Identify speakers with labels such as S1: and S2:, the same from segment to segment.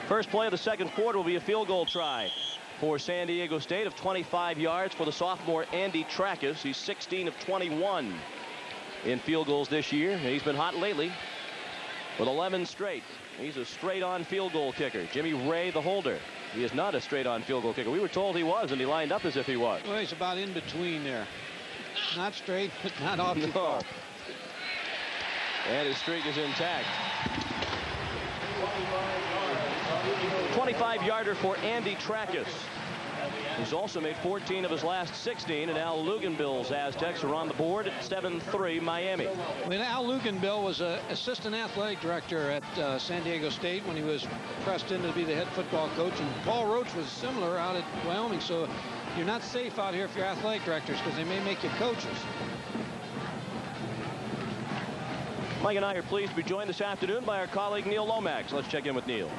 S1: First play of the second quarter will be a field goal try for San Diego State of 25 yards for the sophomore Andy Trackus. He's 16 of 21 in field goals this year, and he's been hot lately with 11 straight. He's a straight-on field goal kicker. Jimmy Ray, the holder. He is not a straight-on field goal kicker. We were told he was, and he lined up as if he was.
S2: Well, he's about in between there. Not straight, but not off too far.
S1: And his streak is intact. 25-yarder for Andy Trackus. He's also made 14 of his last 16, and Al Luganbill's Aztecs are on the board at 7-3 Miami.
S2: Well, Al Luganbill was an assistant athletic director at San Diego State when he was pressed in to be the head football coach, and Paul Roach was similar out at Wyoming, so you're not safe out here if you're athletic directors because they may make you coaches.
S1: Mike and I are pleased to be joined this afternoon by our colleague Neil Lomax. Let's check in with Neil.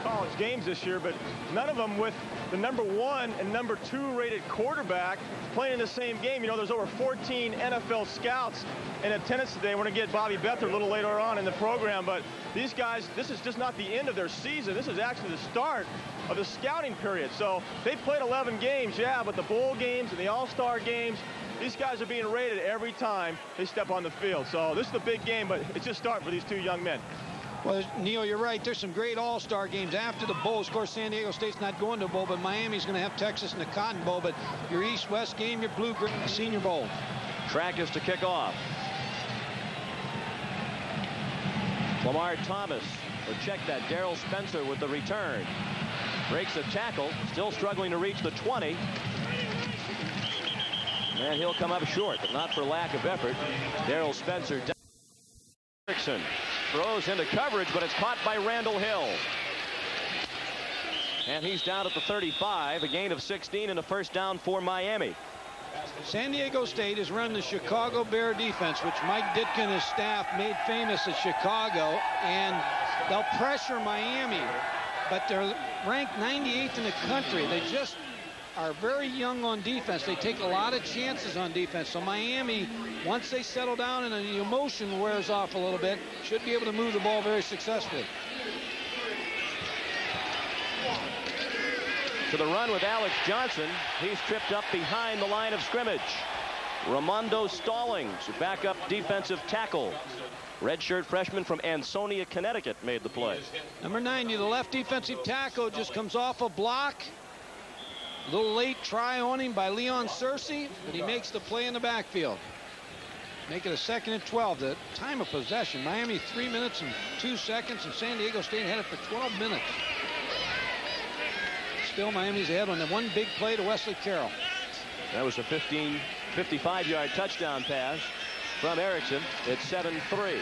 S3: College games this year, but none of them with the #1 and #2 rated quarterback playing in the same game. You know, there's over 14 NFL scouts in attendance today. We're going to get Bobby Bether a little later on in the program, but these guys, this is just not the end of their season. This is actually the start of the scouting period. So they played 11 games, yeah, but the bowl games and the all-star games, these guys are being rated every time they step on the field. So this is the big game, but it's just starting for these two young men.
S2: Well, Neil, you're right. There's some great all-star games after the Bowls. Of course, San Diego State's not going to a bowl, but Miami's going to have Texas in the Cotton Bowl. But your East-West game, your Blue-Green Senior Bowl.
S1: Trackus to kick off. Lamar Thomas, or check that, Darrell Spencer with the return. Breaks a tackle, still struggling to reach the 20. And he'll come up short, but not for lack of effort. Darrell Spencer. Erickson throws into coverage, but it's caught by Randall Hill. And he's down at the 35, a gain of 16 and a first down for Miami.
S2: San Diego State is running the Chicago Bear defense, which Mike Ditka and his staff made famous at Chicago, and they'll pressure Miami, but they're ranked 98th in the country. They just are very young on defense. They take a lot of chances on defense. So Miami, once they settle down and the emotion wears off a little bit, should be able to move the ball very successfully.
S1: To the run with Alex Johnson. He's tripped up behind the line of scrimmage. Ramondo Stallings, backup defensive tackle. Redshirt freshman from Ansonia, Connecticut, made the play.
S2: Number 90, the left defensive tackle, just comes off a block. A little late try on him by Leon Searcy, but he makes the play in the backfield. Make it a 2nd and 12. The time of possession, Miami 3 minutes and 2 seconds, and San Diego State had it for 12 minutes. Still Miami's ahead on the one big play to Wesley Carroll.
S1: That was a 55-yard touchdown pass from Erickson. It's 7-3.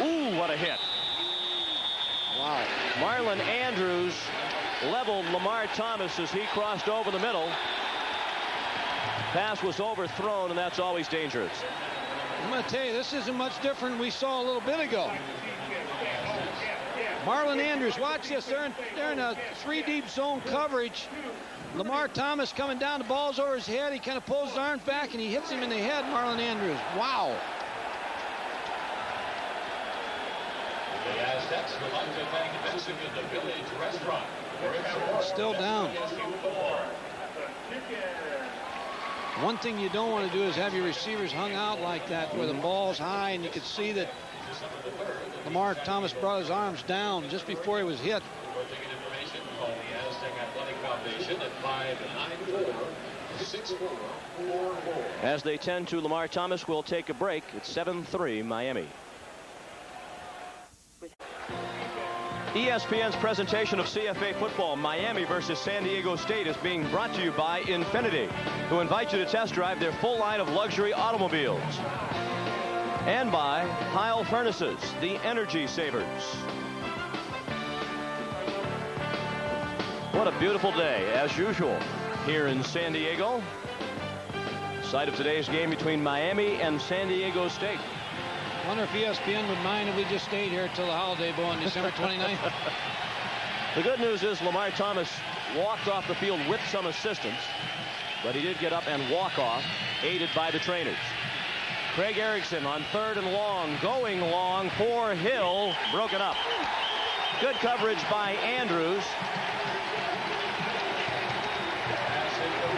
S1: Ooh, what a hit. Wow. Marlon Andrews leveled Lamar Thomas as he crossed over the middle. Pass was overthrown, and that's always dangerous.
S2: I'm going to tell you, this isn't much different than we saw a little bit ago. Marlon Andrews, watch this. They're in a 3-deep zone coverage. Lamar Thomas coming down, the ball's over his head. He kind of pulls his arms back, and he hits him in the head, Marlon Andrews. Wow.
S4: The Aztecs would like to thank Mexican the Village Restaurant.
S2: Still down. One thing you don't want to do is have your receivers hung out like that where the ball's high, and you could see that Lamar Thomas brought his arms down just before he was hit.
S1: As they tend to, Lamar Thomas will take a break. It's 7-3 Miami. ESPN's presentation of CFA football, Miami versus San Diego State, is being brought to you by Infiniti, who invite you to test drive their full line of luxury automobiles. And by Heil Furnaces, the energy savers. What a beautiful day, as usual, here in San Diego. Site of today's game between Miami and San Diego State.
S2: I wonder if ESPN would mind if we just stayed here till the Holiday Bowl on December 29th.
S1: The good news is Lamar Thomas walked off the field with some assistance, but he did get up and walk off, aided by the trainers. Craig Erickson on 3rd and long, going long for Hill, broken up. Good coverage by Andrews.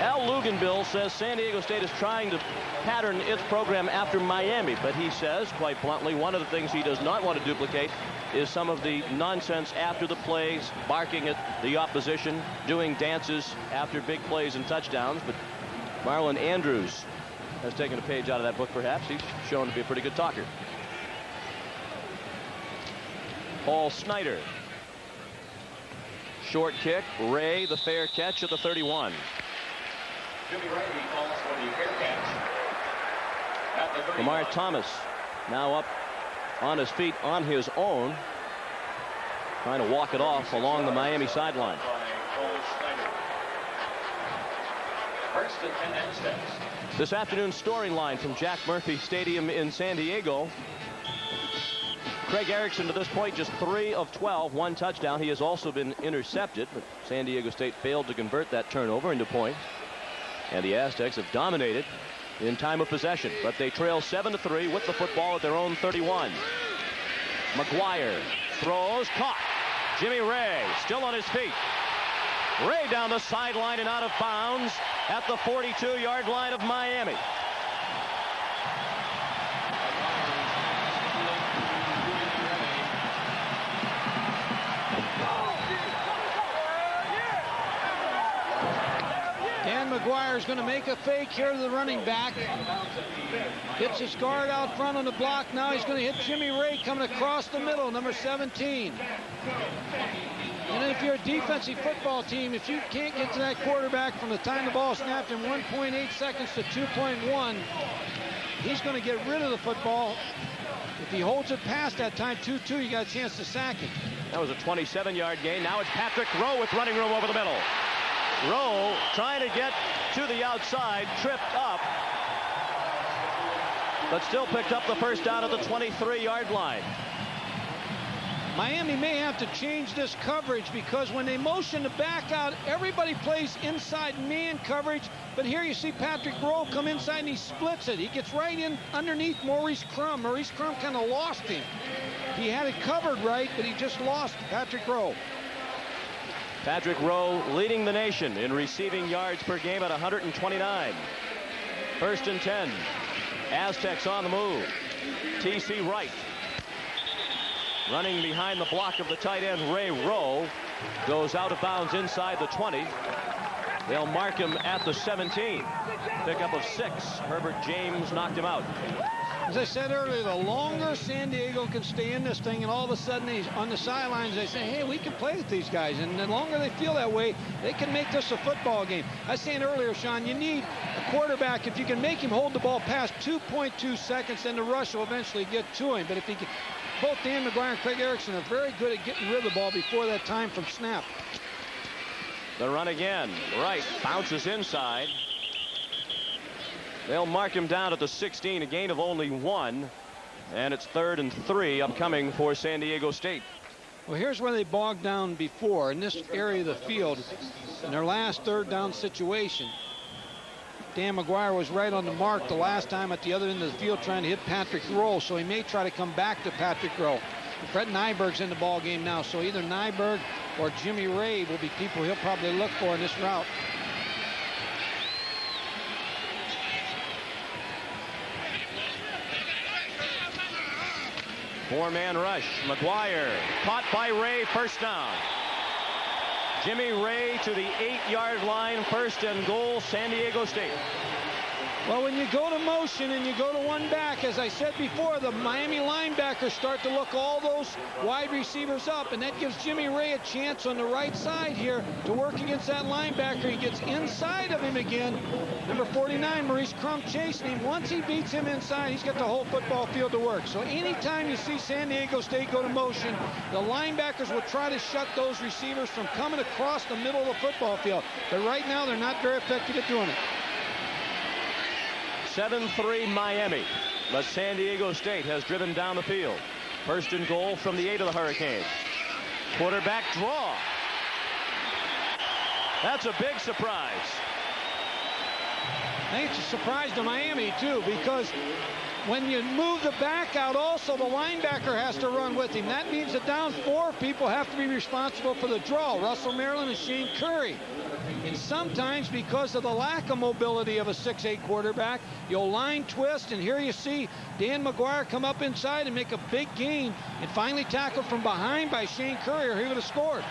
S1: Al Luganbill says San Diego State is trying to pattern its program after Miami, but he says, quite bluntly, one of the things he does not want to duplicate is some of the nonsense after the plays, barking at the opposition, doing dances after big plays and touchdowns. But Marlon Andrews has taken a page out of that book, perhaps. He's shown to be a pretty good talker. Paul Snyder. Short kick. Ray, the fair catch at the 31.
S4: Jimmy Ray calls for the fair catch at the 35.
S1: Lamar Thomas now up on his feet on his own, trying to walk it off along the Miami sideline.
S4: First and 10 Aztecs.
S1: This afternoon's scoring line from Jack Murphy Stadium in San Diego. Craig Erickson to this point just 3 of 12, 1 touchdown. He has also been intercepted, but San Diego State failed to convert that turnover into points. And the Aztecs have dominated in time of possession, but they trail 7-3 with the football at their own 31. McGuire throws, caught. Jimmy Ray still on his feet. Ray down the sideline and out of bounds at the 42-yard line of Miami.
S2: Dan McGuire is going to make a fake here to the running back. Hits his guard out front on the block. Now he's going to hit Jimmy Ray coming across the middle, number 17. And if you're a defensive football team, if you can't get to that quarterback from the time the ball snapped in 1.8 seconds to 2.1, he's going to get rid of the football. If he holds it past that time, 2-2, you got a chance to sack him.
S1: That was a 27-yard gain. Now it's Patrick Rowe with running room over the middle. Rowe trying to get to the outside, tripped up, but still picked up the first down at the 23-yard line.
S2: Miami may have to change this coverage because when they motion the back out, everybody plays inside man coverage. But here you see Patrick Rowe come inside and he splits it. He gets right in underneath Maurice Crum. Maurice Crum kind of lost him. He had it covered right, but he just lost Patrick Rowe.
S1: Patrick Rowe leading the nation in receiving yards per game at 129. First and 10. Aztecs on the move. T.C. Wright running behind the block of the tight end Ray Rowe. Goes out of bounds inside the 20. They'll mark him at the 17. Pickup of 6. Herbert James knocked him out.
S2: As I said earlier, the longer San Diego can stay in this thing, and all of a sudden he's on the sidelines, they say, hey, we can play with these guys. And the longer they feel that way, they can make this a football game. I was saying earlier, Sean, you need a quarterback. If you can make him hold the ball past 2.2 seconds, then the rush will eventually get to him. But if he can, both Dan McGuire and Craig Erickson are very good at getting rid of the ball before that time from snap.
S1: The run again. Wright bounces inside. They'll mark him down at the 16, a gain of only 1. And it's 3rd and 3 upcoming for San Diego State.
S2: Well, here's where they bogged down before in this area of the field in their last 3rd down situation. Dan McGuire was right on the mark the last time at the other end of the field trying to hit Patrick Rowe, so he may try to come back to Patrick Rowe. Brett Nyberg's in the ball game now, so either Nyberg or Jimmy Ray will be people he'll probably look for in this route.
S1: Four-man rush. McGuire caught by Ray, first down. Jimmy Ray to the 8-yard line, 1st and goal, San Diego State.
S2: Well, when you go to motion and you go to one back, as I said before, the Miami linebackers start to look all those wide receivers up, and that gives Jimmy Ray a chance on the right side here to work against that linebacker. He gets inside of him again. Number 49, Maurice Crum, chasing him. Once he beats him inside, he's got the whole football field to work. So anytime you see San Diego State go to motion, the linebackers will try to shut those receivers from coming across the middle of the football field. But right now, they're not very effective at doing it.
S1: 7-3 Miami, but San Diego State has driven down the field. 1st and goal from the 8 of the Hurricanes. Quarterback draw. That's a big surprise.
S2: I think it's a surprise to Miami, too, because when you move the back out, also the linebacker has to run with him. That means that down 4 people have to be responsible for the draw. Russell Maryland and Shane Curry. And sometimes, because of the lack of mobility of a 6'8 quarterback, you'll line twist, and here you see Dan McGuire come up inside and make a big gain and finally tackled from behind by Shane Curry, or he would have scored.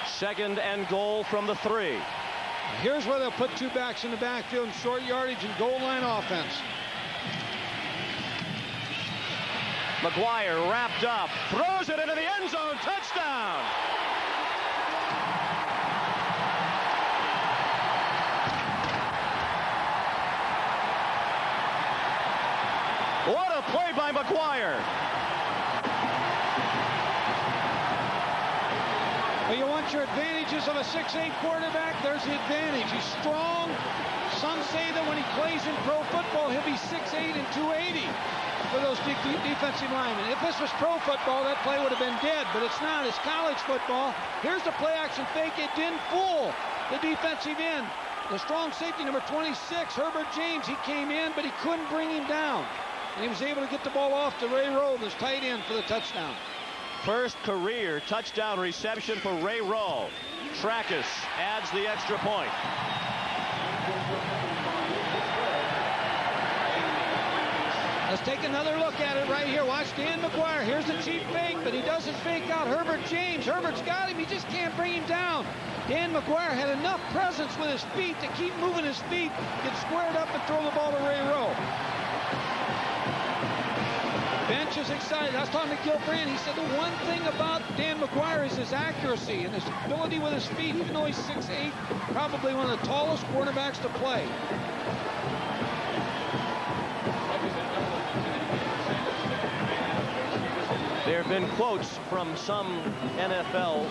S1: 2nd and goal from the 3.
S2: Here's where they'll put 2 backs in the backfield in short yardage and goal line offense.
S1: McGuire wrapped up, throws it into the end zone, touchdown! What a play by McGuire!
S2: Well, you want your advantages of a 6'8 quarterback? There's the advantage. He's strong. Some say that when he plays in pro football, he'll be 6'8 and 280 for those defensive linemen. If this was pro football, that play would have been dead, but it's not. It's college football. Here's the play action fake. It didn't fool the defensive end. The strong safety, number 26, Herbert James, he came in, but he couldn't bring him down. And he was able to get the ball off to Ray Rowe, this tight end, for the touchdown.
S1: First career touchdown reception for Ray Rowe. Tracus adds the extra point.
S2: Let's take another look at it right here. Watch Dan McGuire. Here's the cheap fake, but he doesn't fake out Herbert James. Herbert's got him. He just can't bring him down. Dan McGuire had enough presence with his feet to keep moving his feet, get squared up, and throw the ball to Ray Rowe. Bench is excited. I was talking to Gil Brandt. He said the one thing about Dan McGuire is his accuracy and his ability with his feet, even though he's 6'8", probably one of the tallest quarterbacks to play.
S1: There have been quotes from some NFL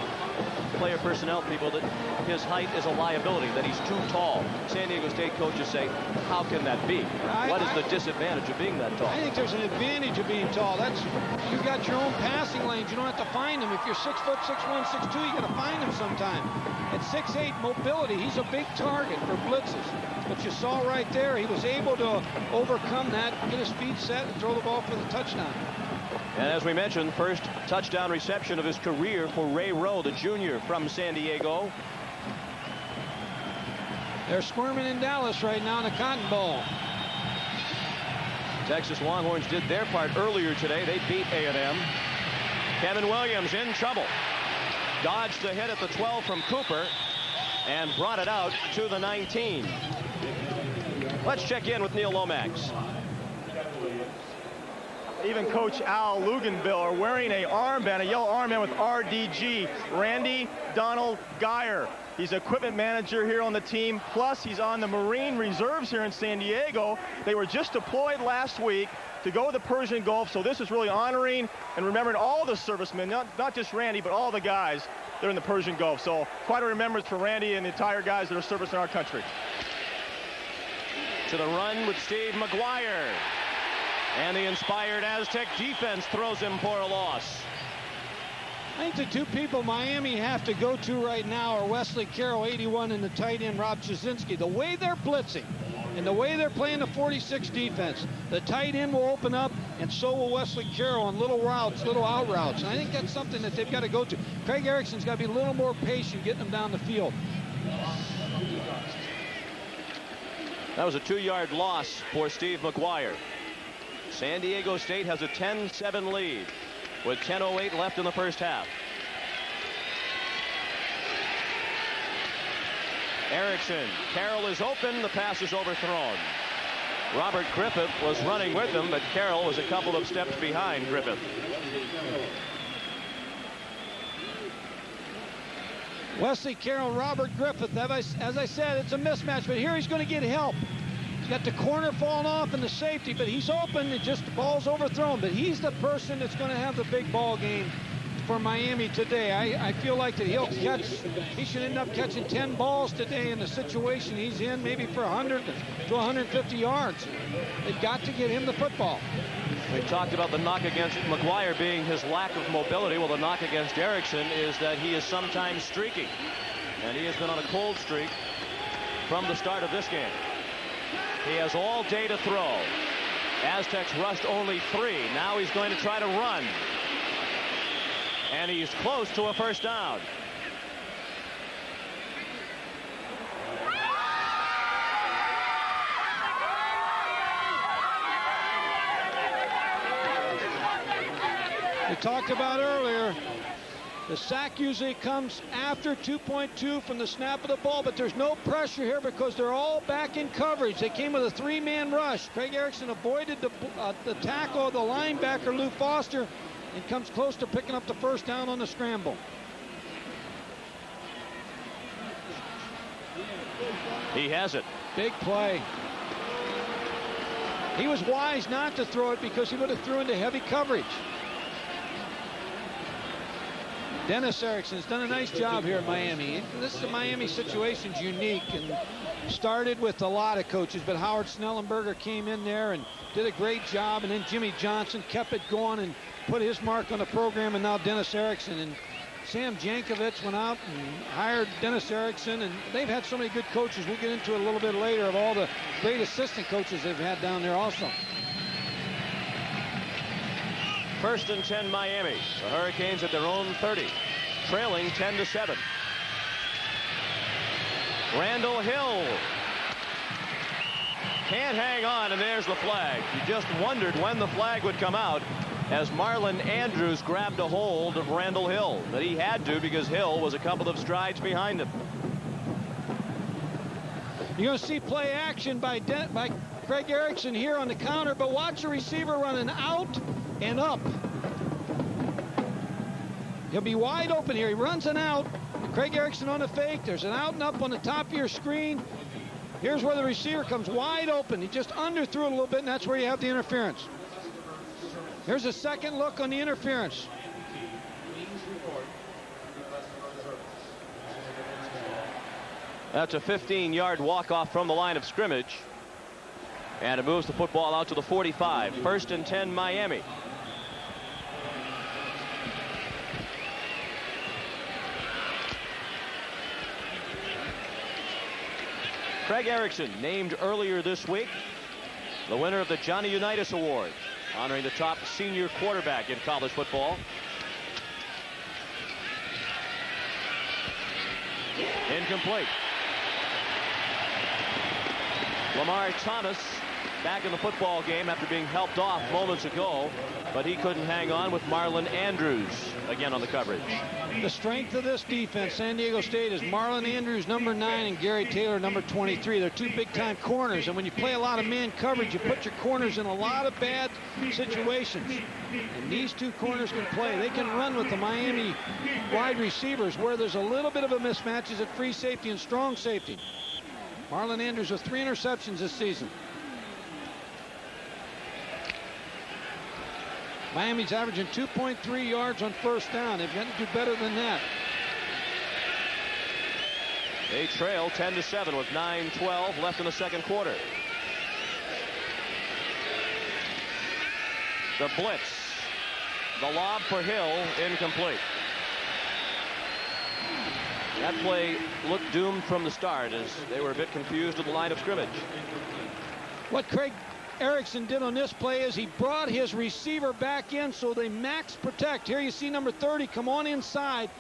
S1: player personnel people that his height is a liability, that he's too tall. San Diego State coaches say, how can that be? What is the disadvantage of being that tall?
S2: I think there's an advantage of being tall. You've got your own passing lanes. You don't have to find them. If you're 6', 6'1", 6'2", you got to find them sometime. At 6'8", mobility, he's a big target for blitzes. But you saw right there, he was able to overcome that, get his feet set, and throw the ball for the touchdown.
S1: And as we mentioned, first touchdown reception of his career for Ray Rowe, the junior from San Diego.
S2: They're squirming in Dallas right now in the Cotton Bowl.
S1: Texas Longhorns did their part earlier today. They beat A&M. Kevin Williams in trouble. Dodged the hit at the 12 from Cooper and brought it out to the 19. Let's check in with Neil Lomax.
S3: Even Coach Al Luganville are wearing a armband, a yellow armband with RDG, Randy Donald Geyer. He's equipment manager here on the team, plus he's on the Marine Reserves here in San Diego. They were just deployed last week to go to the Persian Gulf, so this is really honoring and remembering all the servicemen, not just Randy, but all the guys that are in the Persian Gulf. So quite a remembrance for Randy and the entire guys that are servicing our country.
S1: To the run with Steve McGuire. And the inspired Aztec defense throws him for a loss.
S2: I think the two people Miami have to go to right now are Wesley Carroll, 81, and the tight end Rob Jasinski. The way they're blitzing and the way they're playing the 46 defense, the tight end will open up, and so will Wesley Carroll on little routes, little out routes. And I think that's something that they've got to go to. Craig Erickson's got to be a little more patient getting them down the field.
S1: That was a 2-yard loss for Steve McGuire. San Diego State has a 10-7 lead with 10:08 left in the first half. Erickson, Carroll is open, the pass is overthrown. Robert Griffith was running with him, but Carroll was a couple of steps behind Griffith.
S2: Wesley Carroll, Robert Griffith, as I said, it's a mismatch, but here he's going to get help. Got the corner falling off and the safety, but he's open. It just the ball's overthrown. But he's the person that's going to have the big ball game for Miami today. I feel like that he should end up catching 10 balls today in the situation he's in, maybe for 100 to 150 yards. They've got to get him the football.
S1: We talked about the knock against McGuire being his lack of mobility. Well, the knock against Erickson is that he is sometimes streaky, and he has been on a cold streak from the start of this game. He has all day to throw. Aztecs rushed only 3. Now he's going to try to run. And he's close to a first down.
S2: We talked about earlier, the sack usually comes after 2.2 from the snap of the ball, but there's no pressure here because they're all back in coverage. They came with a 3-man rush. Craig Erickson avoided the tackle of the linebacker, Lou Foster, and comes close to picking up the first down on the scramble.
S1: He has it.
S2: Big play. He was wise not to throw it because he would have threw into heavy coverage. Dennis Erickson's done a nice job here in Miami. This is the Miami situation's unique and started with a lot of coaches, but Howard Snellenberger came in there and did a great job, and then Jimmy Johnson kept it going and put his mark on the program, and now Dennis Erickson. And Sam Jankovic went out and hired Dennis Erickson, and they've had so many good coaches. We'll get into it a little bit later of all the great assistant coaches they've had down there also.
S1: First and 10 Miami. The Hurricanes at their own 30, trailing 10-7. Randall Hill can't hang on, and there's the flag. You just wondered when the flag would come out as Marlon Andrews grabbed a hold of Randall Hill. But he had to because Hill was a couple of strides behind him.
S2: You're going to see play action by Craig Erickson here on the counter, but watch the receiver running out and up. He'll be wide open here. He runs an out. Craig Erickson on the fake. There's an out and up on the top of your screen. Here's where the receiver comes wide open. He just underthrew it a little bit, and that's where you have the interference. Here's a second look on the interference.
S1: That's a 15-yard walk-off from the line of scrimmage. And it moves the football out to the 45. First and 10 Miami. Craig Erickson named earlier this week the winner of the Johnny Unitas Award, honoring the top senior quarterback in college football. Incomplete. Lamar Thomas back in the football game after being helped off moments ago, but he couldn't hang on with Marlon Andrews again on the coverage.
S2: The strength of this defense, San Diego State, is Marlon Andrews, number 9, and Gary Taylor, number 23. They're two big-time corners, and when you play a lot of man coverage, you put your corners in a lot of bad situations. And these two corners can play. They can run with the Miami wide receivers. Where there's a little bit of a mismatch is at free safety and strong safety. Marlon Andrews with 3 interceptions this season. Miami's averaging 2.3 yards on first down. They've got to do better than that.
S1: They trail 10-7 with 9:12 left in the second quarter. The blitz. The lob for Hill, incomplete. That play looked doomed from the start as they were a bit confused at the line of scrimmage.
S2: What Craig Erickson did on this play is he brought his receiver back in so they max protect. Here you see number 30 come on inside.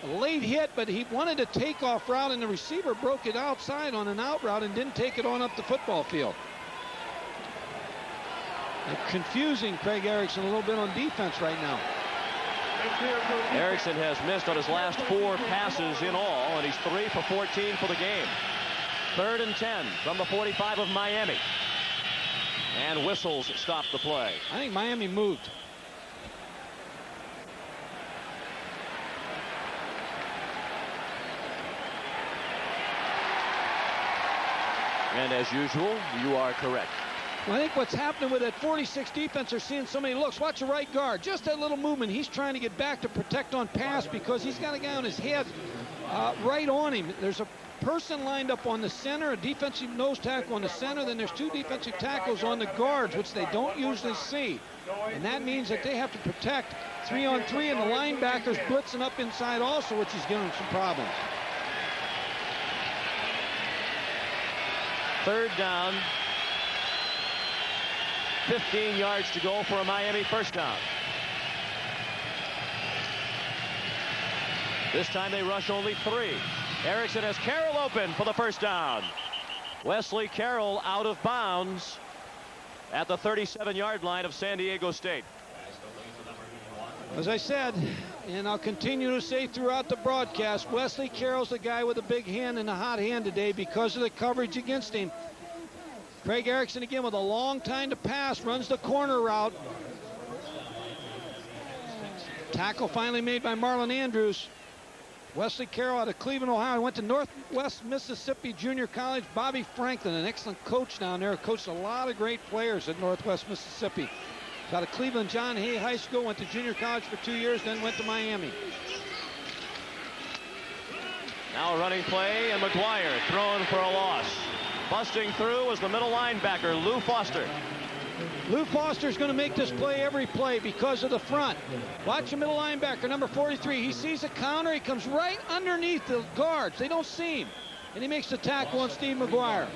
S2: A late hit, but he wanted a takeoff route, and the receiver broke it outside on an out route and didn't take it on up the football field. And confusing Craig Erickson a little bit on defense right now.
S1: Erickson has missed on his last 4 passes in all, and he's 3 for 14 for the game. 3rd and 10 from the 45 of Miami. And whistles stop the play.
S2: I think Miami moved.
S1: And as usual, you are correct.
S2: Well, I think what's happening with that 46 defense, they're seeing so many looks. Watch the right guard. Just that little movement. He's trying to get back to protect on pass because he's got a guy on his head right on him. There's a person lined up on the center, a defensive nose tackle on the center. Then there's 2 defensive tackles on the guards, which they don't usually see. And that means that they have to protect 3-on-3, and the linebackers blitzing up inside also, which is giving them some problems.
S1: Third down. 15 yards to go for a Miami first down. This time they rush only 3. Erickson has Carroll open for the first down. Wesley Carroll out of bounds at the 37-yard line of San Diego State.
S2: As I said, and I'll continue to say throughout the broadcast, Wesley Carroll's the guy with a big hand and a hot hand today because of the coverage against him. Craig Erickson again with a long time to pass, runs the corner route. Tackle finally made by Marlon Andrews. Wesley Carroll out of Cleveland, Ohio, went to Northwest Mississippi Junior College. Bobby Franklin, an excellent coach down there, coached a lot of great players at Northwest Mississippi. Out of Cleveland, John Hay High School, went to junior college for 2 years, then went to Miami.
S1: Now a running play, and McGuire throwing for a loss. Busting through was the middle linebacker, Lou Foster.
S2: Lou Foster's going to make this play every play because of the front. Watch the middle linebacker, number 43. He sees a counter. He comes right underneath the guards. They don't see him. And he makes the tackle on Steve McGuire.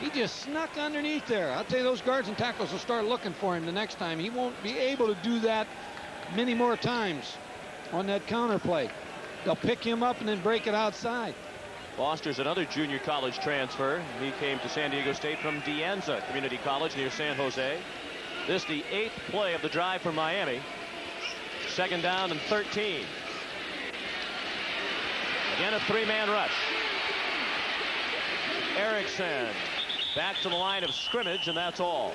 S2: He just snuck underneath there. I'll tell you, those guards and tackles will start looking for him the next time. He won't be able to do that many more times on that counter play. They'll pick him up and then break it outside.
S1: Foster's another junior college transfer. He came to San Diego State from De Anza Community College near San Jose. This the 8th play of the drive for Miami. Second down and 13. Again, a 3-man rush. Erickson back to the line of scrimmage, and that's all.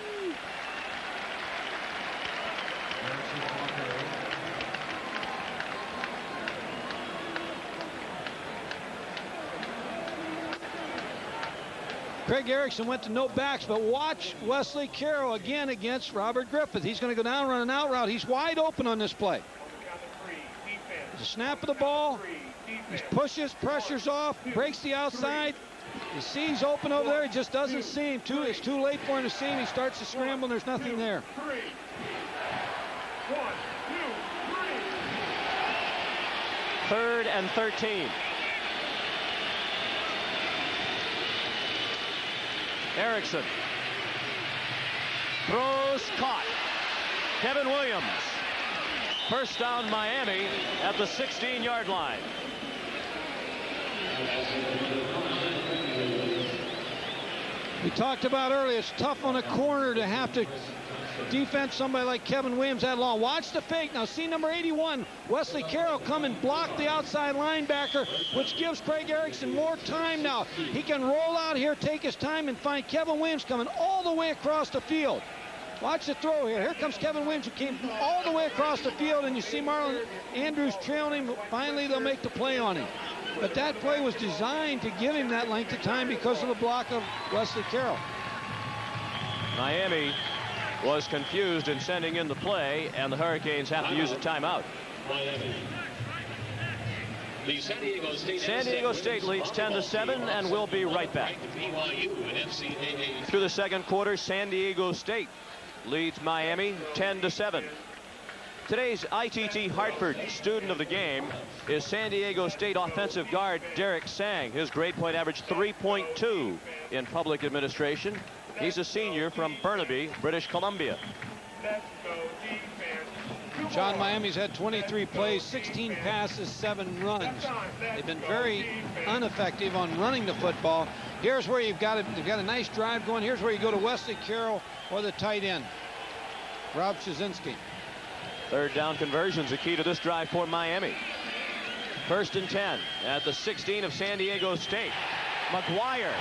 S2: Craig Erickson went to no backs, but watch Wesley Carroll again against Robert Griffith. He's going to go down, run an out route. He's wide open on this play. The snap of the ball. He pushes, pressures off, breaks the outside. He sees open over there. He just doesn't see him. It's too late for him to see him. He starts to scramble, and there's nothing there.
S1: 3rd and 13. Erickson throws, caught. Kevin Williams. First down Miami at the 16-yard line.
S2: We talked about earlier, it's tough on a corner to have to defend somebody like Kevin Williams that long. Watch the fake. Now see number 81, Wesley Carroll, come and block the outside linebacker, which gives Craig Erickson more time now. He can roll out here, take his time, and find Kevin Williams coming all the way across the field. Watch the throw here. Here comes Kevin Williams, who came all the way across the field, and you see Marlon Andrews trailing him. Finally, they'll make the play on him. But that play was designed to give him that length of time because of the block of Wesley Carroll.
S1: Miami was confused in sending in the play, and the Hurricanes have to use a timeout. San Diego State leads 10-7, and we'll be right back. Through the second quarter, San Diego State leads Miami 10-7. Today's ITT Hartford student of the game is San Diego State offensive guard Derek Sang. His grade point average 3.2 in public administration. He's a senior from Burnaby, British Columbia.
S2: John, Miami's had 23 plays, 16 passes, 7 runs. They've been very ineffective on running the football. Here's where they've got a nice drive going. Here's where you go to Wesley Carroll or the tight end, Rob Shazinski.
S1: Third down conversion's a key to this drive for Miami. 1st and 10 at the 16 of San Diego State. McGuire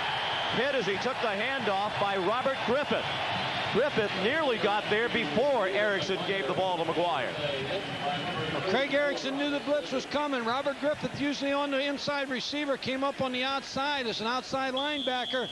S1: hit as he took the handoff by Robert Griffith. Griffith nearly got there before Erickson gave the ball to McGuire.
S2: Craig Erickson knew the blitz was coming. Robert Griffith, usually on the inside receiver, came up on the outside as an outside linebacker.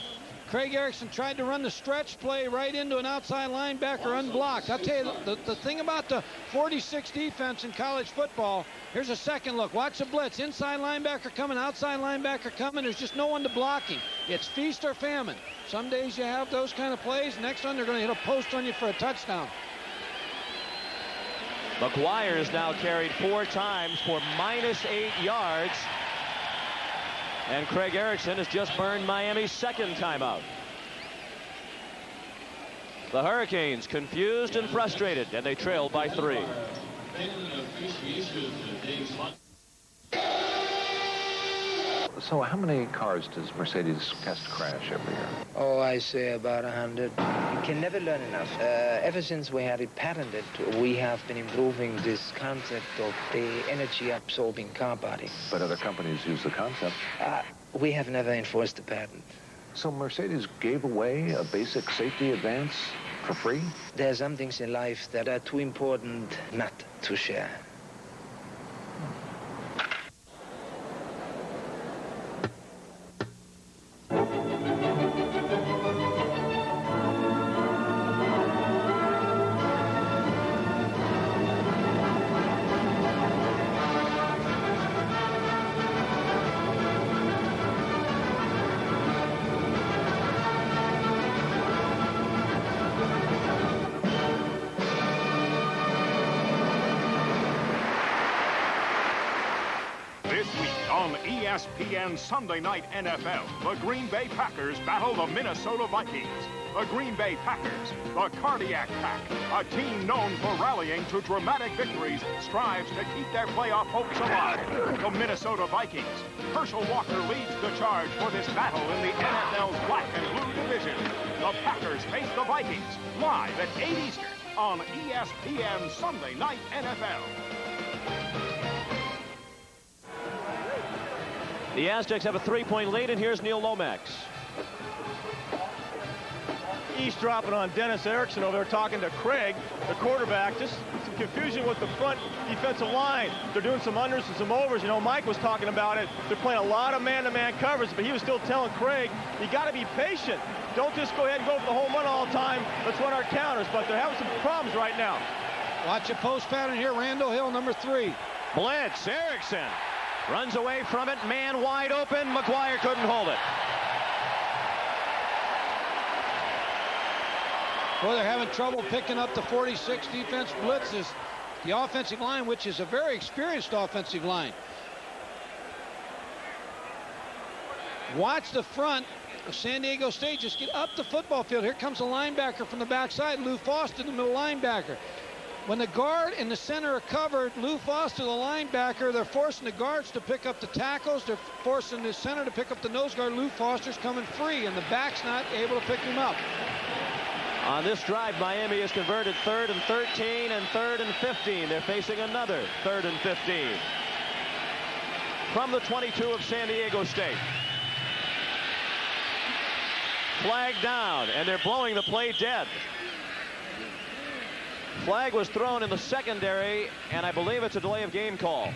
S2: Craig Erickson tried to run the stretch play right into an outside linebacker unblocked. I'll tell you, the thing about the 46 defense in college football, here's a second look. Watch the blitz. Inside linebacker coming, outside linebacker coming. There's just no one to block him. It's feast or famine. Some days you have those kind of plays. Next one, they're going to hit a post on you for a touchdown.
S1: McGuire is now carried 4 times for -8 yards. And Craig Erickson has just burned Miami's second timeout. The Hurricanes confused and frustrated, and they trail by 3.
S5: So how many cars does Mercedes test crash every year?
S6: Oh, I say about 100. You can never learn enough. Ever since we had it patented, we have been improving this concept of the energy-absorbing car body.
S5: But other companies use the concept.
S6: We have never enforced the patent.
S5: So Mercedes gave away a basic safety advance for free?
S6: There are some things in life that are too important not to share.
S7: ESPN Sunday Night NFL, the Green Bay Packers battle the Minnesota Vikings. The Green Bay Packers, the Cardiac Pack, a team known for rallying to dramatic victories, strives to keep their playoff hopes alive. The Minnesota Vikings. Herschel Walker leads the charge for this battle in the NFL's black and blue division. The Packers face the Vikings, live at 8 Eastern on ESPN Sunday Night NFL.
S1: The Aztecs have a 3-point lead, and here's Neil Lomax.
S3: Eavesdropping on Dennis Erickson over there talking to Craig, the quarterback. Just some confusion with the front defensive line. They're doing some unders and some overs. You know, Mike was talking about it. They're playing a lot of man-to-man coverage, but he was still telling Craig, you got to be patient. Don't just go ahead and go for the home run all the time. Let's run our counters, but they're having some problems right now.
S2: Watch a post pattern here. Randall Hill, number 3.
S1: Blitz, Erickson. Runs away from it, man wide open. McGuire couldn't hold it.
S2: Well, they're having trouble picking up the 46 defense blitzes. The offensive line, which is a very experienced offensive line. Watch the front of San Diego State just get up the football field. Here comes a linebacker from the backside. Lou Foster, the middle linebacker. When the guard and the center are covered, Lou Foster, the linebacker, they're forcing the guards to pick up the tackles. They're forcing the center to pick up the nose guard. Lou Foster's coming free, and the back's not able to pick him up.
S1: On this drive, Miami has converted 3rd and 13 and 3rd and 15. They're facing another 3rd and 15. From the 22 of San Diego State. Flag down, and they're blowing the play dead. Flag was thrown in the secondary, and I believe it's a delay of game call.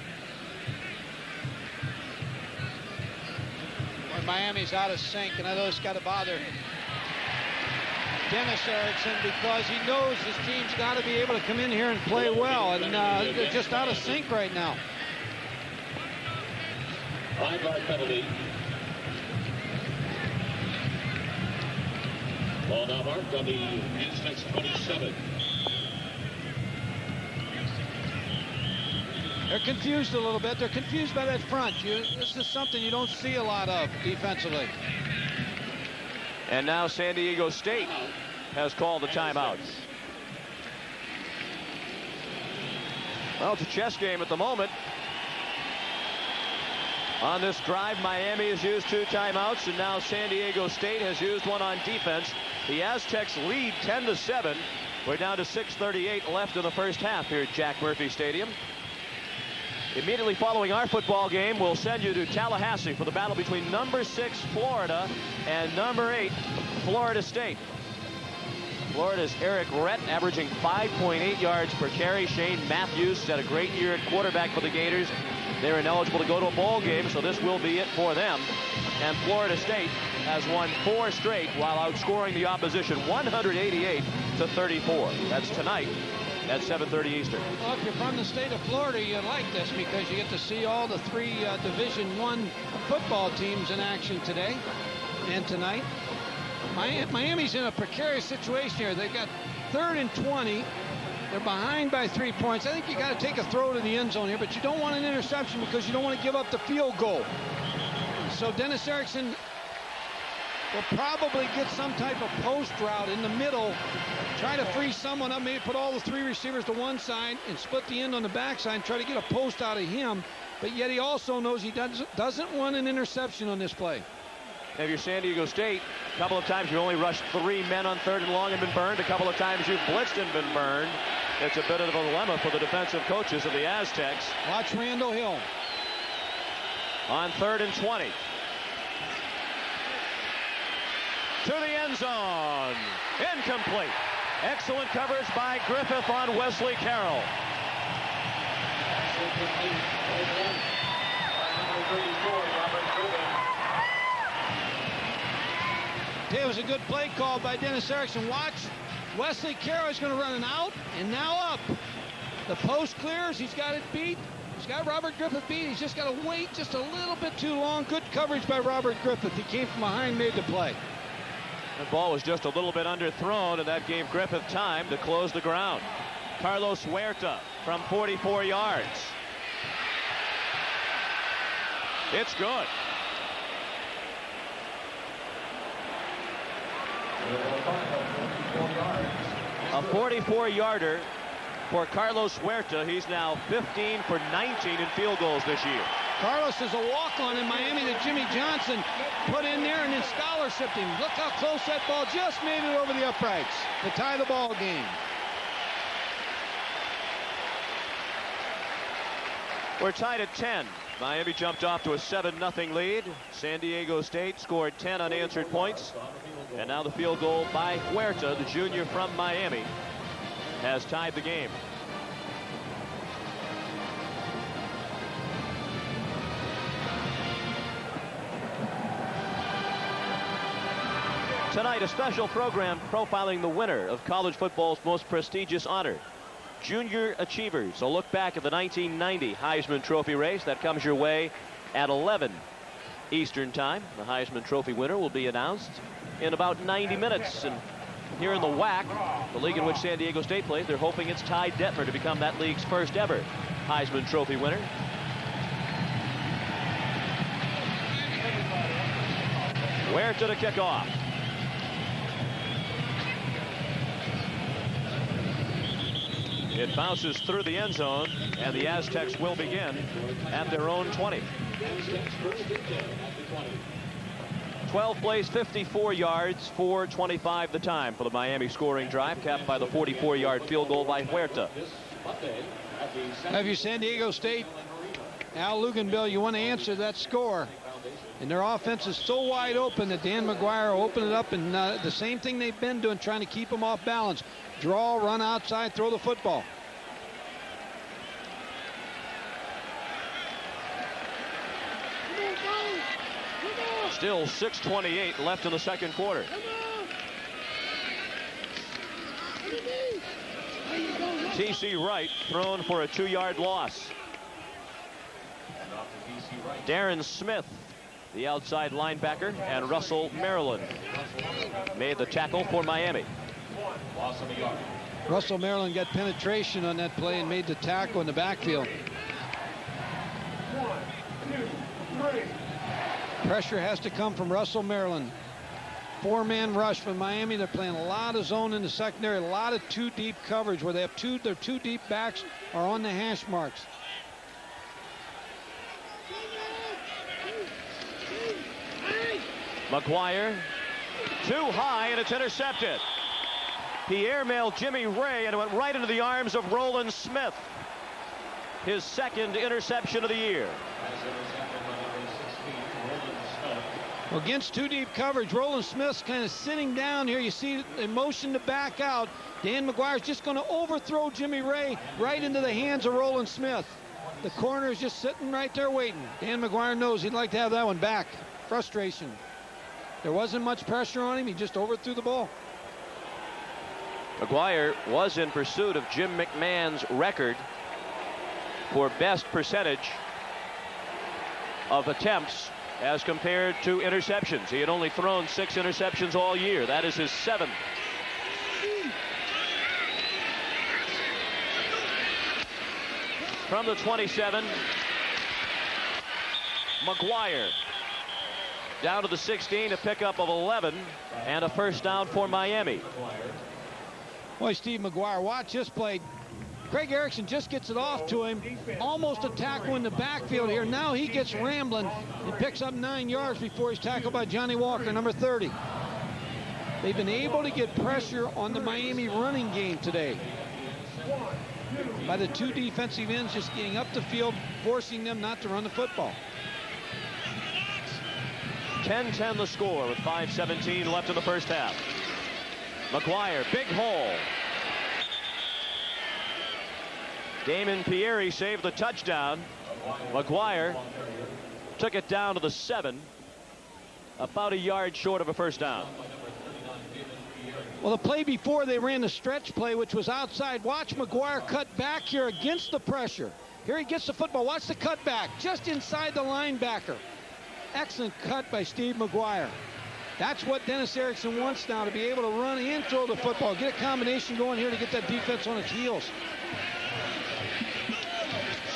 S2: Well, Miami's out of sync, and I know it's got to bother Dennis Erickson because he knows his team's got to be able to come in here and play well, and they're just out of sync right now.
S4: 5-yard penalty. Ball now marked on the Aztecs 27.
S2: They're confused a little bit. They're confused by that front. This is something you don't see a lot of defensively.
S1: And now San Diego State has called the timeout. Well, it's a chess game at the moment. On this drive, Miami has used 2 timeouts, and now San Diego State has used 1 on defense. The Aztecs lead 10-7. We're down to 6:38 left in the first half here at Jack Murphy Stadium. Immediately following our football game, we'll send you to Tallahassee for the battle between number 6 Florida and number 8 Florida State. Florida's Eric Rett averaging 5.8 yards per carry. Shane Matthews had a great year at quarterback for the Gators. They're ineligible to go to a bowl game, so this will be it for them. And Florida State has won 4 straight while outscoring the opposition 188-34. That's tonight at 7:30 Eastern.
S2: Well, if you're from the state of Florida, you like this because you get to see all the 3 Division I football teams in action today and tonight. Miami's in a precarious situation here. They've got 3rd and 20. They're behind by 3 points. I think you got to take a throw to the end zone here, but you don't want an interception because you don't want to give up the field goal. So Dennis Erickson will probably get some type of post route in the middle, try to free someone up, maybe put all the 3 receivers to one side and split the end on the backside and try to get a post out of him. But yet he also knows he doesn't want an interception on this play.
S1: If you're San Diego State, a couple of times you only rushed 3 men on 3rd and long and been burned. A couple of times you've blitzed and been burned. It's a bit of a dilemma for the defensive coaches of the Aztecs.
S2: Watch Randall Hill.
S1: On 3rd and 20. To the end zone. Incomplete. Excellent coverage by Griffith on Wesley Carroll.
S2: It was a good play call by Dennis Erickson. Watch, Wesley Carroll is going to run an out and now up. The post clears. He's got it beat. He's got Robert Griffith beat. He's just got to wait just a little bit too long. Good coverage by Robert Griffith. He came from behind, made the play.
S1: The ball was just a little bit underthrown, and that gave Griffith time to close the ground. Carlos Huerta from 44 yards. It's good. A 44-yarder for Carlos Huerta. He's now 15 for 19 in field goals this year.
S2: Carlos is a walk-on in Miami that Jimmy Johnson put in there and then scholarshiped him. Look how close that ball just made it over the uprights to tie the ball game.
S1: We're tied at 10. Miami jumped off to a 7-0 lead. San Diego State scored 10 unanswered points. And now the field goal by Huerta, the junior from Miami, has tied the game. Tonight, a special program profiling the winner of college football's most prestigious honor, Junior Achievers. A look back at the 1990 Heisman Trophy race. That comes your way at 11 Eastern Time. The Heisman Trophy winner will be announced in about 90 minutes. And here in the WAC, the league in which San Diego State plays, they're hoping it's Ty Detmer to become that league's first ever Heisman Trophy winner. Huerta to kick off. It bounces through the end zone, and the Aztecs will begin at their own 20. 12 plays, 54 yards, 4:25 the time for the Miami scoring drive, capped by the 44-yard field goal by Huerta.
S2: Have you San Diego State, Al Luganville, you want to answer that score. And their offense is so wide open that Dan McGuire opened it up, and the same thing they've been doing, trying to keep them off balance. Draw, run outside, throw the football.
S1: Still 6:28 left in the second quarter. T.C. Wright thrown for a 2-yard loss. Darren Smith, the outside linebacker, and Russell Maryland made the tackle for Miami.
S2: Russell Maryland got penetration on that play and made the tackle in the backfield.
S3: 1, 2, 3.
S2: Pressure has to come from Russell Maryland. 4-man rush for Miami. They're playing a lot of zone in the secondary, a lot of 2 deep coverage where they have their 2 deep backs are on the hash marks.
S1: McGuire too high, and it's intercepted. He airmailed Jimmy Ray, and it went right into the arms of Roland Smith. His second interception of the year.
S2: Well, against 2 deep coverage, Roland Smith's kind of sitting down here. You see the motion to back out. Dan McGuire's just going to overthrow Jimmy Ray right into the hands of Roland Smith. The corner is just sitting right there waiting. Dan McGuire knows he'd like to have that one back. Frustration. There wasn't much pressure on him. He just overthrew the ball.
S1: McGuire was in pursuit of Jim McMahon's record for best percentage of attempts as compared to interceptions. He had only thrown 6 interceptions all year. That is his 7th. From the 27, McGuire Down to the 16, a pickup of 11, and a first down for Miami.
S2: Boy, Steve McGuire, watch this play. Craig Erickson just gets it off to him. Almost a tackle in the backfield here. Now he gets rambling and picks up 9 yards before he's tackled by Johnny Walker, number 30. They've been able to get pressure on the Miami running game today by the 2 defensive ends just getting up the field, forcing them not to run the football.
S1: 10-10 the score with 5:17 left in the first half. McGuire, big hole. Damon Pierre saved the touchdown. McGuire took it down to the 7, about a yard short of a first down.
S2: Well, the play before, they ran the stretch play, which was outside. Watch McGuire cut back here against the pressure. Here he gets the football. Watch the cutback just inside the linebacker. Excellent cut by Steve McGuire. That's what Dennis Erickson wants now, to be able to run and throw the football. Get a combination going here to get that defense on its heels.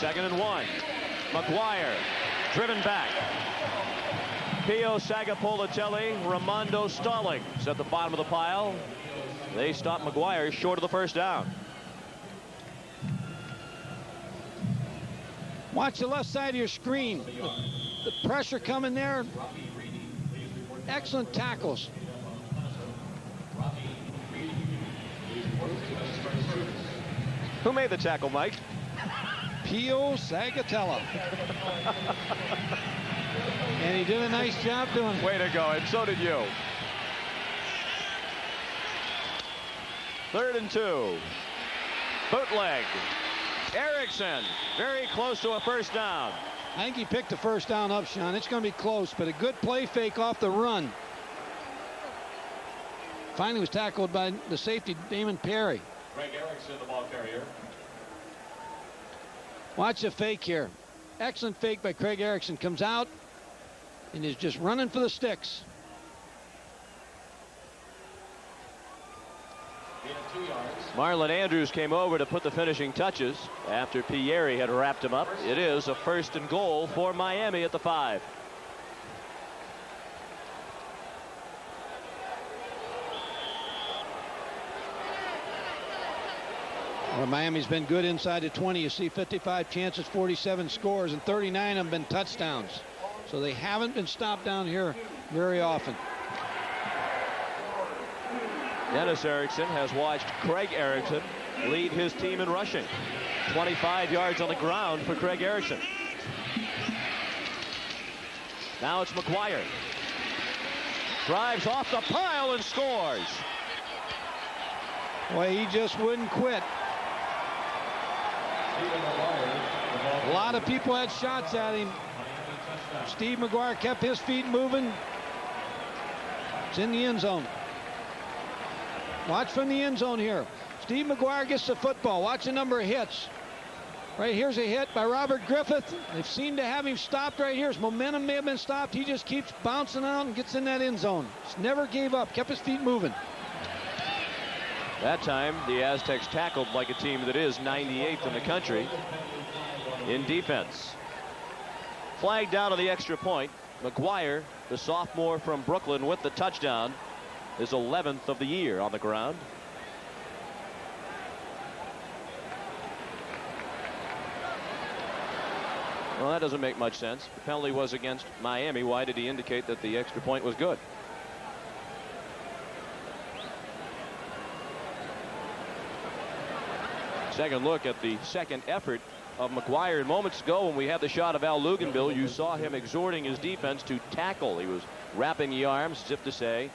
S1: 2nd and 1. McGuire driven back. Pio Sagapolatelli, Ramondo Stallings at the bottom of the pile. They stop McGuire short of the first down.
S2: Watch the left side of your screen. The pressure coming there. Excellent tackles.
S1: Who made the tackle, Mike?
S2: Pio Sagatella. And he did a nice job doing it.
S1: Way to go, and so did you. 3rd and 2. Bootleg. Erickson very close to a first down.
S2: I think he picked the first down up, Sean. It's going to be close, but a good play fake off the run. Finally was tackled by the safety, Damon Perry.
S4: Craig Erickson, the ball carrier.
S2: Watch the fake here. Excellent fake by Craig Erickson. Comes out and is just running for the sticks.
S1: Marlon Andrews came over to put the finishing touches after Pierre had wrapped him up. It is a 1st and goal for Miami at the 5.
S2: Well, Miami's been good inside the 20. You see 55 chances, 47 scores, and 39 of them been touchdowns. So they haven't been stopped down here very often.
S1: Dennis Erickson has watched Craig Erickson lead his team in rushing. 25 yards on the ground for Craig Erickson. Now it's McGuire. Drives off the pile and scores.
S2: Boy, he just wouldn't quit. A lot of people had shots at him. Steve McGuire kept his feet moving. It's in the end zone. Watch from the end zone here. Steve McGuire gets the football. Watch the number of hits. Right here's a hit by Robert Griffith. They've seemed to have him stopped right here. His momentum may have been stopped. He just keeps bouncing out and gets in that end zone. Just never gave up. Kept his feet moving.
S1: That time, the Aztecs tackled like a team that is 98th in the country in defense. Flag down to the extra point. McGuire, the sophomore from Brooklyn, with the touchdown, his 11th of the year on the ground. Well, that doesn't make much sense. The penalty was against Miami. Why did he indicate that the extra point was good? Second look at the second effort of McGuire. Moments ago when we had the shot of Al Luganville, you saw him exhorting his defense to tackle. He was wrapping the arms as if to say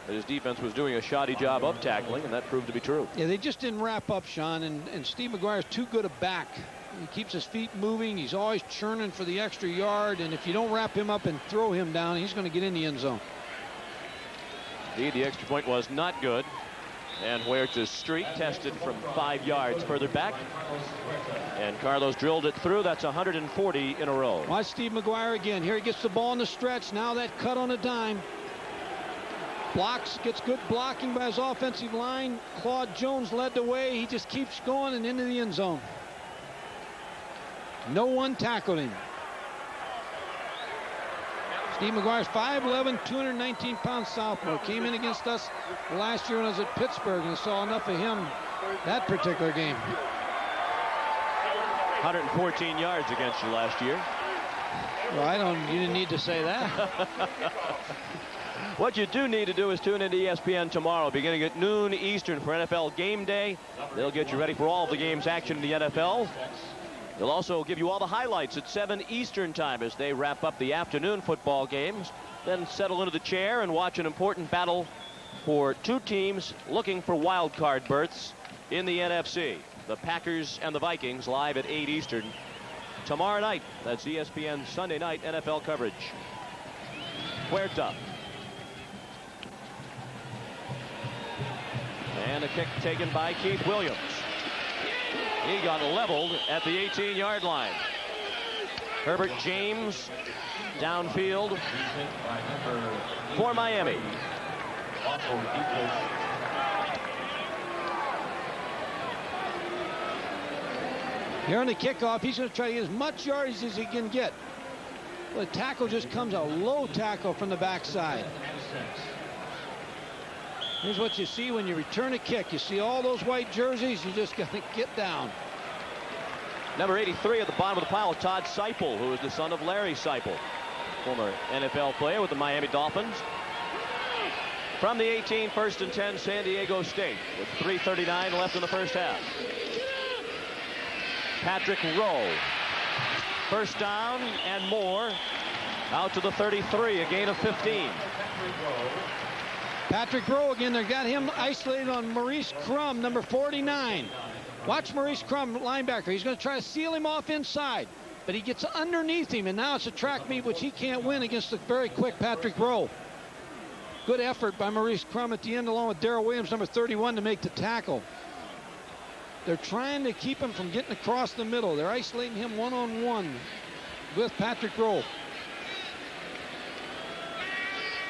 S1: that his defense was doing a shoddy job of tackling, and that proved to be true.
S2: Yeah, they just didn't wrap up, Sean, and Steve McGuire's too good a back. He keeps his feet moving. He's always churning for the extra yard, and if you don't wrap him up and throw him down, he's going to get in the end zone.
S1: Indeed, the extra point was not good. And Huerta's streak tested from 5 yards further back. And Carlos drilled it through. That's 140 in a row.
S2: Watch Steve McGuire again. Here he gets the ball in the stretch. Now that cut on a dime. Blocks, gets good blocking by his offensive line. Claude Jones led the way. He just keeps going and into the end zone. No one tackled him. Steve McGuire's 5'11", 219-pound sophomore. Came in against us last year when I was at Pittsburgh, and I saw enough of him that particular game.
S1: 114 yards against you last year.
S2: Well, you didn't need to say that.
S1: What you do need to do is tune into ESPN tomorrow, beginning at noon Eastern for NFL Game Day. They'll get you ready for all of the games action in the NFL. They'll also give you all the highlights at 7 Eastern time as they wrap up the afternoon football games. Then settle into the chair and watch an important battle for two teams looking for wild card berths in the NFC. The Packers and the Vikings live at 8 Eastern tomorrow night. That's ESPN Sunday night NFL coverage. Huerta. And a kick taken by Keith Williams. He got leveled at the 18-yard line. Herbert James downfield for Miami.
S2: Here on the kickoff, he's going to try to get as much yardage as he can get. Well, the tackle just comes a low tackle from the backside. Here's what you see when you return a kick. You see all those white jerseys. You just got to get down.
S1: Number 83 at the bottom of the pile, Todd Seipel, who is the son of Larry Seipel, former NFL player with the Miami Dolphins. From the 18, 1st and 10, San Diego State, with 3:39 left in the first half. Patrick Rowe. First down and more. Out to the 33, a gain of 15.
S2: Patrick Rowe again. They got him isolated on Maurice Crum, number 49. Watch Maurice Crum, linebacker. He's going to try to seal him off inside, but he gets underneath him, and now it's a track meet which he can't win against the very quick Patrick Rowe. Good effort by Maurice Crum at the end, along with Darrell Williams, number 31, to make the tackle. They're trying to keep him from getting across the middle. They're isolating him one-on-one with Patrick Rowe.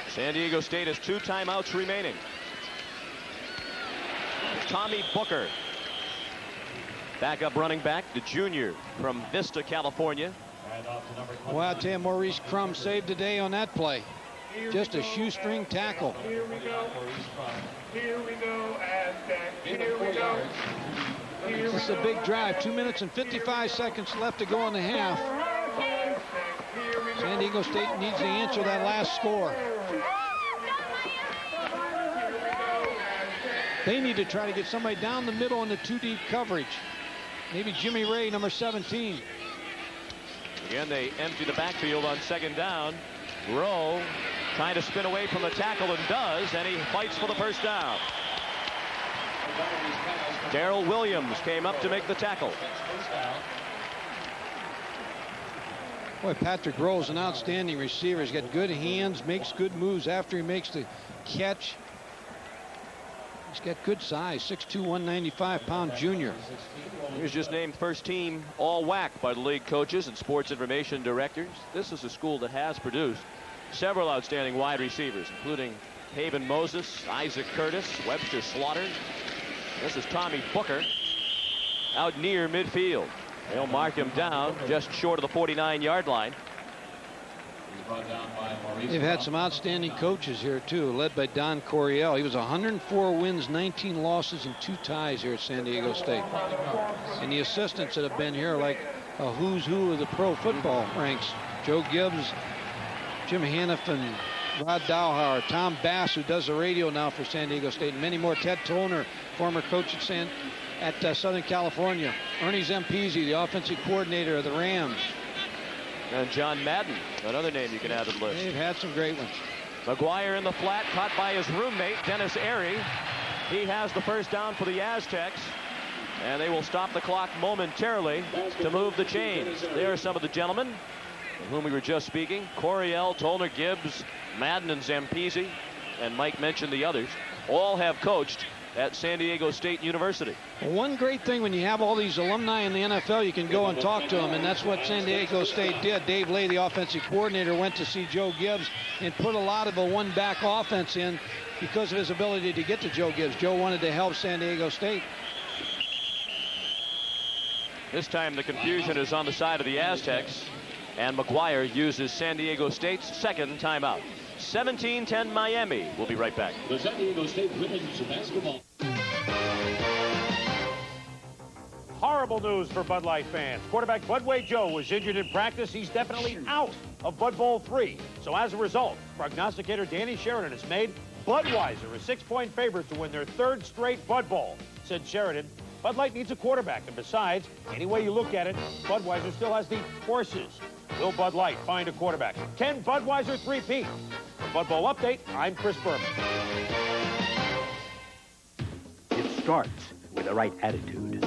S1: San Diego State has 2 timeouts remaining. Tommy Booker, backup running back, the junior from Vista, California.
S2: Well, I'll tell you, Maurice Crum saved today on that play. Just a shoestring tackle.
S8: Here we go. Here we go, Aztecs. Here we go.
S2: This is a big drive. 2 minutes and 55 seconds left to go in the half. San Diego State needs to answer that last score. They need to try to get somebody down the middle in the 2 deep coverage. Maybe Jimmy Ray, number 17.
S1: Again, they empty the backfield on 2nd down. Rowe trying to spin away from the tackle, and does, and he fights for the first down. Darrell Williams came up to make the tackle.
S2: Boy, Patrick Rowe is an outstanding receiver. He's got good hands, makes good moves after he makes the catch. He's got good size, 6'2", 195-pound junior.
S1: He was just named first team all-WAC by the league coaches and sports information directors. This is a school that has produced several outstanding wide receivers, including Haven Moses, Isaac Curtis, Webster Slaughter. This is Tommy Booker out near midfield. They'll mark him down just short of the 49-yard line.
S2: They've had some outstanding coaches here, too, led by Don Coryell. He was 104 wins, 19 losses, and 2 ties here at San Diego State. And the assistants that have been here are like a who's who of the pro football ranks. Joe Gibbs, Jim Haniff, and Rod Dowhauer, Tom Bass, who does the radio now for San Diego State, and many more. Ted Toner, former coach at Southern California. Ernie Zampese, the offensive coordinator of the Rams.
S1: And John Madden, another name you can add to the list.
S2: They've had some great ones.
S1: McGuire in the flat, caught by his roommate, Dennis Airy. He has the first down for the Aztecs. And they will stop the clock momentarily to move the chains. There are some of the gentlemen of whom we were just speaking. Coryell, Tolner, Gibbs, Madden, and Zampese. And Mike mentioned the others. All have coached at San Diego State University.
S2: Well, one great thing when you have all these alumni in the NFL, you can go and talk to them, and that's what San Diego State did. Dave Lay, the offensive coordinator, went to see Joe Gibbs and put a lot of a one-back offense in because of his ability to get to Joe Gibbs. Joe wanted to help San Diego State.
S1: This time the confusion is on the side of the Aztecs. And McGuire uses San Diego State's second timeout. 17-10 Miami. We'll be right back.
S9: The San Diego State women's basketball.
S10: Horrible news for Bud Light fans. Quarterback Budway Joe was injured in practice. He's definitely out of Bud Bowl 3. So as a result, prognosticator Danny Sheridan has made Budweiser a 6-point favorite to win their third straight Bud Bowl. Said Sheridan, Bud Light needs a quarterback. And besides, any way you look at it, Budweiser still has the horses. Will Bud Light find a quarterback? Can Budweiser three-peat? For Bud Bowl Update, I'm Chris Berman.
S11: It starts with the right attitude.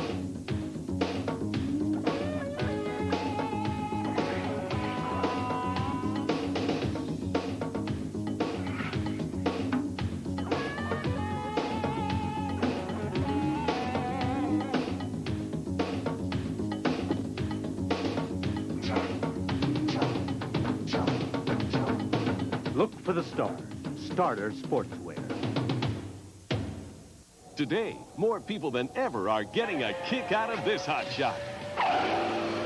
S11: Look for the star. Starter Sportswear.
S12: Today, more people than ever are getting a kick out of this hot shot.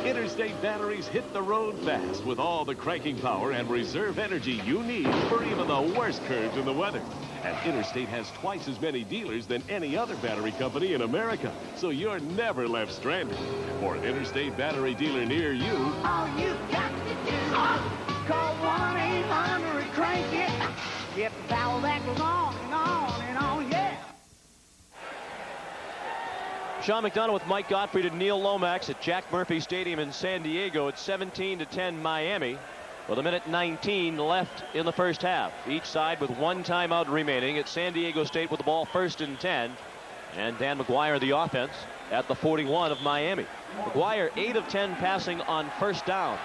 S12: Interstate batteries hit the road fast with all the cranking power and reserve energy you need for even the worst curves in the weather. And Interstate has twice as many dealers than any other battery company in America, so you're never left stranded. For an Interstate battery dealer near you,
S13: all you got to do is call 1-800-CRANK-IT. Get the power that goes on and on and on, yeah.
S1: Sean McDonough with Mike Gottfried and Neil Lomax at Jack Murphy Stadium in San Diego. It's 17-10 Miami with 1:19 left in the first half. Each side with one timeout remaining. It's San Diego State with the ball 1st and 10. And Dan McGuire, the offense, at the 41 of Miami. McGuire 8 of 10 passing on first down.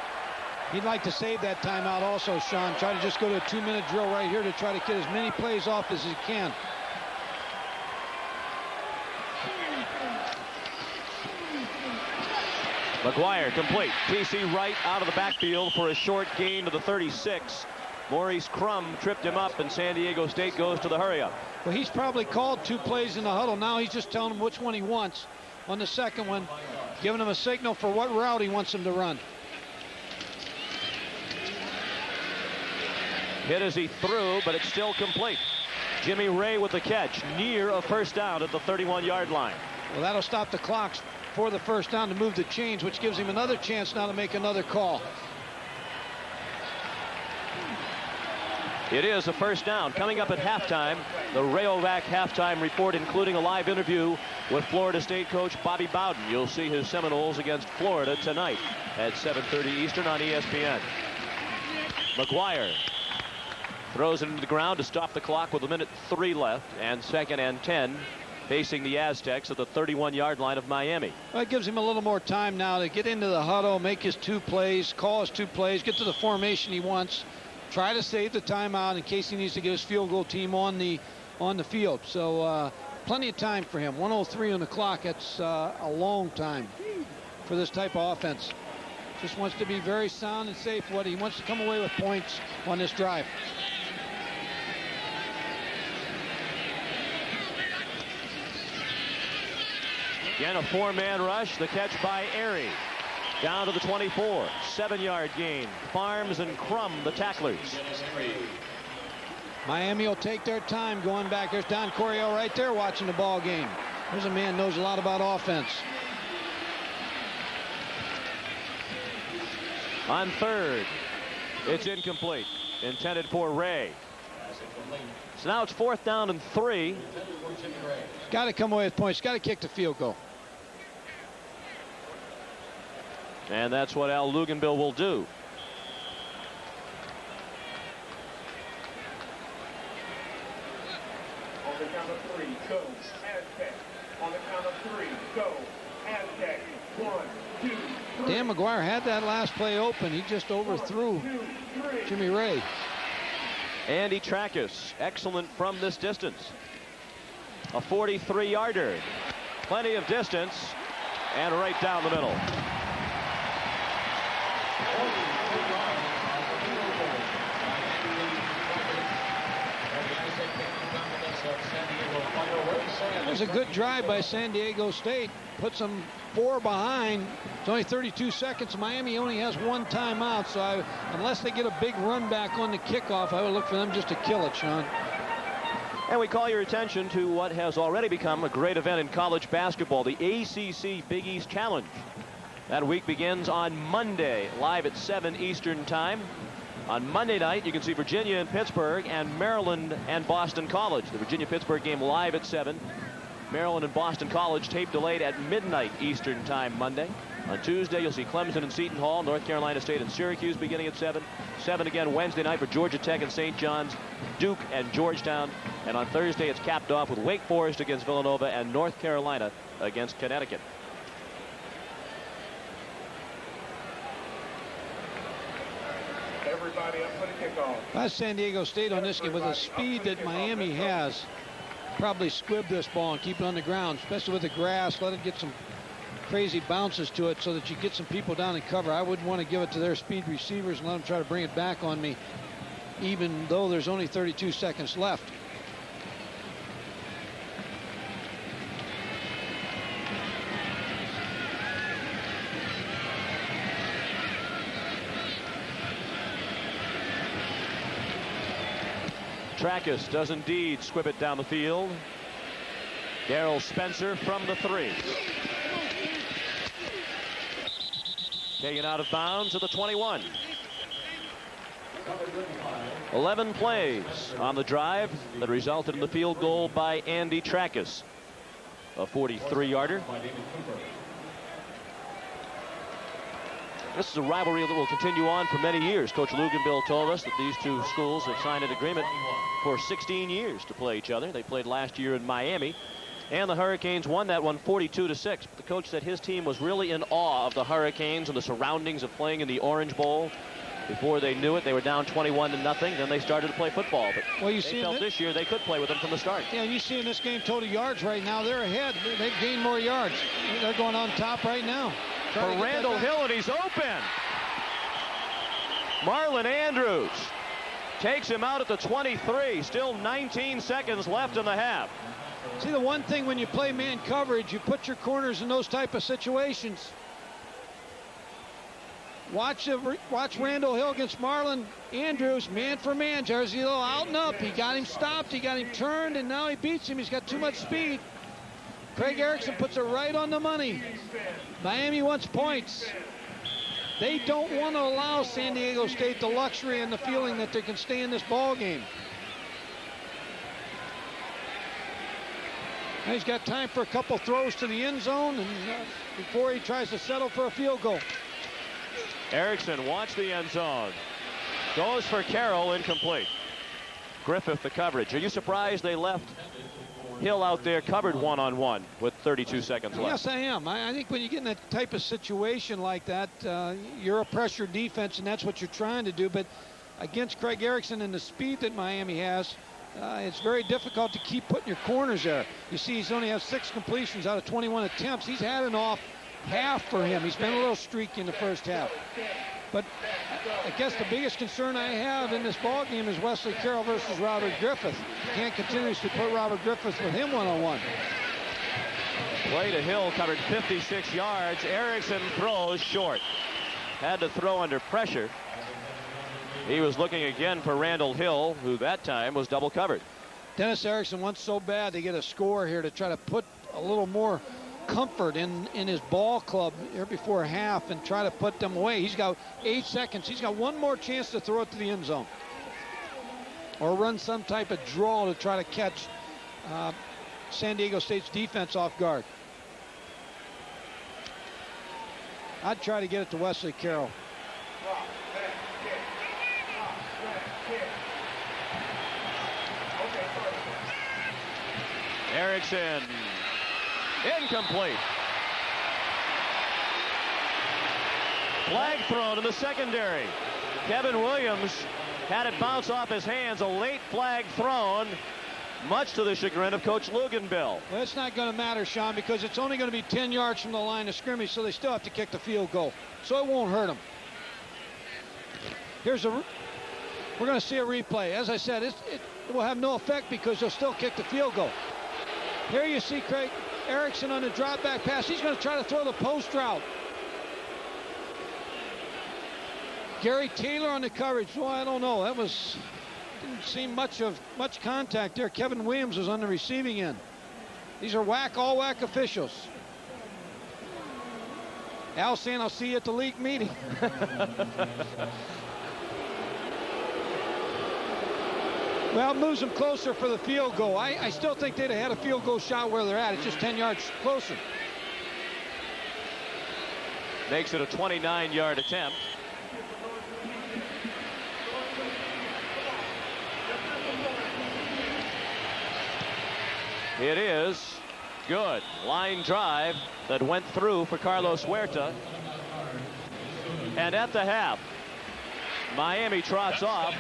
S2: He'd like to save that timeout also, Sean. Try to just go to a 2-minute drill right here to try to get as many plays off as he can.
S1: McGuire complete. PC Wright out of the backfield for a short gain to the 36. Maurice Crum tripped him up, and San Diego State goes to the hurry-up.
S2: Well, he's probably called 2 plays in the huddle. Now he's just telling him which one he wants on the second one, giving him a signal for what route he wants him to run.
S1: Hit as he threw, but it's still complete. Jimmy Ray with the catch, near a first down at the 31-yard line.
S2: Well, that'll stop the clock for the first down to move the chains, which gives him another chance now to make another call.
S1: It is a first down. Coming up at halftime, the Rayovac halftime report, including a live interview with Florida State coach Bobby Bowden. You'll see his Seminoles against Florida tonight at 7:30 Eastern on ESPN. McGuire throws it into the ground to stop the clock with 1:03 left, and 2nd and 10 facing the Aztecs at the 31-yard line of Miami.
S2: Well, it gives him a little more time now to get into the huddle, make his 2 plays, call his 2 plays, get to the formation he wants, try to save the timeout in case he needs to get his field goal team on the field. So plenty of time for him. 1:03 on the clock. That's a long time for this type of offense. Just wants to be very sound and safe. He wants to come away with points on this drive.
S1: Again, a 4-man rush. The catch by Airy. Down to the 24. 7-yard gain. Farms and Crum, the tacklers.
S2: Miami will take their time going back. There's Don Coryell right there watching the ball game. There's a man who knows a lot about offense.
S1: On 3rd, it's incomplete. Intended for Ray. So now it's 4th down and 3.
S2: Got to come away with points. Got to kick the field goal.
S1: And that's what Al Luganbill will do.
S8: On the count of 3, go, Aztecs. On the count of 3, go, Aztecs. 1, 2, 3.
S2: Dan McGuire had that last play open. He just overthrew Jimmy Ray.
S1: Andy Trackus, excellent from this distance. A 43-yarder. Plenty of distance, and right down the middle.
S2: It was a good drive by San Diego State. Puts them 4 behind. It's only 32 seconds. Miami only has 1 timeout, so unless they get a big run back on the kickoff, I would look for them just to kill it, Sean.
S1: And we call your attention to what has already become a great event in college basketball, the ACC Big East Challenge. That week begins on Monday, live at 7 Eastern Time. On Monday night, you can see Virginia and Pittsburgh and Maryland and Boston College. The Virginia-Pittsburgh game live at 7. Maryland and Boston College tape delayed at midnight Eastern Time Monday. On Tuesday, you'll see Clemson and Seton Hall, North Carolina State and Syracuse beginning at 7. 7 again Wednesday night for Georgia Tech and St. John's, Duke and Georgetown. And on Thursday, it's capped off with Wake Forest against Villanova and North Carolina against Connecticut.
S8: Everybody up for the kickoff.
S2: That's San Diego State on this game with the speed that Miami has. Probably squib this ball and keep it on the ground, especially with the grass. Let it get some crazy bounces to it so that you get some people down and cover. I wouldn't want to give it to their speed receivers and let them try to bring it back on me, even though there's only 32 seconds left.
S1: Trackus does indeed squib it down the field. Darrell Spencer from the 3. Taken out of bounds at the 21. 11 plays on the drive that resulted in the field goal by Andy Trackus. A 43-yarder. This is a rivalry that will continue on for many years. Coach Luganbill told us that these two schools have signed an agreement for 16 years to play each other. They played last year in Miami, and the Hurricanes won that one 42-6. But the coach said his team was really in awe of the Hurricanes and the surroundings of playing in the Orange Bowl. Before they knew it, they were down 21-0. Then they started to play football. But
S2: well, you
S1: they
S2: see
S1: felt this year they could play with them from the start.
S2: Yeah, you see in this game total yards right now. They're ahead. They've gained more yards. They're going on top right now.
S1: For Randall Hill, and he's open. Marlon Andrews takes him out at the 23. Still 19 seconds left in the half.
S2: See, the one thing when you play man coverage, you put your corners in those type of situations. Watch Randall Hill against Marlon Andrews, man for man. Jersey Hill out and up. He got him stopped. He got him turned, and now he beats him. He's got too much speed. Craig Erickson puts it right on the money. Miami wants points. They don't want to allow San Diego State the luxury and the feeling that they can stay in this ball game. Now he's got time for a couple throws to the end zone and before he tries to settle for a field goal.
S1: Erickson wants the end zone. Goes for Carroll, incomplete. Griffith the coverage. Are you surprised they left Hill out there covered one-on-one with 32 seconds left?
S2: Yes, I am. I think when you get in that type of situation like that, you're a pressure defense, and that's what you're trying to do. But against Craig Erickson and the speed that Miami has, it's very difficult to keep putting your corners there. You see, he's only has 6 completions out of 21 attempts. He's had an off half for him. He's been a little streaky in the first half. But I guess the biggest concern I have in this ball game is Wesley Carroll versus Robert Griffith. You can't continuously put Robert Griffith with him one-on-one.
S1: Play to Hill, covered 56 yards. Erickson throws short. Had to throw under pressure. He was looking again for Randall Hill, who that time was double covered.
S2: Dennis Erickson wants so bad to get a score here to try to put a little more comfort in his ball club here before half and try to put them away. He's got 8 seconds. He's got one more chance to throw it to the end zone or run some type of draw to try to catch San Diego State's defense off guard. I'd try to get it to Wesley Carroll.
S1: Erickson, incomplete. Flag thrown in the secondary. Kevin Williams had it bounce off his hands. A late flag thrown, much to the chagrin of Coach Luganbill.
S2: Well, it's not going to matter, Sean, because it's only going to be 10 yards from the line of scrimmage, so they still have to kick the field goal. So it won't hurt them. We're going to see a replay. As I said, it will have no effect because they'll still kick the field goal. Here you see Craig Erickson on the drop back pass. He's going to try to throw the post route. Gary Taylor on the coverage. Well, I don't know. Didn't seem much contact there. Kevin Williams was on the receiving end. These are all whack officials. Al saying, I'll see you at the league meeting. Well, it moves them closer for the field goal. I still think they'd have had a field goal shot where they're at. It's just 10 yards closer.
S1: Makes it a 29-yard attempt. It is good. Line drive that went through for Carlos Huerta. And at the half, Miami trots off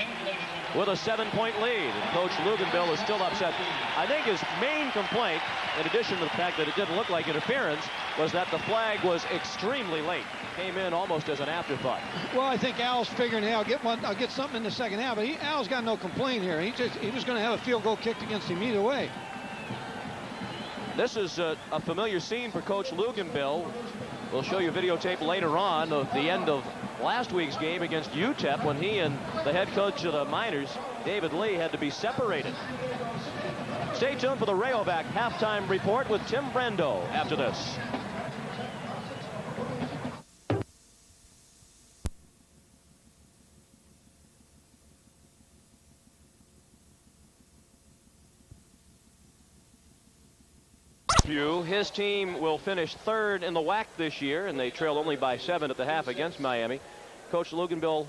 S1: with a 7-point lead. And Coach Luganville is still upset. I think his main complaint, in addition to the fact that it didn't look like interference, was that the flag was extremely late. Came in almost as an afterthought.
S2: Well, I think Al's figuring, hey, I'll get something in the second half. But Al's got no complaint here. He was going to have a field goal kicked against him either way.
S1: This is a familiar scene for Coach Luganville. We'll show you videotape later on of the end of last week's game against UTEP when he and the head coach of the Miners, David Lee, had to be separated. Stay tuned for the Rayovac halftime report with Tim Brando after this. His team will finish third in the WAC this year, and they trail only by 7 at the half against Miami. Coach Luganville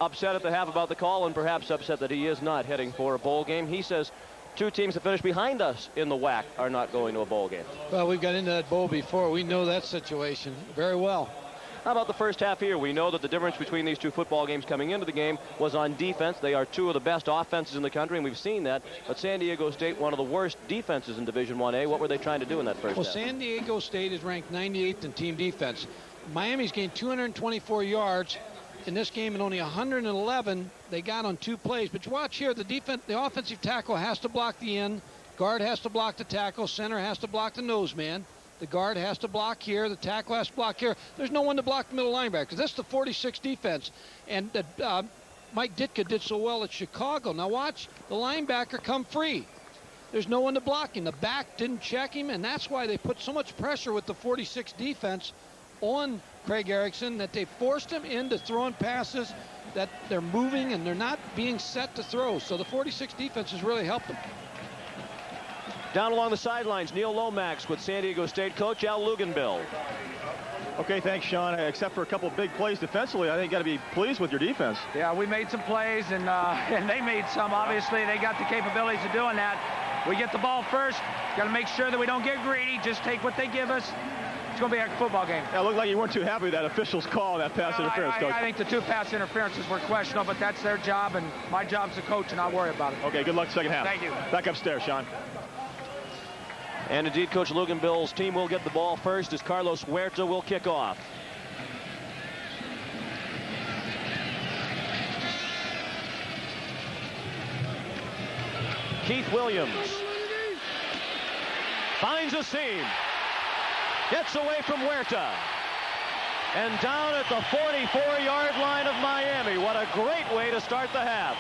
S1: upset at the half about the call and perhaps upset that he is not heading for a bowl game. He says 2 teams that finish behind us in the WAC are not going to a bowl game.
S2: Well, we've got into that bowl before. We know that situation very well.
S1: How about the first half here? We know that the difference between these 2 football games coming into the game was on defense. They are 2 of the best offenses in the country, and we've seen that. But San Diego State, one of the worst defenses in Division 1A. What were they trying to do in that first half?
S2: Well, San Diego State is ranked 98th in team defense. Miami's gained 224 yards in this game, and only 111 they got on 2 plays. But watch here, the offensive tackle has to block the end. Guard has to block the tackle. Center has to block the nose man. The guard has to block here. The tackle has to block here. There's no one to block the middle linebacker. That's the 46 defense. And Mike Ditka did so well at Chicago. Now watch the linebacker come free. There's no one to block him. The back didn't check him, and that's why they put so much pressure with the 46 defense on Craig Erickson that they forced him into throwing passes that they're moving and they're not being set to throw. So the 46 defense has really helped them.
S1: Down along the sidelines, Neil Lomax with San Diego State coach Al Luganville.
S3: Okay, thanks, Sean. Except for a couple of big plays defensively, I think you got to be pleased with your defense.
S14: Yeah, we made some plays, and they made some. Obviously, they got the capabilities of doing that. We get the ball first. Got to make sure that we don't get greedy. Just take what they give us. It's going to be a football game.
S3: Yeah, it looked like you weren't too happy with that official's call, that pass interference, Coach.
S14: I think the 2 pass interferences were questionable, but that's their job, and my job's to coach, and I'll worry about it.
S3: Okay, good luck second half.
S14: Thank you.
S3: Back upstairs, Sean.
S1: And indeed, Coach Luganville's team will get the ball first as Carlos Huerta will kick off. Keith Williams finds a seam, gets away from Huerta, and down at the 44-yard line of Miami. What a great way to start the half.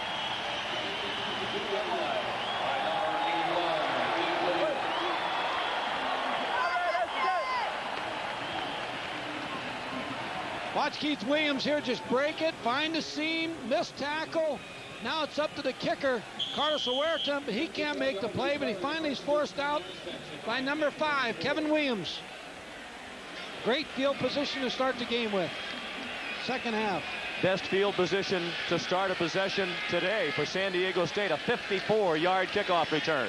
S2: Watch Keith Williams here just break it, find the seam, missed tackle. Now it's up to the kicker, Carlos Huerta, but he can't make the play, but he finally is forced out by number 5, Kevin Williams. Great field position to start the game with. Second half.
S1: Best field position to start a possession today for San Diego State, a 54-yard kickoff return.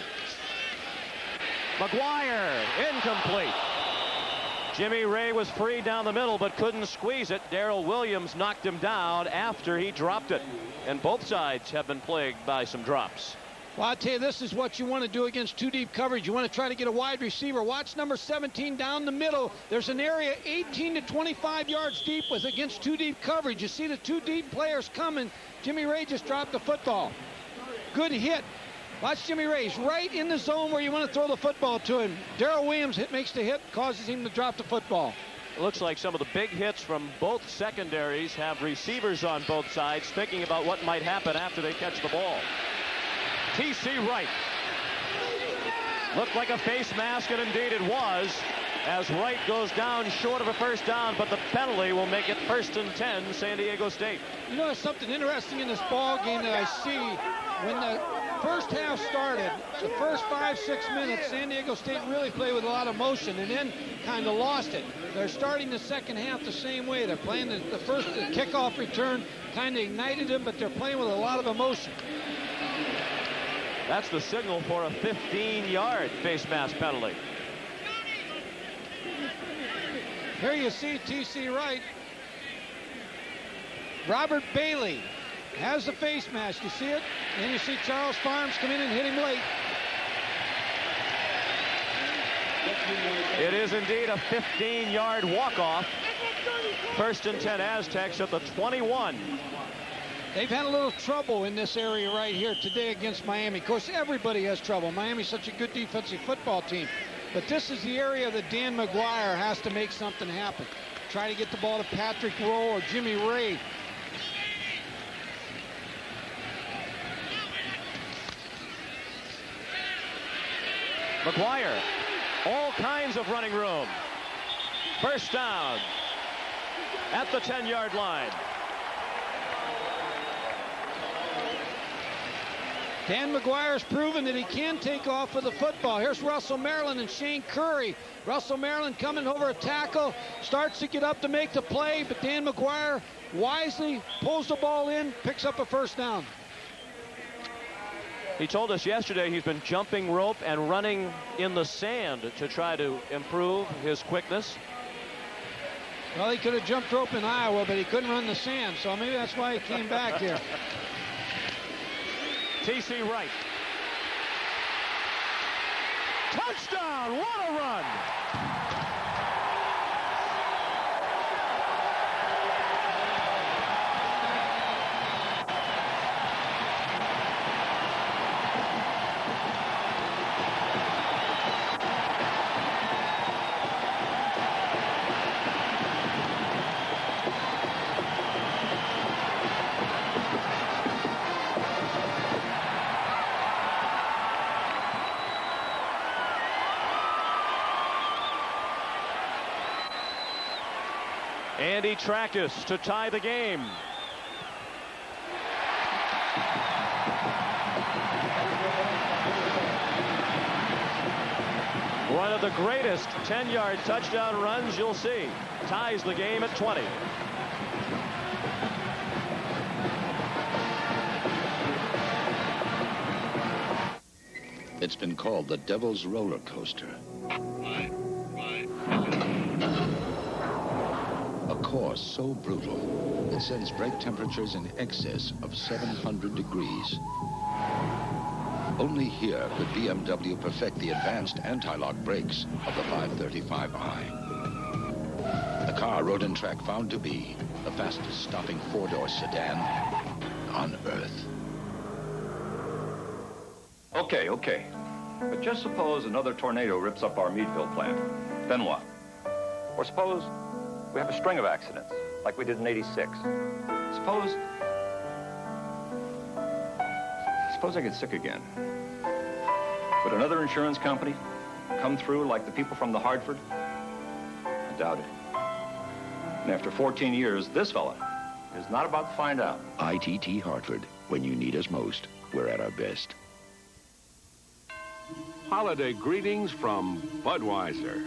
S1: McGuire, incomplete. Jimmy Ray was free down the middle but couldn't squeeze it. Darrell Williams knocked him down after he dropped it. And both sides have been plagued by some drops.
S2: Well, I'll tell you, this is what you want to do against two deep coverage. You want to try to get a wide receiver. Watch number 17 down the middle. There's an area 18 to 25 yards deep with against two deep coverage. You see the two deep players coming. Jimmy Ray just dropped the football. Good hit. Watch Jimmy Ray. He's right in the zone where you want to throw the football to him. Darrell Williams makes the hit, causes him to drop the football.
S1: It looks like some of the big hits from both secondaries have receivers on both sides thinking about what might happen after they catch the ball. T.C. Wright. Looked like a face mask, and indeed it was, as Wright goes down short of a first down, but the penalty will make it 1st and 10, San Diego State.
S2: You know, there's something interesting in this ball game that I see. When the first half started, the first 5-6 minutes, San Diego State really played with a lot of motion and then kind of lost it. They're starting the second half the same way. They're playing the first kickoff return, kind of ignited them, but they're playing with a lot of emotion.
S1: That's the signal for a 15-yard face mask penalty.
S2: Here you see T.C. Wright. Robert Bailey has the face mask. You see it? And you see Charles Farms come in and hit him late.
S1: It is indeed a 15-yard walk-off. 1st and 10 Aztecs at the 21.
S2: They've had a little trouble in this area right here today against Miami. Of course, everybody has trouble. Miami's such a good defensive football team. But this is the area that Dan McGuire has to make something happen. Try to get the ball to Patrick Rowe or Jimmy Ray.
S1: McGuire, all kinds of running room. First down at the 10-yard line.
S2: Dan McGuire's proven that he can take off with the football. Here's Russell Maryland and Shane Curry. Russell Maryland coming over a tackle, starts to get up to make the play, but Dan McGuire wisely pulls the ball in, picks up a first down.
S1: He told us yesterday he's been jumping rope and running in the sand to try to improve his quickness.
S2: Well, he could have jumped rope in Iowa, but he couldn't run the sand, so maybe that's why he came back here.
S1: T.C. Wright. Touchdown! What a run! Andy Trackus to tie the game. One of the greatest 10-yard touchdown runs you'll see. Ties the game at 20.
S5: It's been called the Devil's Roller Coaster. A course so brutal, it sends brake temperatures in excess of 700 degrees. Only here could BMW perfect the advanced anti-lock brakes of the 535i. The car Road and Track found to be the fastest stopping four-door sedan on Earth.
S15: Okay. But just suppose another tornado rips up our Meadville plant. Then what? Or suppose we have a string of accidents, like we did in '86. Suppose I get sick again. Would another insurance company come through like the people from the Hartford? I doubt it. And after 14 years, this fella is not about to find out.
S5: ITT Hartford. When you need us most, we're at our best.
S12: Holiday greetings from Budweiser.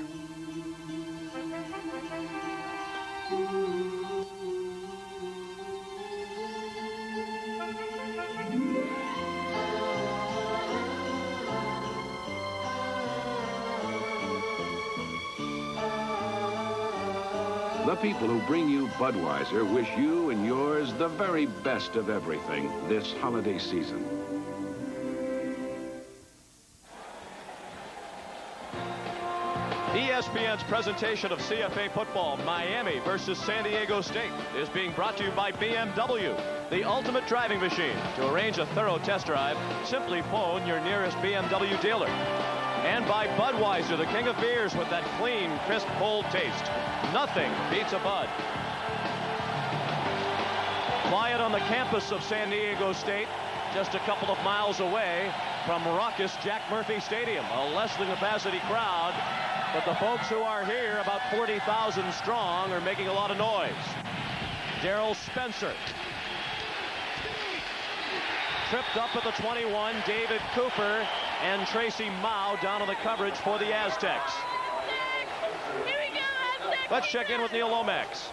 S12: The people who bring you Budweiser wish you and yours the very best of everything this holiday season.
S1: ESPN's presentation of CFA football, Miami versus San Diego State, is being brought to you by BMW, the ultimate driving machine. To arrange a thorough test drive, simply phone your nearest BMW dealer. And by Budweiser, the king of beers with that clean, crisp, cold taste. Nothing beats a Bud. Quiet on the campus of San Diego State, just a couple of miles away from raucous Jack Murphy Stadium. A less than capacity crowd, but the folks who are here, about 40,000 strong, are making a lot of noise. Darrell Spencer. Tripped up at the 21, David Cooper and Tracy Mao down on the coverage for the Aztecs. Let's check in with Neil Lomax.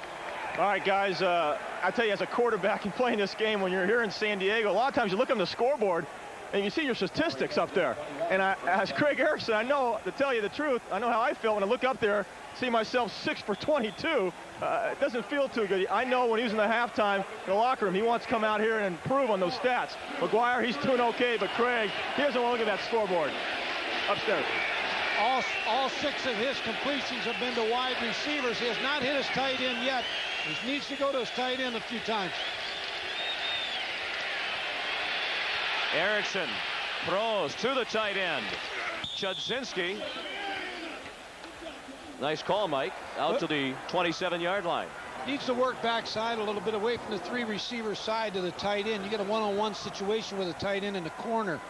S3: All right, guys, I tell you, as a quarterback and playing this game, when you're here in San Diego, a lot of times you look on the scoreboard and you see your statistics up there. And as Craig Erickson, I know, to tell you the truth, I know how I felt when I look up there, see myself 6 for 22. It doesn't feel too good. I know when he was in the halftime in the locker room, he wants to come out here and improve on those stats. McGuire, he's doing okay, but Craig, he doesn't want to look at that scoreboard upstairs.
S2: All 6 of his completions have been to wide receivers. He has not hit his tight end yet. He needs to go to his tight end a few times.
S1: Erickson throws to the tight end. Chudzinski. Nice call, Mike. Out to the 27-yard line.
S2: Needs to work backside a little bit away from the 3 receiver side to the tight end. You get a one-on-one situation with a tight end in the corner.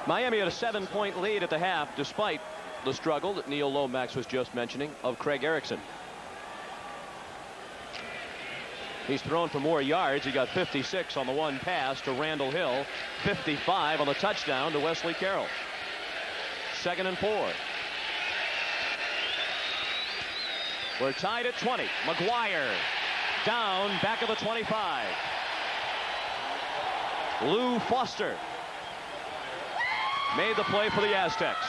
S1: Miami had a 7-point lead at the half, despite the struggle that Neil Lomax was just mentioning of Craig Erickson. He's thrown for more yards. He got 56 on the one pass to Randall Hill, 55 on the touchdown to Wesley Carroll. 2nd and 4. We're tied at 20. McGuire down back of the 25. Lou Foster made the play for the Aztecs.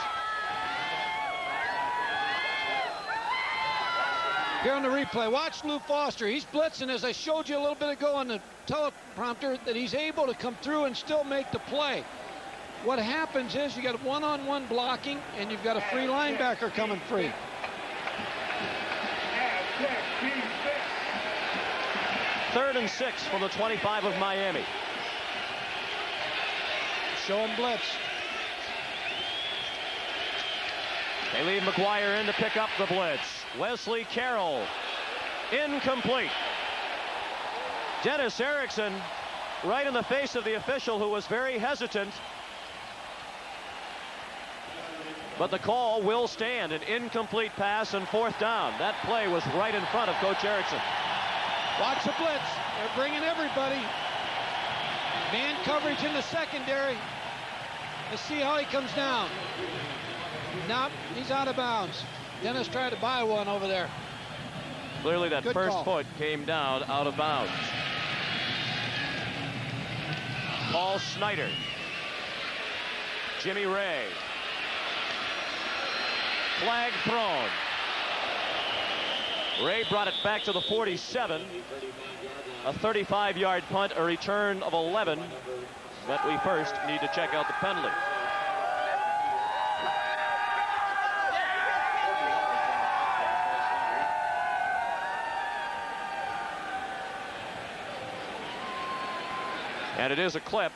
S2: Here on the replay, watch Lou Foster. He's blitzing, as I showed you a little bit ago on the teleprompter, that he's able to come through and still make the play. What happens is you got one-on-one blocking, and you've got a free linebacker coming free.
S1: Third and 6 from the 25 of Miami.
S2: Show him blitz.
S1: They leave McGuire in to pick up the blitz. Wesley Carroll, incomplete. Dennis Erickson, right in the face of the official, who was very hesitant. But the call will stand. An incomplete pass and 4th down. That play was right in front of Coach Erickson.
S2: Watch the blitz. They're bringing everybody. Man coverage in the secondary. Let's see how he comes down. Nope, he's out of bounds. Dennis tried to buy one over there.
S1: Clearly that
S2: Good
S1: first
S2: call.
S1: foot came down out of bounds. Paul Snyder. Jimmy Ray. Flag thrown. Ray brought it back to the 47. A 35-yard punt, a return of 11. But we first need to check out the penalty. And it is a clip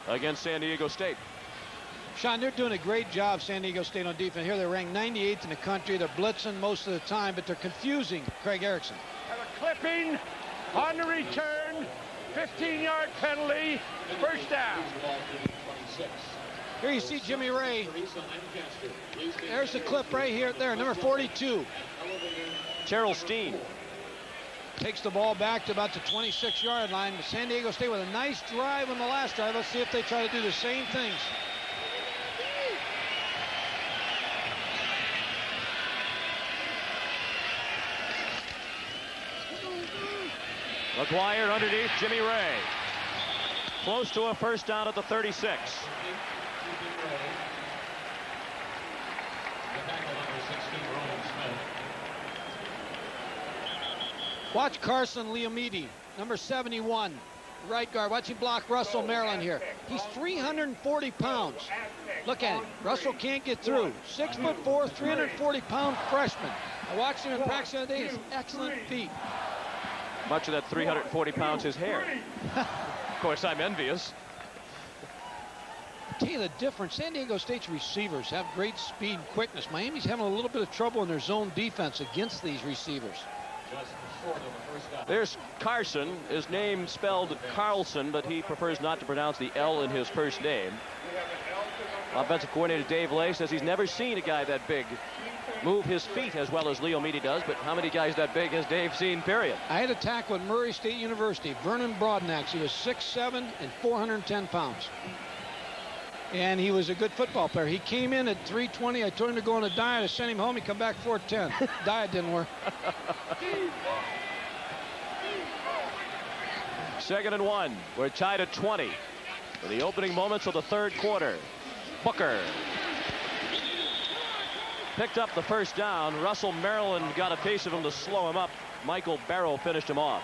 S1: against San Diego State.
S2: Sean, they're doing a great job, San Diego State, on defense. Here they're ranked 98th in the country. They're blitzing most of the time, but they're confusing Craig Erickson.
S10: And a clipping on the return. 15-yard penalty. First down.
S2: Here you see Jimmy Ray. There's the clip right here, there, number 42.
S1: Terrell Steen
S2: takes the ball back to about the 26-yard line. San Diego State with a nice drive on the last drive. Let's see if they try to do the same things.
S1: McGuire underneath Jimmy Ray. Close to a first down at the 36.
S2: Watch Carson Liamidi, number 71, right guard. Watch him block Russell Maryland here. He's 340 pounds. Look at him. Russell can't get through. 6'4", 340-pound freshman. I watched him in practice the other day. His excellent feet.
S1: Much of that 340 pounds his hair. Of course, I'm envious.
S2: I'll tell you the difference. San Diego State's receivers have great speed and quickness. Miami's having a little bit of trouble in their zone defense against these receivers.
S1: There's Carson. His name spelled Carlson, but he prefers not to pronounce the L in his first name. Offensive coordinator Dave Lay says he's never seen a guy that big move his feet as well as Leo Meady does, but how many guys that big has Dave seen, period?
S2: I had a tackle at Murray State University, Vernon Broadnax. He was 6'7" and 410 pounds. And he was a good football player. He came in at 320. I told him to go on a diet. I sent him home. He come back 410. Diet didn't work.
S1: 2nd and 1. We're tied at 20. In the opening moments of the third quarter. Booker picked up the first down. Russell Maryland got a piece of him to slow him up. Michael Barrow finished him off.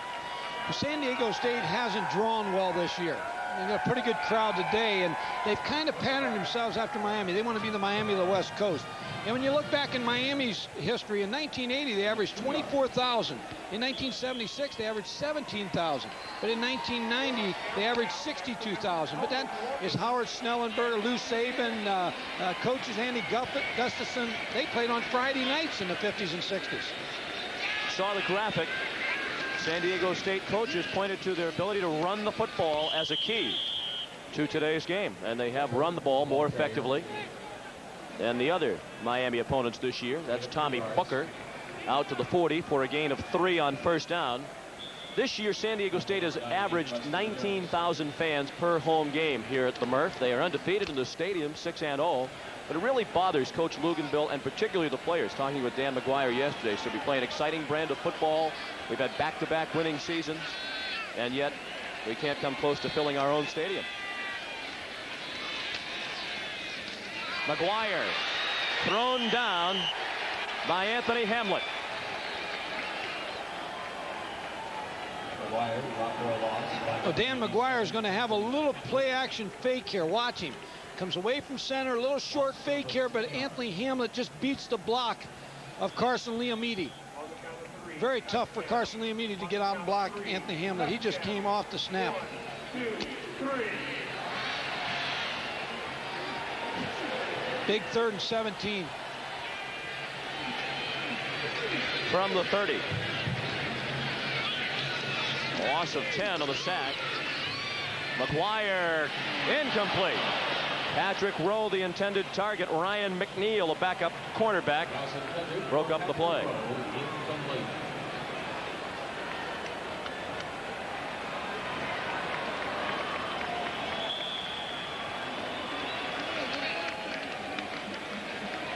S2: San Diego State hasn't drawn well this year. They got a pretty good crowd today, and they've kind of patterned themselves after Miami. They want to be the Miami of the West Coast. And when you look back in Miami's history, in 1980, they averaged 24,000. In 1976, they averaged 17,000. But in 1990, they averaged 62,000. But that is Howard Snellenberger, Lou Saban, coaches Andy Gustafson. They played on Friday nights in the 50s and 60s.
S1: Saw the graphic. San Diego State coaches pointed to their ability to run the football as a key to today's game. And they have run the ball more effectively than the other Miami opponents this year. That's Tommy Booker out to the 40 for a gain of 3 on first down. This year, San Diego State has averaged 19,000 fans per home game here at the Murph. They are undefeated in the stadium, 6-0. But it really bothers Coach Luganville and particularly the players. Talking with Dan McGuire yesterday, so we play an exciting brand of football. We've had back-to-back winning seasons, and yet we can't come close to filling our own stadium. McGuire thrown down by Anthony Hamlet.
S2: Well, Dan McGuire is going to have a little play-action fake here. Watch him. Comes away from center, a little short fake here, but Anthony Hamlet just beats the block of Carson Leomidi. Very tough for Carson Leomidi to get out and block Anthony Hamlet. He just came off the snap.
S8: 2, 3.
S2: Big 3rd and 17.
S1: From the 30. Loss of 10 on the sack. McGuire incomplete. Patrick Rowe, the intended target. Ryan McNeil, a backup cornerback, broke up the play.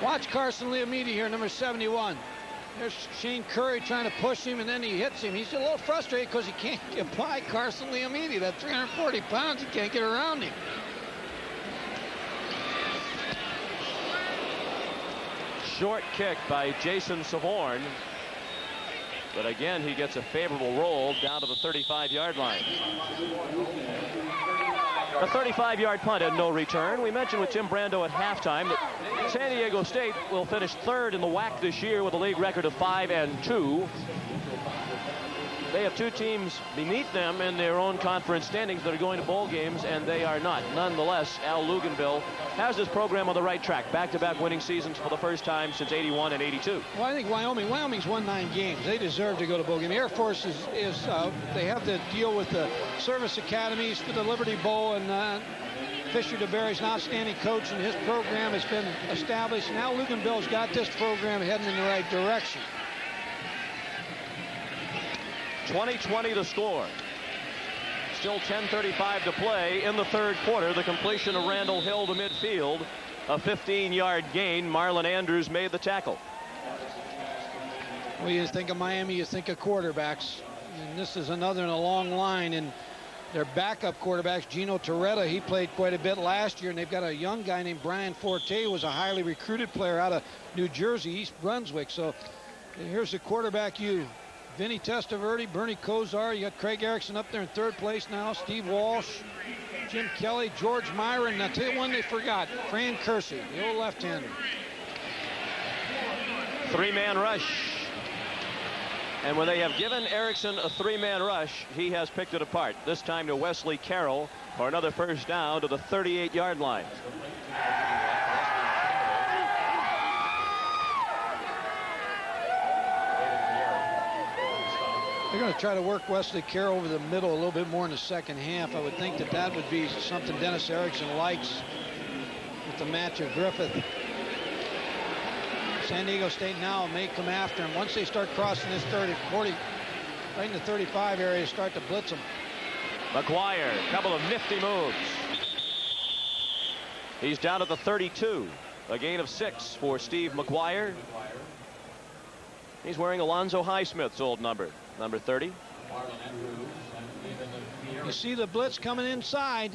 S2: Watch Carson Leomidi here, number 71. There's Shane Curry trying to push him, and then he hits him. He's a little frustrated because he can't get by Carson Leomidi. That 340 pounds, he can't get around him.
S1: Short kick by Jason Savorn. But again, he gets a favorable roll down to the 35-yard line. A 35-yard punt and no return. We mentioned with Tim Brando at halftime that San Diego State will finish 3rd in the WAC this year with a league record of 5-2. They have 2 teams beneath them in their own conference standings that are going to bowl games, and they are not. Nonetheless, Al Luganville has this program on the right track. Back-to-back winning seasons for the first time since 81 and 82.
S2: Well, I think Wyoming's won 9 games. They deserve to go to bowl game. Air Force is they have to deal with the service academies for the Liberty Bowl, and Fisher DeBerry's an outstanding coach, and his program has been established. Now Luganville's got this program heading in the right direction.
S1: 20-20 the score. Still 10:35 to play in the third quarter. The completion of Randall Hill to midfield. A 15-yard gain. Marlon Andrews made the tackle.
S2: Well, you think of Miami, you think of quarterbacks. And this is another in a long line. And their backup quarterbacks, Gino Torretta, he played quite a bit last year. And they've got a young guy named Brian Forte, who was a highly recruited player out of New Jersey, East Brunswick. So here's the quarterback Vinny Testaverde, Bernie Kosar. You got Craig Erickson up there in 3rd place now. Steve Walsh, Jim Kelly, George Myron. Now, tell you one they forgot. Fran Kersey, the old left-hander.
S1: Three-man rush. And when they have given Erickson a three-man rush, he has picked it apart. This time to Wesley Carroll for another first down to the 38-yard line.
S2: They're going to try to work Wesley Carroll over the middle a little bit more in the second half. I would think that that would be something Dennis Erickson likes with the match of Griffith. San Diego State now may come after him. Once they start crossing this 30, 40, right in the 35 area, start to blitz them.
S1: McGuire, a couple of nifty moves. He's down at the 32. A gain of 6 for Steve McGuire. He's wearing Alonzo Highsmith's old number 30.
S2: You see the blitz coming inside,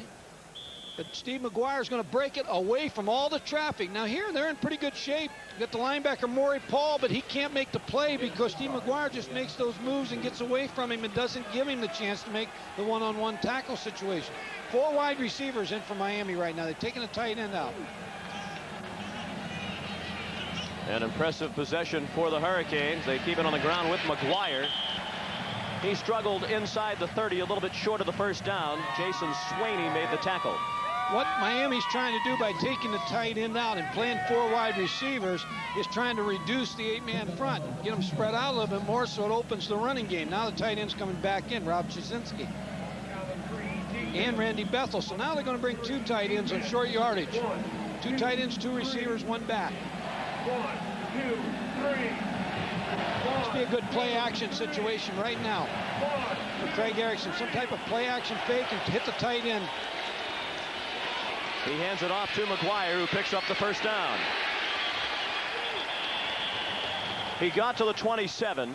S2: but Steve McGuire is going to break it away from all the traffic. Now here they're in pretty good shape. You got the linebacker Maury Paul, but he can't make the play because Steve McGuire just makes those moves and gets away from him and doesn't give him the chance to make the one-on-one tackle situation. 4 wide receivers in for Miami right now. They're taking a tight end out.
S1: An impressive possession for the Hurricanes. They keep it on the ground with McGuire. He struggled inside the 30, a little bit short of the first down. Jason Swaney made the tackle.
S2: What Miami's trying to do by taking the tight end out and playing 4 wide receivers is trying to reduce the 8-man front, get them spread out a little bit more so it opens the running game. Now the tight end's coming back in, Rob Jasinski and Randy Bethel. So now they're going to bring 2 tight ends on short yardage. 2 tight ends, 2 receivers, 1 back.
S8: 1, 2, 3.
S2: Must be a good play-action situation right now for Craig Erickson. Some type of play-action fake and hit the tight end.
S1: He hands it off to McGuire, who picks up the first down. He got to the 27,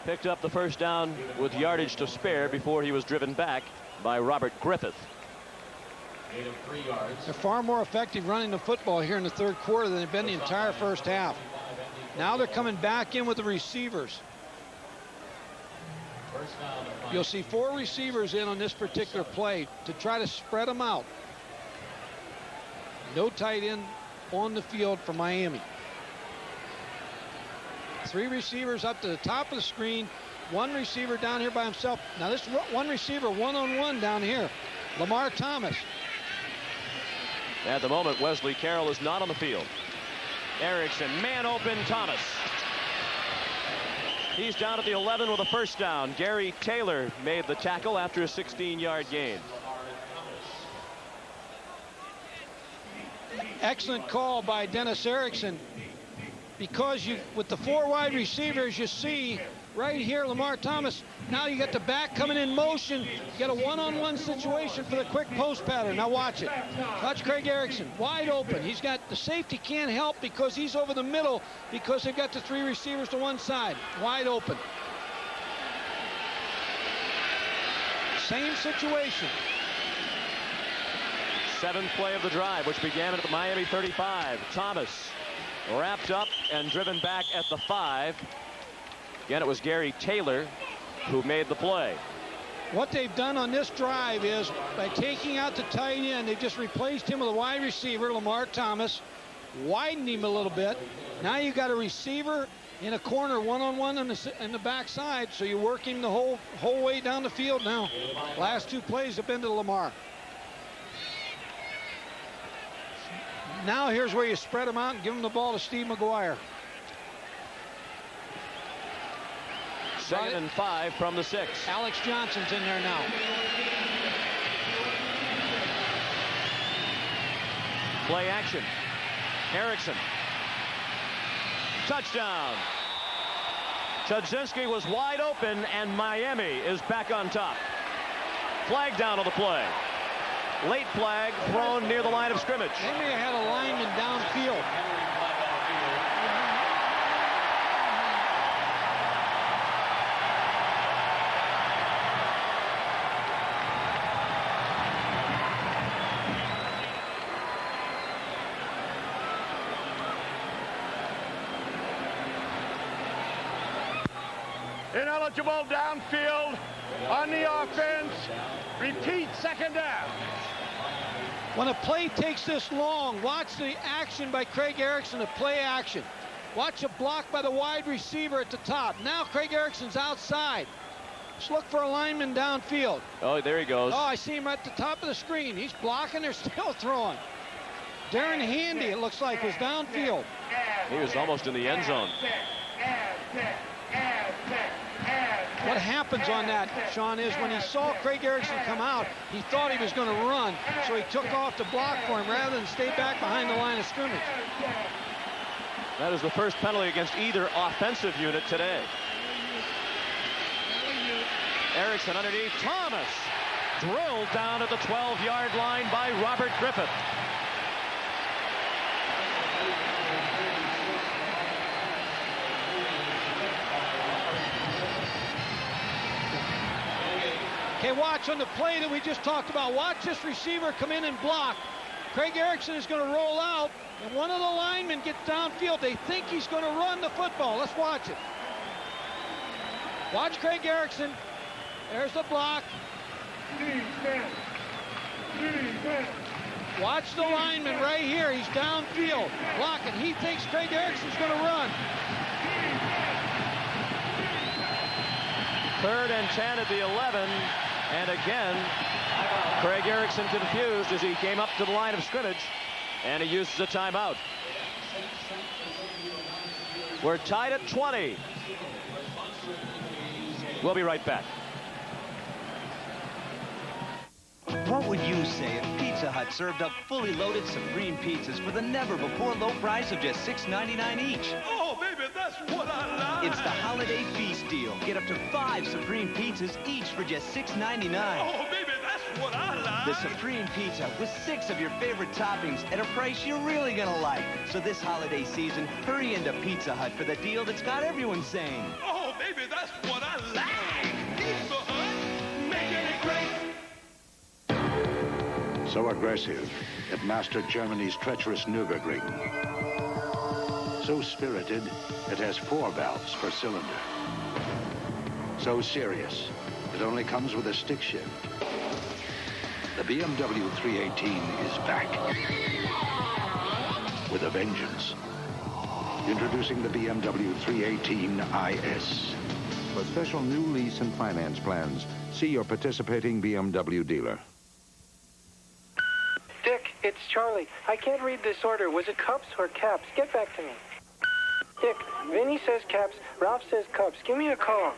S1: picked up the first down with yardage to spare before he was driven back by Robert Griffith.
S2: They're far more effective running the football here in the third quarter than they've been the entire first half. Now they're coming back in with the receivers. You'll see 4 receivers in on this particular play to try to spread them out. No tight end on the field for Miami. 3 receivers up to the top of the screen. 1 receiver down here by himself. Now this 1 receiver one-on-one down here. Lamar Thomas.
S1: At the moment, Wesley Carroll is not on the field. Erickson, man open, Thomas. He's down at the 11 with a first down. Gary Taylor made the tackle after a 16-yard gain.
S2: Excellent call by Dennis Erickson, because with the 4 wide receivers, you see right here Lamar Thomas. Now you got the back coming in motion. You got a one-on-one situation for the quick post pattern. Now watch it. Watch Craig Erickson wide open. He's got the safety, can't help because he's over the middle because they've got the 3 receivers to one side wide open. Same situation.
S1: 7th play of the drive, which began at the Miami 35. Thomas wrapped up and driven back at the 5. Again, it was Gary Taylor who made the play.
S2: What they've done on this drive is by taking out the tight end, they've just replaced him with a wide receiver, Lamar Thomas, widened him a little bit. Now you got a receiver in a corner one-on-one in the backside, so you're working the whole way down the field now. Last 2 plays have been to Lamar. Now here's where you spread them out and give them the ball to Steve McGuire.
S1: 2nd and 5 from the 6.
S2: Alex Johnson's in there now.
S1: Play action. Erickson. Touchdown. Chudzinski was wide open, and Miami is back on top. Flag down on the play. Late flag thrown near the line of scrimmage.
S2: They may have had a lineman downfield.
S3: Ineligible downfield.
S7: on the offense. Repeat second down.
S2: When a play takes this long, watch the action by Craig Erickson, the play action. Watch a block by the wide receiver at the top. Now Craig Erickson's outside. Just look for a lineman downfield.
S1: Oh, there he goes.
S2: Oh, I see him at the top of the screen. He's blocking. They're still throwing. Darren Handy, it looks like, was downfield.
S1: He was almost in the end zone.
S2: What happens on that, Sean, is when he saw Craig Erickson come out, he thought he was going to run, so he took off to block for him rather than stay back behind the line of scrimmage.
S1: That is the first penalty against either offensive unit today. Erickson underneath. Thomas drilled down at the 12-yard line by Robert Griffith.
S2: Okay, watch on the play that we just talked about. Watch this receiver come in and block. Craig Erickson is going to roll out, and one of the linemen gets downfield. They think he's going to run the football. Let's watch it. Watch Craig Erickson. There's the block. Watch the lineman right here. He's downfield blocking. He thinks Craig Erickson's going to run.
S1: 3rd and 10 at the 11. And again, Craig Erickson confused as he came up to the line of scrimmage, and he uses a timeout. We're tied at 20. We'll be right back.
S16: What would you say if Pizza Hut served up fully loaded Supreme pizzas for the never-before low price of just $6.99 each?
S17: Oh, baby, that's what I like.
S16: It's the Holiday Feast deal. Get up to 5 Supreme pizzas each for just $6.99.
S17: Oh, baby, that's what I like.
S16: The Supreme Pizza with 6 of your favorite toppings at a price you're really gonna like. So this holiday season, hurry into Pizza Hut for the deal that's got everyone saying,
S17: oh, baby, that's what I like. Pizza Hut, making it great.
S18: So aggressive, it mastered Germany's treacherous Nürburgring. So spirited, it has 4 valves per cylinder. So serious, it only comes with a stick shift. The BMW 318 is back. With a vengeance. Introducing the BMW 318 IS. For special new lease and finance plans, see your participating BMW dealer.
S19: Dick, it's Charlie. I can't read this order. Was it cups or caps? Get back to me. Dick, Vinny says caps. Ralph says cups. Give me a call.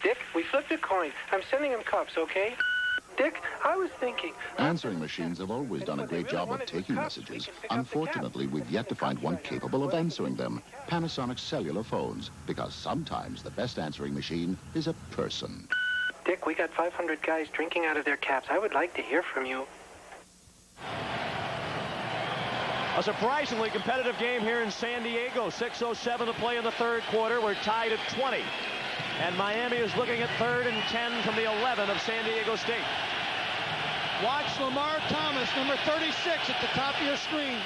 S19: Dick, we flipped a coin. I'm sending him cups, okay? Dick, I was thinking...
S20: Answering machines have always done a great job of taking messages. Unfortunately, we've yet to find one capable of answering them. Panasonic cellular phones. Because sometimes the best answering machine is a person.
S19: Dick, we got 500 guys drinking out of their caps. I would like to hear from you.
S1: A surprisingly competitive game here in San Diego. 6:07 to play in the 3rd quarter. We're tied at 20. And Miami is looking at 3rd and 10 from the 11 of San Diego State.
S2: Watch Lamar Thomas, number 36, at the top of your screen.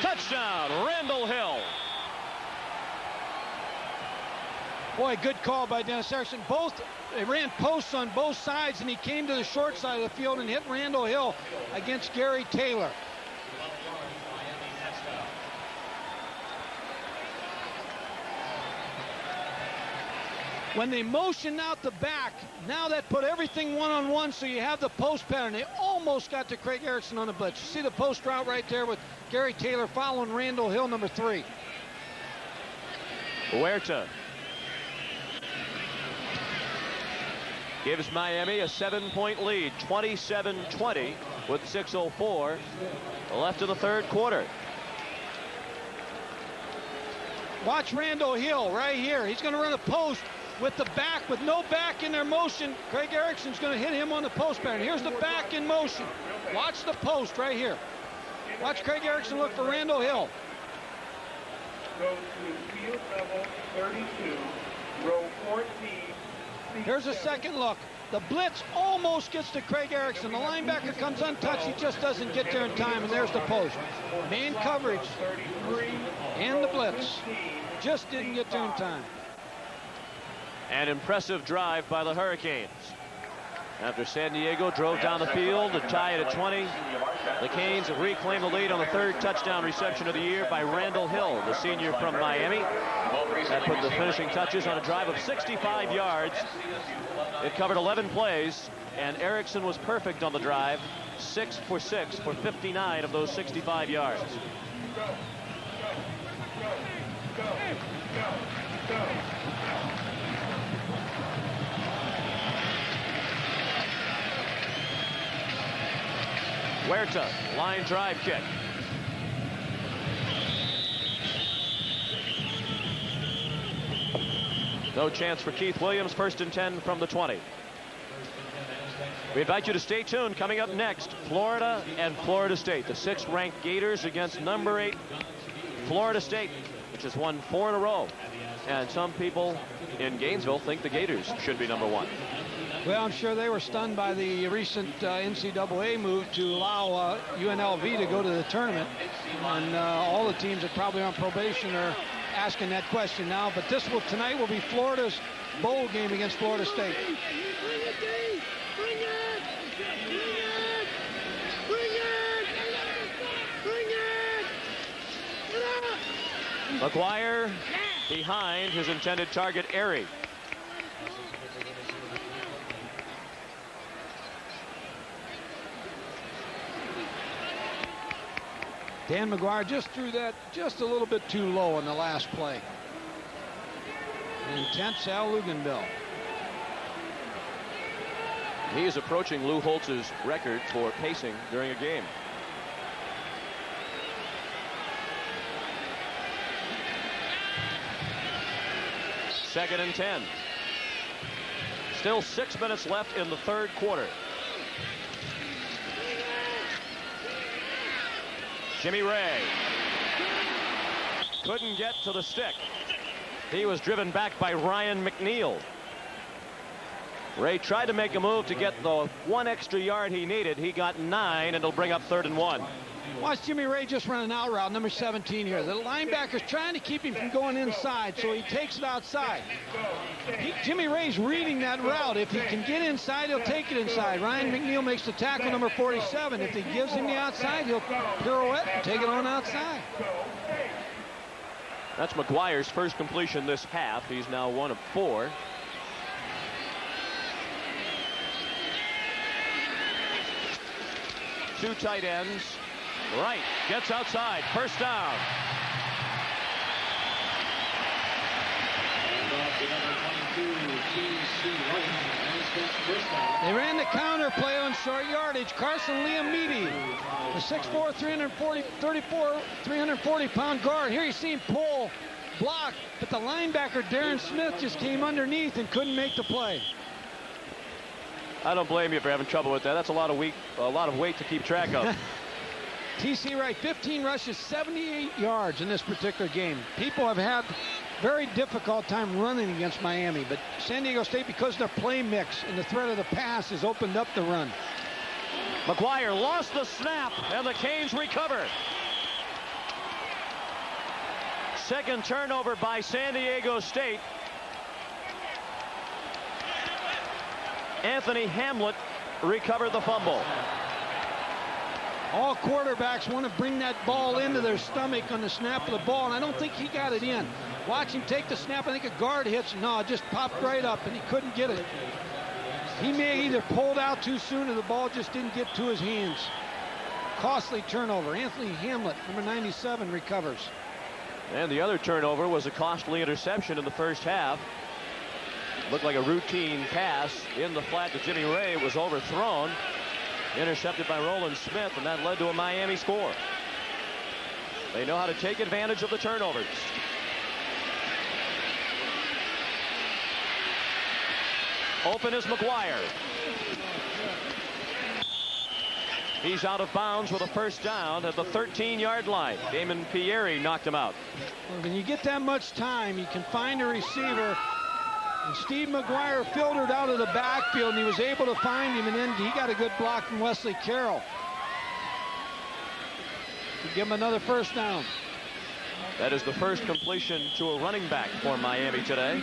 S1: Touchdown, Randall Hill.
S2: Boy, good call by Dennis Erickson. They ran posts on both sides, and he came to the short side of the field and hit Randall Hill against Gary Taylor. When they motioned out the back, now that put everything one-on-one, so you have the post pattern. They almost got to Craig Erickson on the blitz. You see the post route right there with Gary Taylor following Randall Hill, number 3.
S1: Huerta gives Miami a 7-point lead, 27-20 with 6:04 left in the 3rd quarter.
S2: Watch Randall Hill right here. He's going to run a post with the back, with no back in their motion. Craig Erickson's going to hit him on the post pattern. Here's the back in motion. Watch the post right here. Watch Craig Erickson look for Randall Hill.
S8: Go to field level 32, row 14.
S2: Here's a second look. The blitz almost gets to Craig Erickson. The linebacker comes untouched. He just doesn't get there in time, and there's the post. Man coverage and the blitz. Just didn't get there in time.
S1: An impressive drive by the Hurricanes. After San Diego drove down the field to tie it at 20, the Canes have reclaimed the lead on the third touchdown reception of the year by Randall Hill, the senior from Miami. That put the finishing touches on a drive of 65 yards. It covered 11 plays, and Erickson was perfect on the drive, 6 for 6 for 59 of those 65 yards. Huerta, line drive kick. No chance for Keith Williams. 1st and 10 from the 20. We invite you to stay tuned. Coming up next, Florida and Florida State. The 6th ranked Gators against number 8 Florida State, which has won 4 in a row. And some people in Gainesville think the Gators should be number 1.
S2: Well, I'm sure they were stunned by the recent NCAA move to allow UNLV to go to the tournament. And all the teams that probably on probation are asking that question now. But tonight will be Florida's bowl game against Florida State.
S1: McGuire behind his intended target, Airy.
S2: Dan McGuire just threw that just a little bit too low in the last play. Intense Al Luganville.
S1: He is approaching Lou Holtz's record for pacing during a game. Second and 10. Still 6 minutes left in the third quarter. Jimmy Ray couldn't get to the stick. He was driven back by Ryan McNeil. Ray tried to make a move to get the 1 extra yard he needed. He got 9, and it'll bring up 3rd and 1.
S2: Watch Jimmy Ray just run an out route, number 17 here. The linebacker's trying to keep him from going inside, so he takes it outside. Jimmy Ray's reading that route. If he can get inside, he'll take it inside. Ryan McNeil makes the tackle, number 47. If he gives him the outside, he'll pirouette and take it on outside.
S1: That's McGuire's first completion this half. He's now 1 of 4. Two tight ends. Right, gets outside, 1st down.
S2: They ran the counter play on short yardage. Carson Liamidi, the 6'4", 340-pound guard. Here you see him pull, block, but the linebacker, Darren Smith, just came underneath and couldn't make the play.
S1: I don't blame you for having trouble with that. That's a lot of weight to keep track of.
S2: T.C. Wright, 15 rushes, 78 yards in this particular game. People have had very difficult time running against Miami, but San Diego State, because of their play mix and the threat of the pass, has opened up the run.
S1: McGuire lost the snap, and the Canes recover. Second turnover by San Diego State. Anthony Hamlet recovered the fumble.
S2: All quarterbacks want to bring that ball into their stomach on the snap of the ball, and I don't think he got it in. Watch him take the snap. I think a guard hits. No, it just popped right up, and he couldn't get it. He may either pulled out too soon or the ball just didn't get to his hands. Costly turnover. Anthony Hamlet, number 97, recovers.
S1: And the other turnover was a costly interception in the first half. Looked like a routine pass in the flat to Jimmy Ray. It was overthrown. Intercepted by Roland Smith, and that led to a Miami score. They know how to take advantage of the turnovers. Open is McGuire. He's out of bounds with a 1st down at the 13-yard line. Damon Pieri knocked him out.
S2: When you get that much time, you can find a receiver And Steve McGuire filtered out of the backfield, and he was able to find him, and then he got a good block from Wesley Carroll to give him another first down.
S1: That is the first completion to a running back for Miami today.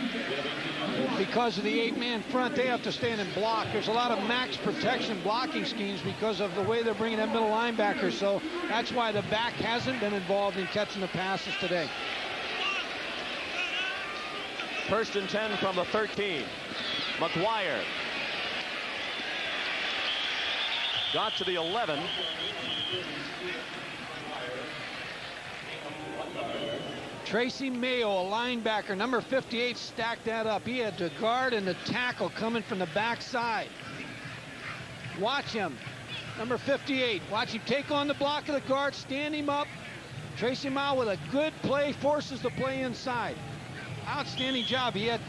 S2: Because of the 8-man front, they have to stand and block. There's a lot of max protection blocking schemes because of the way they're bringing that middle linebacker. So that's why the back hasn't been involved in catching the passes today.
S1: First and 10 from the 13. McGuire got to the 11.
S2: Tracy Mayo, a linebacker, number 58, stacked that up. He had the guard and the tackle coming from the backside. Watch him, number 58. Watch him take on the block of the guard, stand him up. Tracy Mayo with a good play, forces the play inside. Outstanding job. He had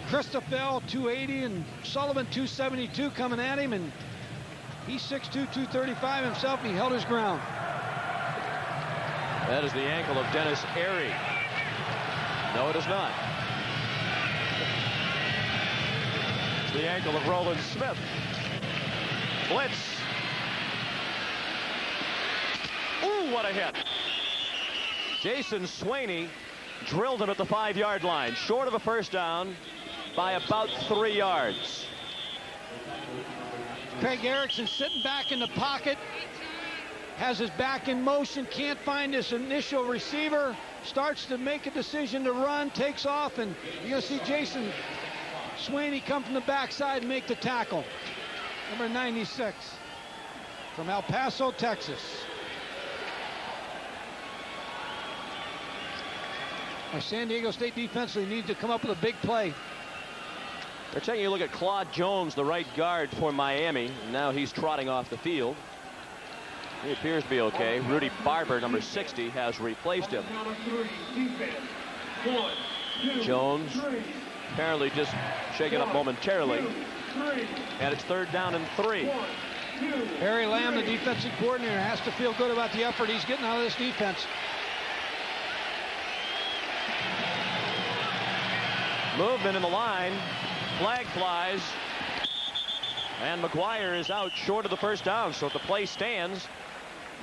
S2: Christophel 280 and Sullivan 272 coming at him, and he's 6'2", 235 himself, and he held his ground.
S1: That is the ankle of Dennis Airy. No, it is not. It's the ankle of Roland Smith. Blitz. Ooh, what a hit. Jason Swaney drilled him at the 5-yard line, short of a first down by about 3 yards.
S2: Craig Erickson sitting back in the pocket, has his back in motion, can't find his initial receiver, starts to make a decision to run, takes off, and you're going to see Jason Swaney come from the backside and make the tackle. Number 96 from El Paso, Texas. Our San Diego State defensively needs to come up with a big play.
S1: They're taking a look at Claude Jones, the right guard for Miami. And now he's trotting off the field. He appears to be okay. Rudy Barber, number 60, has replaced him. Jones apparently just shaken up momentarily. And it's 3rd down and 3.
S2: Harry Lamb, the defensive coordinator, has to feel good about the effort he's getting out of this defense.
S1: Movement in the line. Flag flies. And McGuire is out short of the first down. So if the play stands,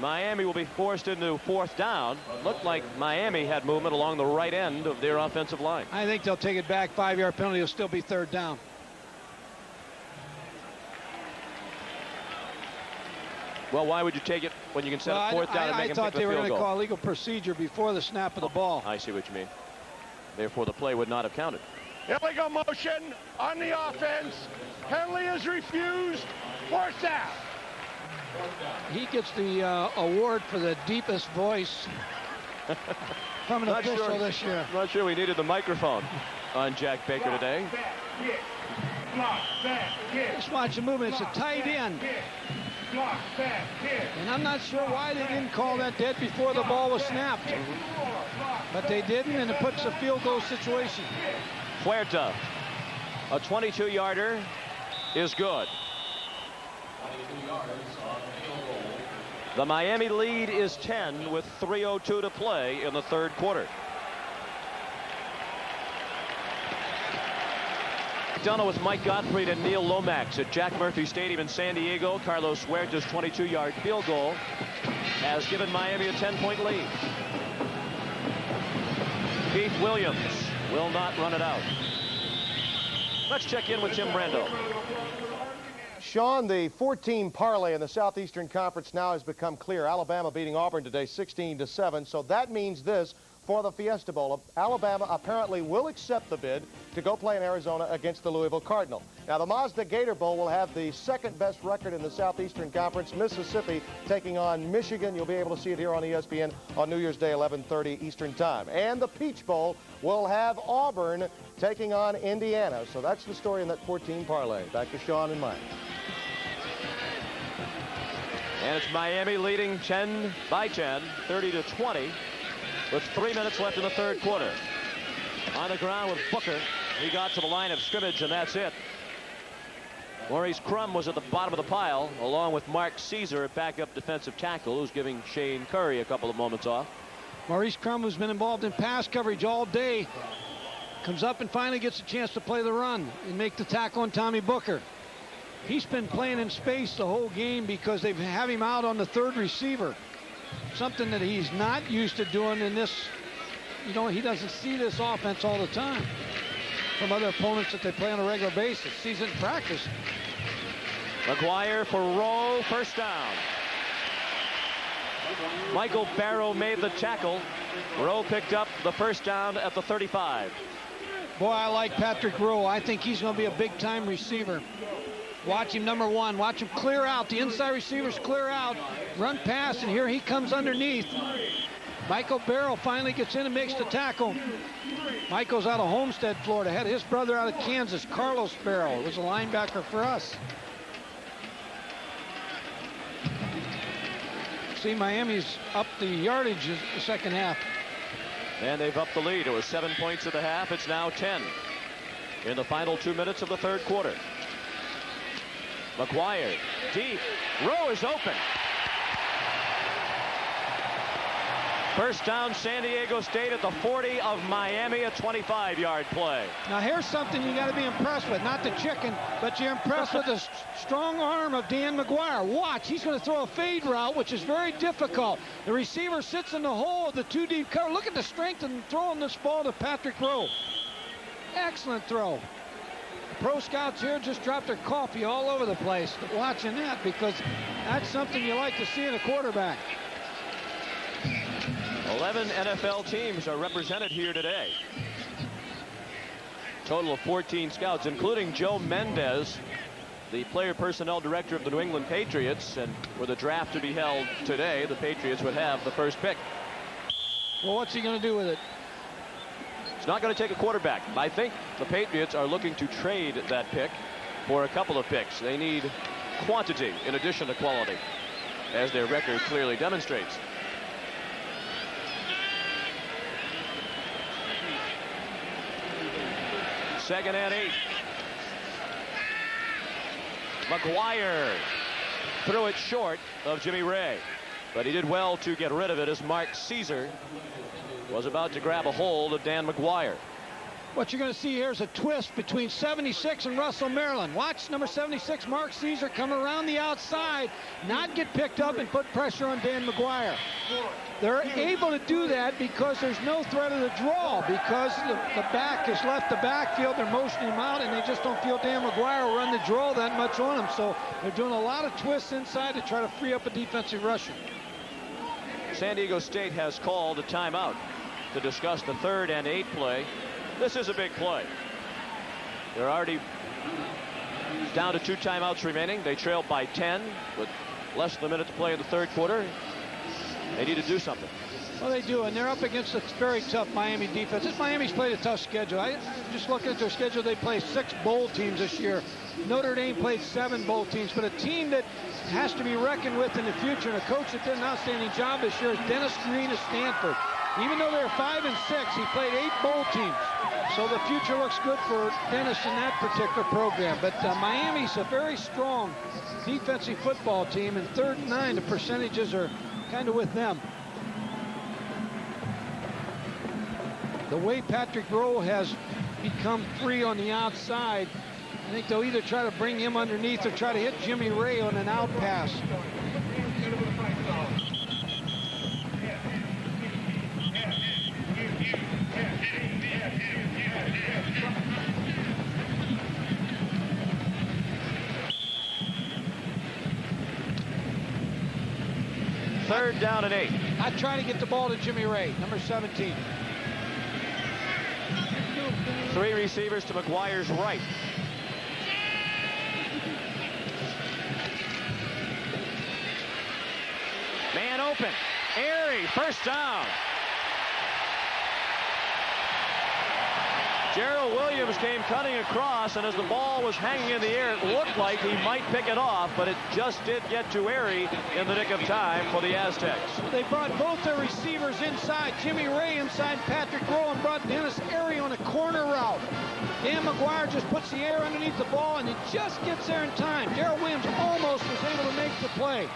S1: Miami will be forced into 4th down. Looked like Miami had movement along the right end of their offensive line.
S2: I think they'll take it back. 5-yard penalty will still be 3rd down.
S1: Well, why would you take it when you can set up 4th down and make him kick the field goal?
S2: I thought they were going to call legal procedure before the snap of the ball.
S1: I see what you mean. Therefore, the play would not have counted.
S21: Illegal motion on the offense. Penalty is refused. 4th down.
S2: He gets the award for the deepest voice from an official this year.
S1: I'm not sure we needed the microphone on Jack Baker today.
S2: Just watch the movement. It's a tight end. And I'm not sure why they didn't call that dead before the ball was snapped. But they didn't, and it puts a field goal situation.
S1: Huerta, a 22-yarder, is good. The Miami lead is 10 with 3:02 to play in the 3rd quarter. McDonough with Mike Gottfried and Neil Lomax at Jack Murphy Stadium in San Diego. Carlos Huerta's 22-yard field goal has given Miami a 10-point lead. Keith Williams will not run it out. Let's check in with Tim Brando.
S22: Sean, the 14 parlay in the Southeastern Conference now has become clear. Alabama beating Auburn today 16-7. So that means this for the Fiesta Bowl. Alabama apparently will accept the bid to go play in Arizona against the Louisville Cardinal. Now, the Mazda Gator Bowl will have the 2nd best record in the Southeastern Conference. Mississippi taking on Michigan. You'll be able to see it here on ESPN on New Year's Day, 11:30 Eastern Time. And the Peach Bowl will have Auburn taking on Indiana. So that's the story in that 14 parlay. Back to Sean and Mike.
S1: And it's Miami leading 10 by 10, 30-20, with 3 minutes left in the 3rd quarter. On the ground with Booker. He got to the line of scrimmage, and that's it. Maurice Crum was at the bottom of the pile, along with Mark Caesar, a backup defensive tackle, who's giving Shane Curry a couple of moments off.
S2: Maurice Crum has been involved in pass coverage all day Comes up and finally gets a chance to play the run and make the tackle on Tommy Booker. He's been playing in space the whole game because they have him out on the third receiver. Something that he's not used to doing in this. You know, he doesn't see this offense all the time from other opponents that they play on a regular basis. Sees it in practice.
S1: McGuire for Rowe, first down. Michael Barrow made the tackle. Rowe picked up the first down at the 35.
S2: Boy, I like Patrick Rowe. I think he's going to be a big-time receiver. Watch him, number one. Watch him clear out. The inside receivers clear out. Run pass, and here he comes underneath. Michael Barrow finally gets in and makes the tackle. Michael's out of Homestead, Florida. Had his brother out of Kansas, Carlos Barrow. Was a linebacker for us. See, Miami's up the yardage the second half.
S1: And they've upped the lead. It was 7 points at the half. It's now 10 in the final 2 minutes of the third quarter. McGuire deep. Rowe is open. First down, San Diego State at the 40 of Miami, a 25-yard play.
S2: Now here's something you got to be impressed with. Not the chicken, but you're impressed with the strong arm of Dan McGuire. Watch, he's going to throw a fade route, which is very difficult. The receiver sits in the hole of the two deep cover. Look at the strength in throwing this ball to Patrick Rowe. Excellent throw. Pro scouts here just dropped their coffee all over the place watching that, because that's something you like to see in a quarterback.
S1: 11 NFL teams are represented here today. Total of 14 scouts, including Joe Mendez, the player personnel director of the New England Patriots. And were the draft to be held today, the Patriots would have the first pick.
S2: Well, what's he going to do with it?
S1: He's not going to take a quarterback. I think the Patriots are looking to trade that pick for a couple of picks. They need quantity in addition to quality, as their record clearly demonstrates. Second and 8. McGuire threw it short of Jimmy Ray, but he did well to get rid of it as Mark Caesar was about to grab a hold of Dan McGuire.
S2: What you're going to see here is a twist between 76 and Russell Maryland. Watch number 76, Mark Caesar, come around the outside, not get picked up and put pressure on Dan McGuire. They're able to do that because there's no threat of the draw, because the back has left the backfield. They're motioning him out, and they just don't feel Dan McGuire will run the draw that much on him. So they're doing a lot of twists inside to try to free up a defensive rusher.
S1: San Diego State has called a timeout to discuss the 3rd and 8 play. This is a big play. They're already down to 2 timeouts remaining. They trail by 10 with less than a minute to play in the third quarter. They need to do something.
S2: Well, they do, and they're up against a very tough Miami defense. Miami's played a tough schedule. I just looking at their schedule, they play 6 bowl teams this year. Notre Dame played 7 bowl teams, but a team that has to be reckoned with in the future, and a coach that did an outstanding job this year is Dennis Green of Stanford. Even though they're 5 and 6, he played 8 bowl teams. So the future looks good for Dennis in that particular program. But Miami's a very strong defensive football team, and 3rd and 9, the percentages are kind of with them. The way Patrick Rowe has become free on the outside, I think they'll either try to bring him underneath or try to hit Jimmy Ray on an out pass.
S1: Third down and 8.
S2: Not trying to get the ball to Jimmy Ray, number 17.
S1: 3 receivers to McGuire's right. Man open. Airy, first down. Gerald Williams came cutting across, and as the ball was hanging in the air, it looked like he might pick it off, but it just did get to Airy in the nick of time for the Aztecs.
S2: They brought both their receivers inside. Jimmy Ray inside Patrick Rowe, and brought Dennis Airy on a corner route. Dan McGuire just puts the air underneath the ball, and it just gets there in time. Gerald Williams almost was able to make the play.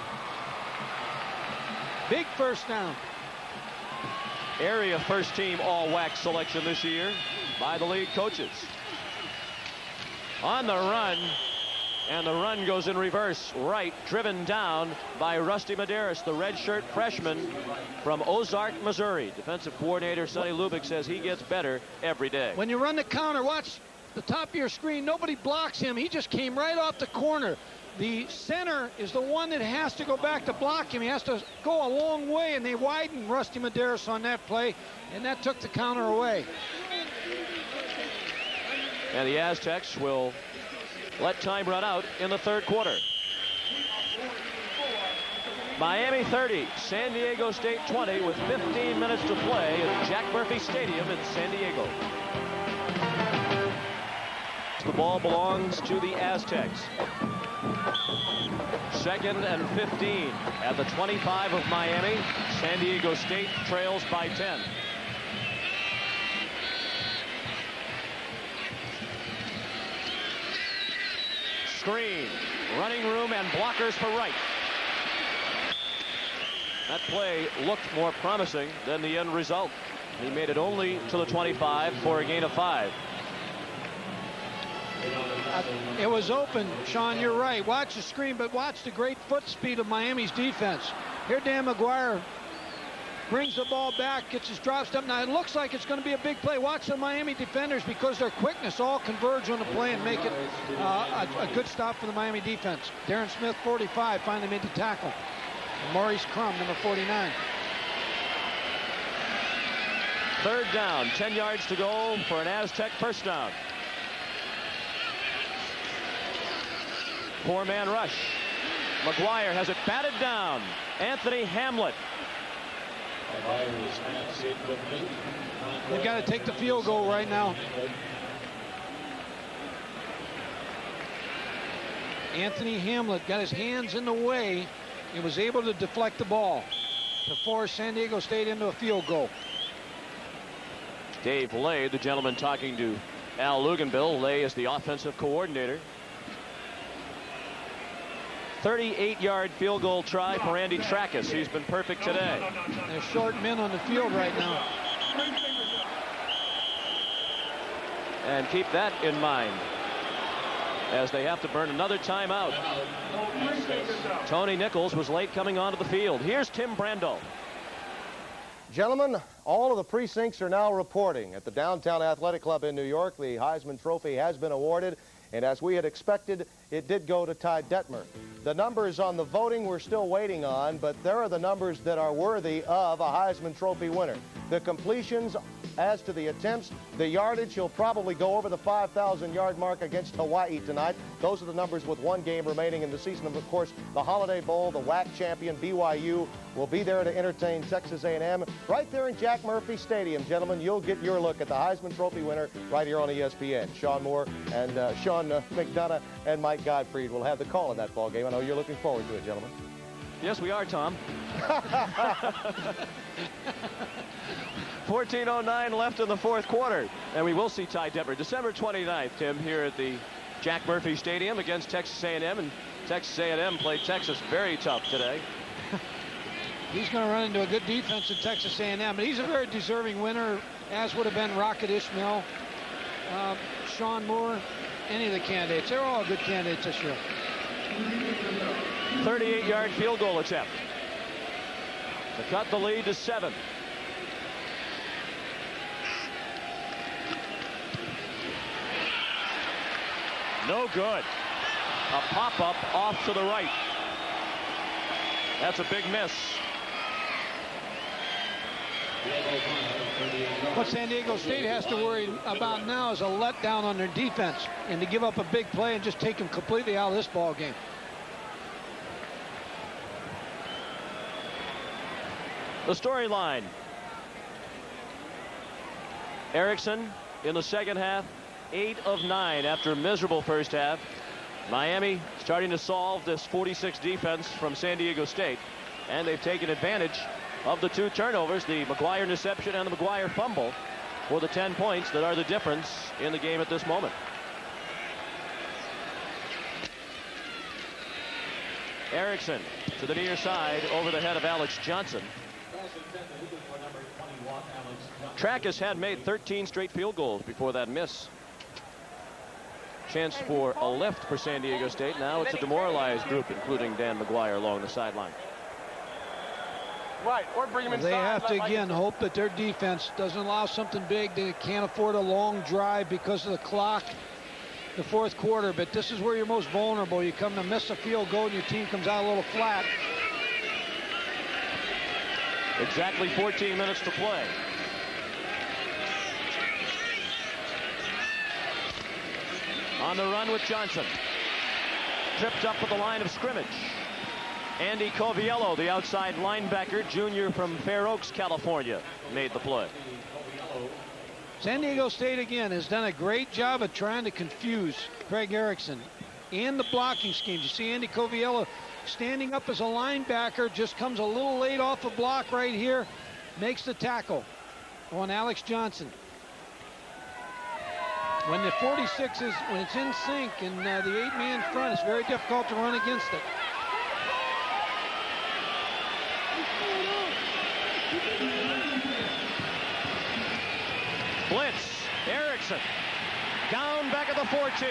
S2: Big first down.
S1: Airy, a first-team all-WAC selection this year. by the league coaches. On the run, and the run goes in reverse right, driven down by Rusty Medeiros, the redshirt freshman from Ozark, Missouri. Defensive coordinator Sonny Lubick says he gets better every day.
S2: When you run the counter, watch the top of your screen. Nobody blocks him. He just came right off the corner. The center is the one that has to go back to block him. He has to go a long way, and they widened Rusty Medeiros on that play, and that took the counter away.
S1: And the Aztecs will let time run out in the third quarter. Miami 30, San Diego State 20 with 15 minutes to play at Jack Murphy Stadium in San Diego. The ball belongs to the Aztecs. 2nd and 15 at the 25 of Miami. San Diego State trails by 10. Screen, running room, and blockers for right. That play looked more promising than the end result. He made it only to the 25 for a gain of 5.
S2: It was open, Sean, you're right. Watch the screen, but watch the great foot speed of Miami's defense. Here Dan McGuire brings the ball back, gets his drop step. Now it looks like it's going to be a big play. Watch the Miami defenders, because their quickness all converge on the play and make it a good stop for the Miami defense. Darren Smith, 45, finally made the tackle. And Maurice Crum, number 49.
S1: 3rd down, 10 yards to go for an Aztec first down. 4-man rush. McGuire has it batted down. Anthony Hamlet.
S2: They've got to take the field goal right now. Anthony Hamlet got his hands in the way and was able to deflect the ball to force San Diego State into a field goal.
S1: Dave Lay, the gentleman talking to Al Luganbill. Lay is the offensive coordinator. 38-yard field goal try for Andy Trackus. He's been perfect today.
S2: There's short men on the field right now.
S1: And keep that in mind as they have to burn another timeout. Tony Nichols was late coming onto the field. Here's Tim Brando.
S22: Gentlemen, all of the precincts are now reporting. At the Downtown Athletic Club in New York, the Heisman Trophy has been awarded. And as we had expected, it did go to Ty Detmer. The numbers on the voting we're still waiting on, but there are the numbers that are worthy of a Heisman Trophy winner. The completions, as to the attempts, the yardage, he'll probably go over the 5,000-yard mark against Hawaii tonight. Those are the numbers with one game remaining in the season. Of course, the Holiday Bowl, the WAC champion BYU will be there to entertain Texas A&M right there in Jack Murphy Stadium. Gentlemen, you'll get your look at the Heisman Trophy winner right here on ESPN. Sean Moore and Sean McDonough and Mike Gottfried will have the call in that ball game. I know you're looking forward to it, gentlemen.
S1: Yes, we are, Tom. 14:09 left in the fourth quarter, and we will see Ty Detmer December 29th, Tim, here at the Jack Murphy Stadium against Texas A&M, and Texas A&M played Texas very tough today.
S2: He's going to run into a good defense at Texas A&M, and he's a very deserving winner, as would have been Rocket Ismail, Sean Moore, any of the candidates. They're all good candidates this year.
S1: 38-yard field goal attempt to cut the lead to 7. No good. A pop-up off to the right. That's a big miss.
S2: What San Diego State has to worry about now is a letdown on their defense and to give up a big play and just take them completely out of this ball game.
S1: The storyline. Erickson in the second half, 8 of 9 after a miserable first half. Miami starting to solve this 46 defense from San Diego State, and they've taken advantage of the 2 turnovers, the McGuire interception and the McGuire fumble, for the 10 points that are the difference in the game at this moment. Erickson to the near side over the head of Alex Johnson. Tracus had made 13 straight field goals before that miss. Chance for a lift for San Diego State. Now it's a demoralized group, including Dan McGuire along the sideline.
S21: Right, or bring him inside.
S2: They have to, again, hope that their defense doesn't allow something big. They can't afford a long drive because of the clock, the fourth quarter. But this is where you're most vulnerable. You come to miss a field goal and your team comes out a little flat.
S1: Exactly 14 minutes to play. On the run with Johnson. Tripped up at the line of scrimmage. Andy Coviello, the outside linebacker, junior from Fair Oaks, California, made the play.
S2: San Diego State, again, has done a great job of trying to confuse Craig Erickson and the blocking schemes. You see Andy Coviello standing up as a linebacker, just comes a little late off a block right here, makes the tackle on Alex Johnson. When the 46 is, when it's in sync and the 8-man front, it's very difficult to run against it.
S1: Blitz, Erickson, down back at the 14.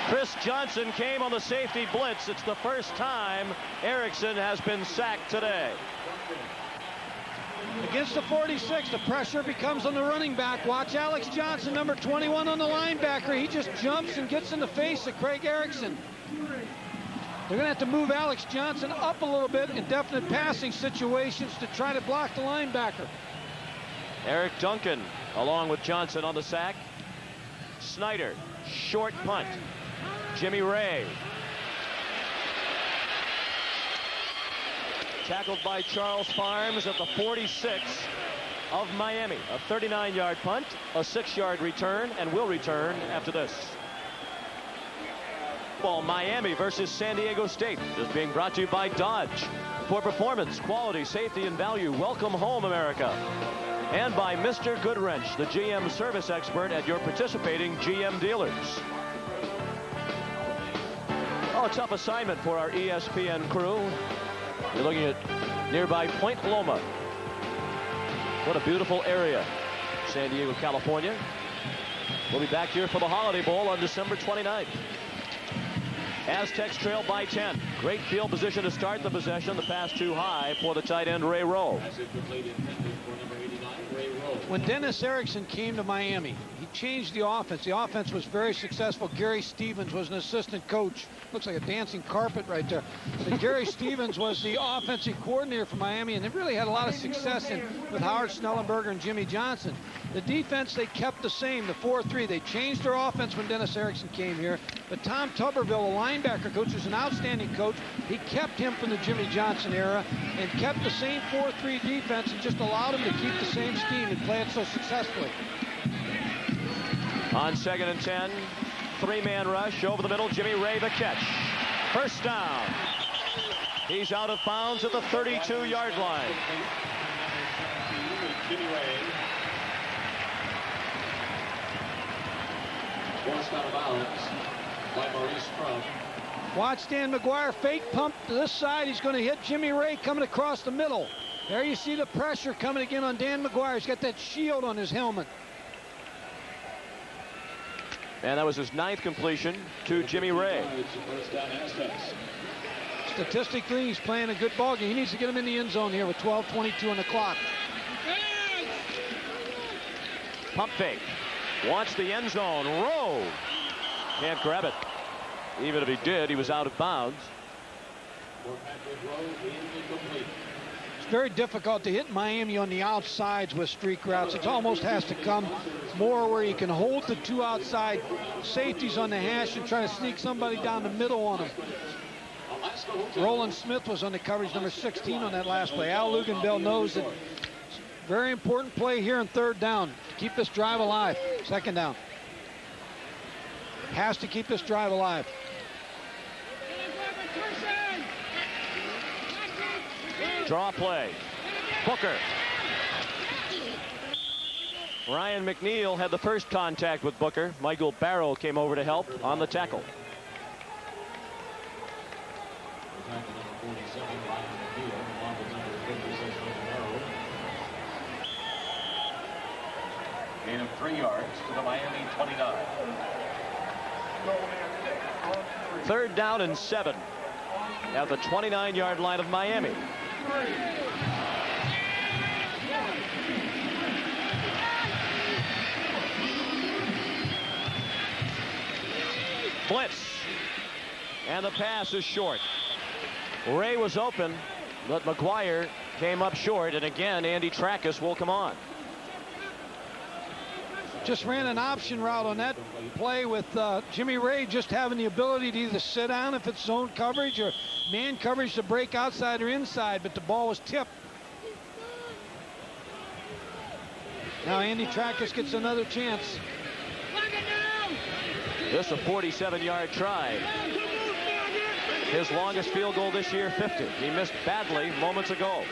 S1: Chris Johnson came on the safety blitz. It's the first time Erickson has been sacked today.
S2: Against the 46, the pressure becomes on the running back. Watch Alex Johnson, number 21 on the linebacker. He just jumps and gets in the face of Craig Erickson. They're going to have to move Alex Johnson up a little bit in definite passing situations to try to block the linebacker.
S1: Eric Duncan along with Johnson on the sack. Snyder, short punt. Jimmy Ray. Tackled by Charles Farms at the 46 of Miami. A 39-yard punt, a 6-yard return, and will return after this. Ball Miami versus San Diego State is being brought to you by Dodge. For performance, quality, safety, and value, welcome home, America. And by Mr. Goodwrench, the GM service expert at your participating GM dealers. Oh, a tough assignment for our ESPN crew. You're looking at nearby Point Loma. What a beautiful area. San Diego, California. We'll be back here for the Holiday Bowl on December 29th. Aztecs trail by 10. Great field position to start the possession. The pass too high for the tight end, Ray Rowe.
S2: When Dennis Erickson came to Miami, he changed the offense. The offense was very successful. Gary Stevens was an assistant coach. Looks like a dancing carpet right there. But Gary Stevens was the offensive coordinator for Miami, and they really had a lot of success with Howard Snellenberger and Jimmy Johnson. The defense, they kept the same, the 4-3. They changed their offense when Dennis Erickson came here. But Tom Tuberville, a linebacker coach, who's an outstanding coach, he kept him from the Jimmy Johnson era and kept the same 4-3 defense and just allowed him to keep the same scheme and play it so successfully.
S1: On 2nd and 10, 3-man rush over the middle. Jimmy Ray the catch. First down. He's out of bounds at the 32-yard line.
S9: Jimmy Ray. Forced out of bounds by Maurice Trump.
S2: Watch Dan McGuire fake pump to this side. He's going to hit Jimmy Ray coming across the middle. There you see the pressure coming again on Dan McGuire. He's got that shield on his helmet.
S1: And that was his 9th completion to Jimmy Ray.
S2: Statistically, he's playing a good ball game. He needs to get him in the end zone here with 12:22 on the clock.
S1: Pump fake. Wants the end zone. Rowe can't grab it. Even if he did, he was out of bounds.
S2: It's very difficult to hit Miami on the outsides with streak routes. It almost has to come more where you can hold the two outside safeties on the hash and try to sneak somebody down the middle on them. Roland Smith was on the coverage, number 16 on that last play. Al Luganbell knows that very important play here in 3rd down to keep this drive alive. 2nd down. Has to keep this drive alive.
S1: Draw play. Booker. Ryan McNeil had the first contact with Booker. Michael Barrow came over to help on the tackle.
S12: 3 yards to the Miami 29.
S1: Third down and 7 at the 29-yard line of Miami. Blitz. And the pass is short. Ray was open, but McGuire came up short, and again Andy Trackus will come on.
S2: Just ran an option route on that play with Jimmy Ray just having the ability to either sit down if it's zone coverage or man coverage to break outside or inside, but the ball was tipped. Now Andy Trackus gets another chance.
S1: This a 47-yard try. His longest field goal this year, 50. He missed badly moments ago.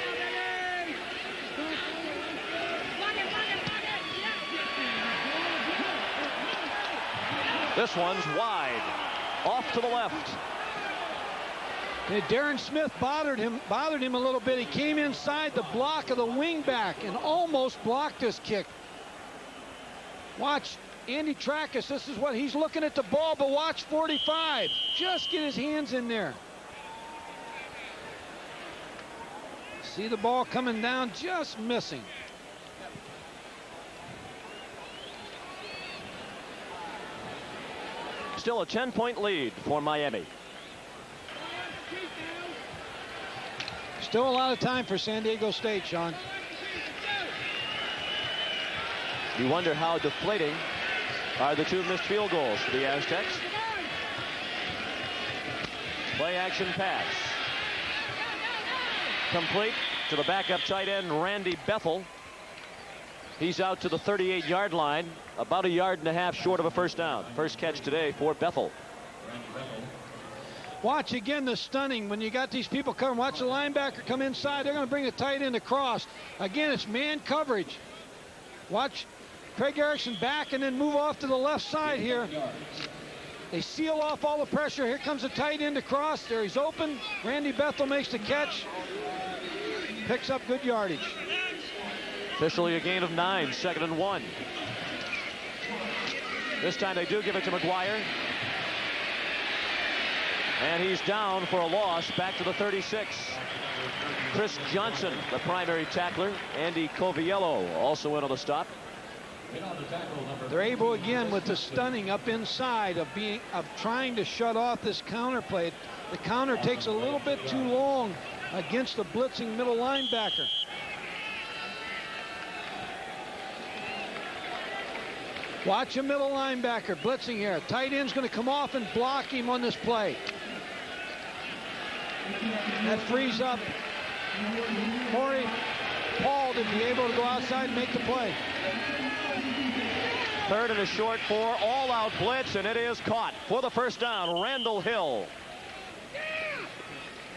S1: This one's wide, off to the left.
S2: And Darren Smith bothered him a little bit. He came inside the block of the wingback and almost blocked this kick. Watch Andy Trackus. This is what he's looking at the ball, but watch 45. Just get his hands in there. See the ball coming down, just missing.
S1: Still a 10-point lead for Miami.
S2: Still a lot of time for San Diego State, Sean.
S1: You wonder how deflating are the 2 missed field goals for the Aztecs. Play action pass. Complete to the backup tight end, Randy Bethel. He's out to the 38-yard line, about 1.5 yards short of a first down. First catch today for Bethel.
S2: Watch again the stunning when you got these people coming. Watch the linebacker come inside. They're going to bring the tight end across. Again, it's man coverage. Watch Craig Erickson back and then move off to the left side here. They seal off all the pressure. Here comes the tight end across. There he's open. Randy Bethel makes the catch. Picks up good yardage.
S1: Officially a gain of 9, 2nd and 1. This time they do give it to McGuire. And he's down for a loss back to the 36. Chris Johnson, the primary tackler. Andy Coviello also in on the stop.
S2: They're able again with the stunning up inside of trying to shut off this counter play. The counter takes a little bit too long against the blitzing middle linebacker. Watch a middle linebacker blitzing here. Tight end's going to come off and block him on this play. That frees up Corey Paul to be able to go outside and make the play.
S1: 3rd and a short for all-out blitz, and it is caught for the first down. Randall Hill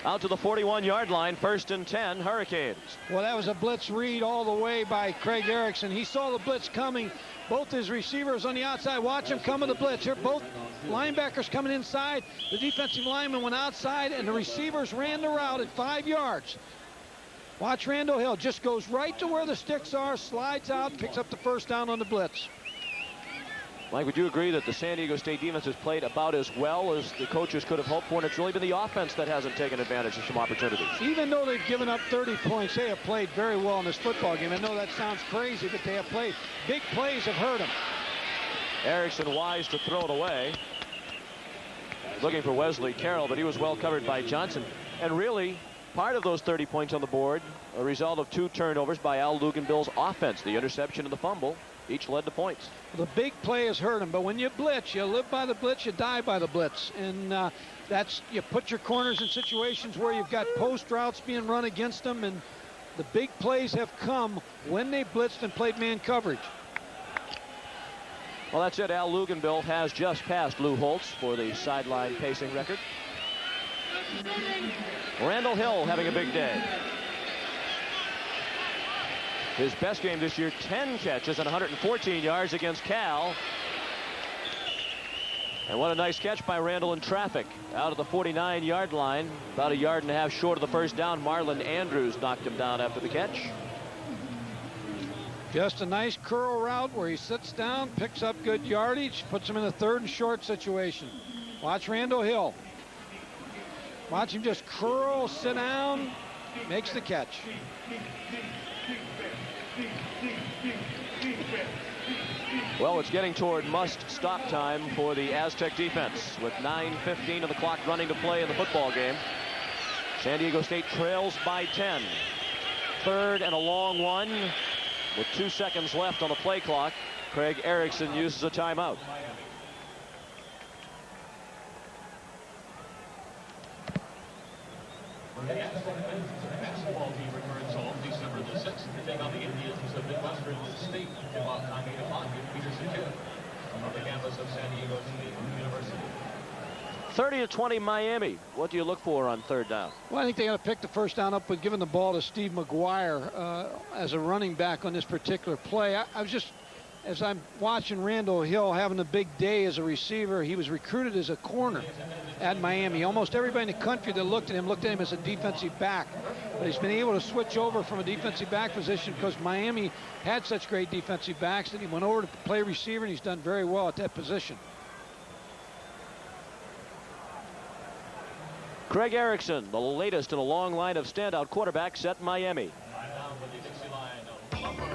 S1: out to the 41-yard line. 1st and 10, Hurricanes.
S2: Well, that was a blitz read all the way by Craig Erickson. He saw the blitz coming. Both his receivers on the outside. Watch him come with the blitz. Here, both linebackers coming inside. The defensive lineman went outside, and the receivers ran the route at 5 yards. Watch Randall Hill. Just goes right to where the sticks are, slides out, picks up the first down on the blitz.
S1: Mike, would you agree that the San Diego State defense has played about as well as the coaches could have hoped for, and it's really been the offense that hasn't taken advantage of some opportunities?
S2: Even though they've given up 30 points, they have played very well in this football game. I know that sounds crazy, but they have played. Big plays have hurt them.
S1: Erickson wise to throw it away. Looking for Wesley Carroll, but he was well covered by Johnson. And really, part of those 30 points on the board, a result of 2 turnovers by Al Luganbill's offense. The interception and the fumble each led to points.
S2: The big play has hurt him, but when you blitz, you live by the blitz, you die by the blitz. And that's, you put your corners in situations where you've got post routes being run against them, and the big plays have come when they blitzed and played man coverage.
S1: Well, that's it. Al Luganbill has just passed Lou Holtz for the sideline pacing record. Randall Hill having a big day. His best game this year, 10 catches and 114 yards against Cal. And what a nice catch by Randall in traffic. Out of the 49-yard line, about 1.5 yards short of the first down. Marlon Andrews knocked him down after the catch.
S2: Just a nice curl route where he sits down, picks up good yardage, puts him in a 3rd and short situation. Watch Randall Hill. Watch him just curl, sit down, makes the catch.
S1: Well, it's getting toward must-stop time for the Aztec defense with 9:15 of the clock running to play in the football game. San Diego State trails by 10. 3rd and a long one with 2 seconds left on the play clock. Craig Erickson uses a timeout.
S9: The Aztec basketball team returns home December the 6th to take on the Indians of Midwestern State about time 8 o'clock in Peterson Field on the campus of San Diego State University.
S1: 30-20 Miami. What do you look for on 3rd down?
S2: Well, I think they got to pick the first down up with giving the ball to Steve McGuire as a running back on this particular play. I was just, as I'm watching Randall Hill having a big day as a receiver, he was recruited as a corner at Miami. Almost everybody in the country that looked at him as a defensive back. But he's been able to switch over from a defensive back position because Miami had such great defensive backs that he went over to play receiver, and he's done very well at that position.
S1: Craig Erickson, the latest in a long line of standout quarterbacks at Miami.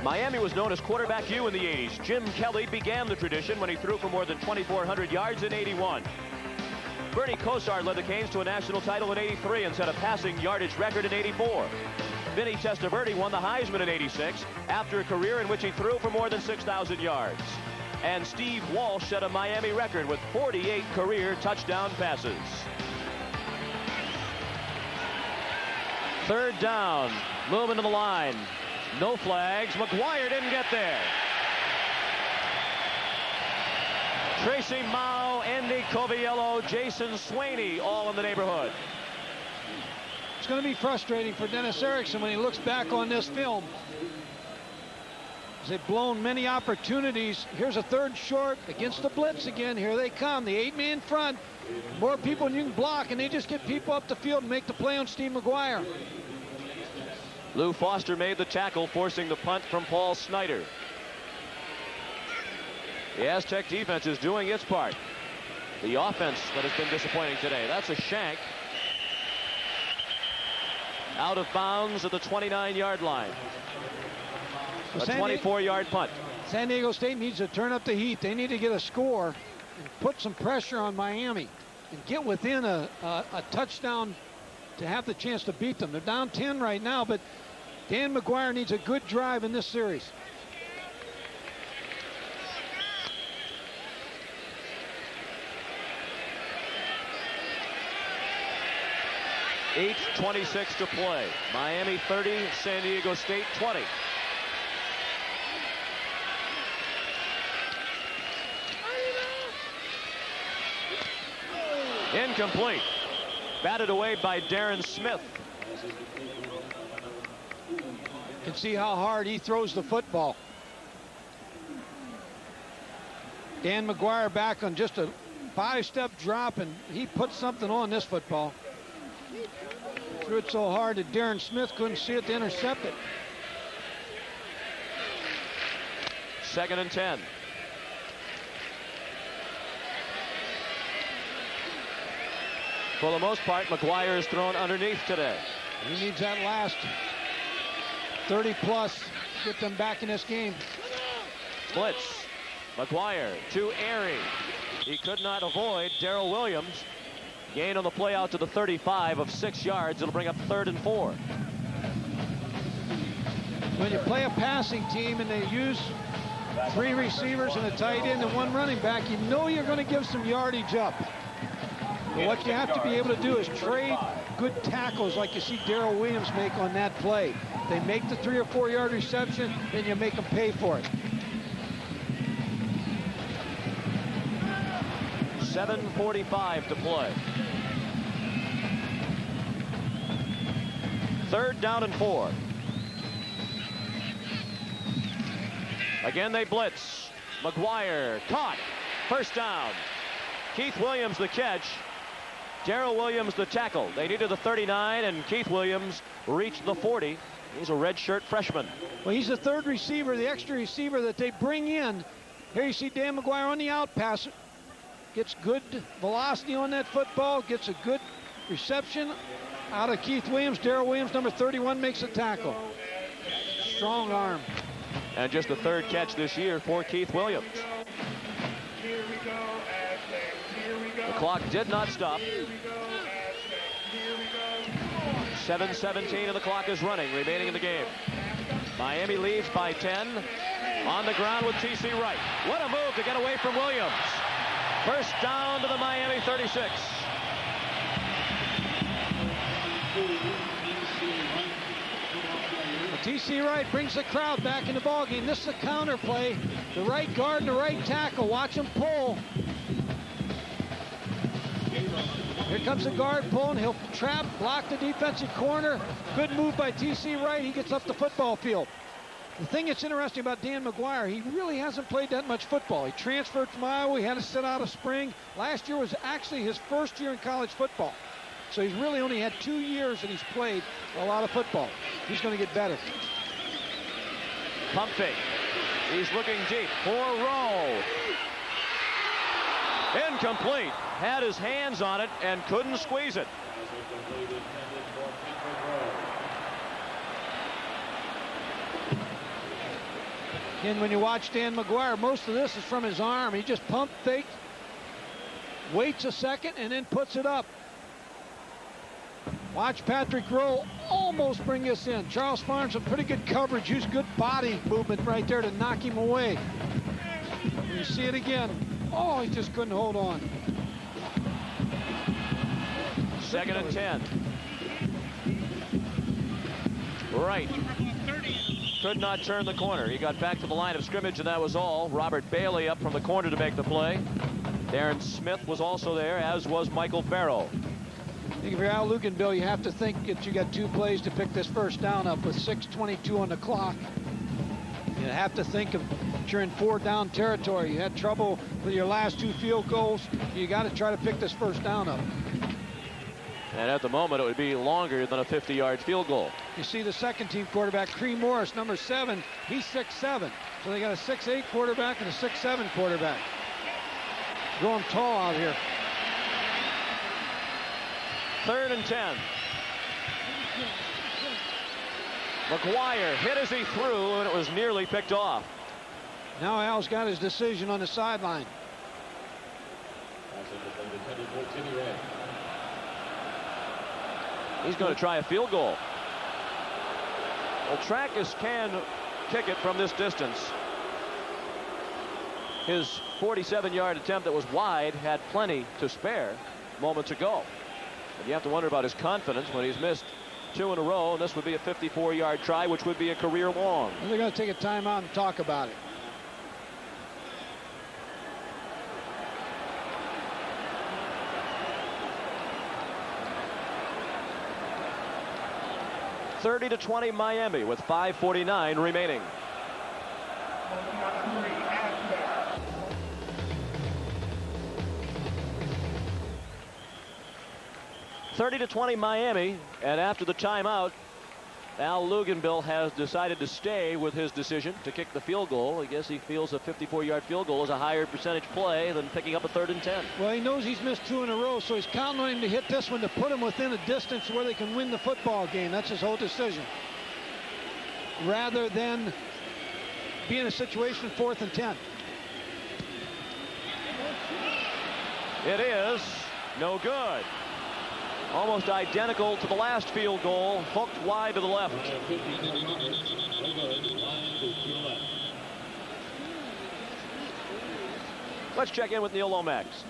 S1: Miami was known as quarterback U in the 80s. Jim Kelly began the tradition when he threw for more than 2,400 yards in 81. Bernie Kosar led the Canes to a national title in 83 and set a passing yardage record in 84. Vinny Testaverde won the Heisman in 86 after a career in which he threw for more than 6,000 yards. And Steve Walsh set a Miami record with 48 career touchdown passes. 3rd down, moving to the line. No flags. McGuire didn't get there. Tracy Mao, Andy Coviello, Jason Swaney, all in the neighborhood.
S2: It's going to be frustrating for Dennis Erickson when he looks back on this film. They've blown many opportunities. Here's a 3rd short against the blitz again. Here they come, the 8-man front. More people than you can block, and they just get people up the field and make the play on Steve McGuire.
S1: Lou Foster made the tackle, forcing the punt from Paul Snyder. The Aztec defense is doing its part. The offense that has been disappointing today. That's a shank. Out of bounds at the 29-yard line. A 24-yard punt.
S2: San Diego State needs to turn up the heat. They need to get a score and put some pressure on Miami and get within a touchdown to have the chance to beat them. They're down 10 right now, but Dan McGuire needs a good drive in this series.
S1: $8:26 to play. Miami 30, San Diego State 20. Incomplete. Batted away by Darren Smith.
S2: You can see how hard he throws the football. Dan McGuire back on just a 5-step drop, and he put something on this football. Threw it so hard that Darren Smith couldn't see it to intercept it.
S1: 2nd and 10. For the most part, McGuire is thrown underneath today.
S2: He needs that last 30-plus to get them back in this game.
S1: Blitz. McGuire to Airy. He could not avoid Darrell Williams. Gain on the play out to the 35 of 6 yards. It'll bring up 3rd and 4.
S2: When you play a passing team and they use 3 receivers and a tight end and 1 running back, you know you're going to give some yardage up. But what you have to be able to do is trade good tackles like you see Darrell Williams make on that play. They make the 3 or 4 yard reception, then you make them pay for it.
S1: 7:45 to play. 3rd down and 4. Again they blitz. McGuire caught. 1st down. Keith Williams the catch. Darrell Williams, the tackle. They needed the 39, and Keith Williams reached the 40. He's a redshirt freshman.
S2: Well, he's the third receiver, the extra receiver that they bring in. Here you see Dan McGuire on the out pass. Gets good velocity on that football, gets a good reception out of Keith Williams. Darrell Williams, number 31, makes a tackle. Strong arm.
S1: And just the third catch this year for Keith Williams. The clock did not stop. 7:17 and the clock is running, remaining in the game. Miami leads by 10. On the ground with T.C. Wright. What a move to get away from Williams. First down to the Miami 36.
S2: T.C. Wright brings the crowd back in the ballgame. This is a counter play. The right guard and the right tackle. Watch him pull. Here comes the guard pulling. He'll trap, block the defensive corner. Good move by T.C. Wright. He gets up the football field. The thing that's interesting about Dan McGuire, he really hasn't played that much football. He transferred from Iowa. He had to sit out of spring. Last year was actually his first year in college football. So he's really only had 2 years that he's played a lot of football. He's going to get better.
S1: Pump fake. He's looking deep for Rowe. Incomplete. Had his hands on it and couldn't squeeze it.
S2: And when you watch Dan McGuire, most of this is from his arm. He just pump fakes, waits a second, and then puts it up. Watch Patrick Rowe almost bring this in. Charles Farnes with pretty good coverage. Used good body movement right there to knock him away. You see it again. Oh, he just couldn't hold on.
S1: 2nd and 10. Right. Could not turn the corner. He got back to the line of scrimmage, and that was all. Robert Bailey up from the corner to make the play. Darren Smith was also there, as was Michael Farrow.
S2: I think if you're Al Luganville, you have to think that you got 2 plays to pick this first down up with 6:22 on the clock. You have to think of that you're in 4-down territory. You had trouble with your last 2 field goals. You got to try to pick this first down up.
S1: And at the moment, it would be longer than a 50-yard field goal.
S2: You see the second team quarterback, Cree Morris, number 7. He's 6'7". So they got a 6'8 quarterback and a 6'7 quarterback. Going tall out here.
S1: 3rd and 10. McGuire hit as he threw, and it was nearly picked off.
S2: Now Al's got his decision on the sideline.
S1: He's going to try a field goal. Well, Trackus can kick it from this distance. His 47-yard attempt that was wide had plenty to spare moments ago. And you have to wonder about his confidence when he's missed 2 in a row, and this would be a 54-yard try, which would be a career long.
S2: And they're going to take a timeout and talk about it.
S1: (30-20) Miami with 5:49 remaining. 30-20 Miami, and after the timeout, Al Luganville has decided to stay with his decision to kick the field goal. I guess he feels a 54-yard field goal is a higher percentage play than picking up a 3rd and 10.
S2: Well, he knows he's missed 2 in a row, so he's counting on him to hit this one to put him within a distance where they can win the football game. That's his whole decision. Rather than be in a situation 4th and 10.
S1: It is no good. Almost identical to the last field goal, hooked wide to the left. Let's check in with Neil Lomax.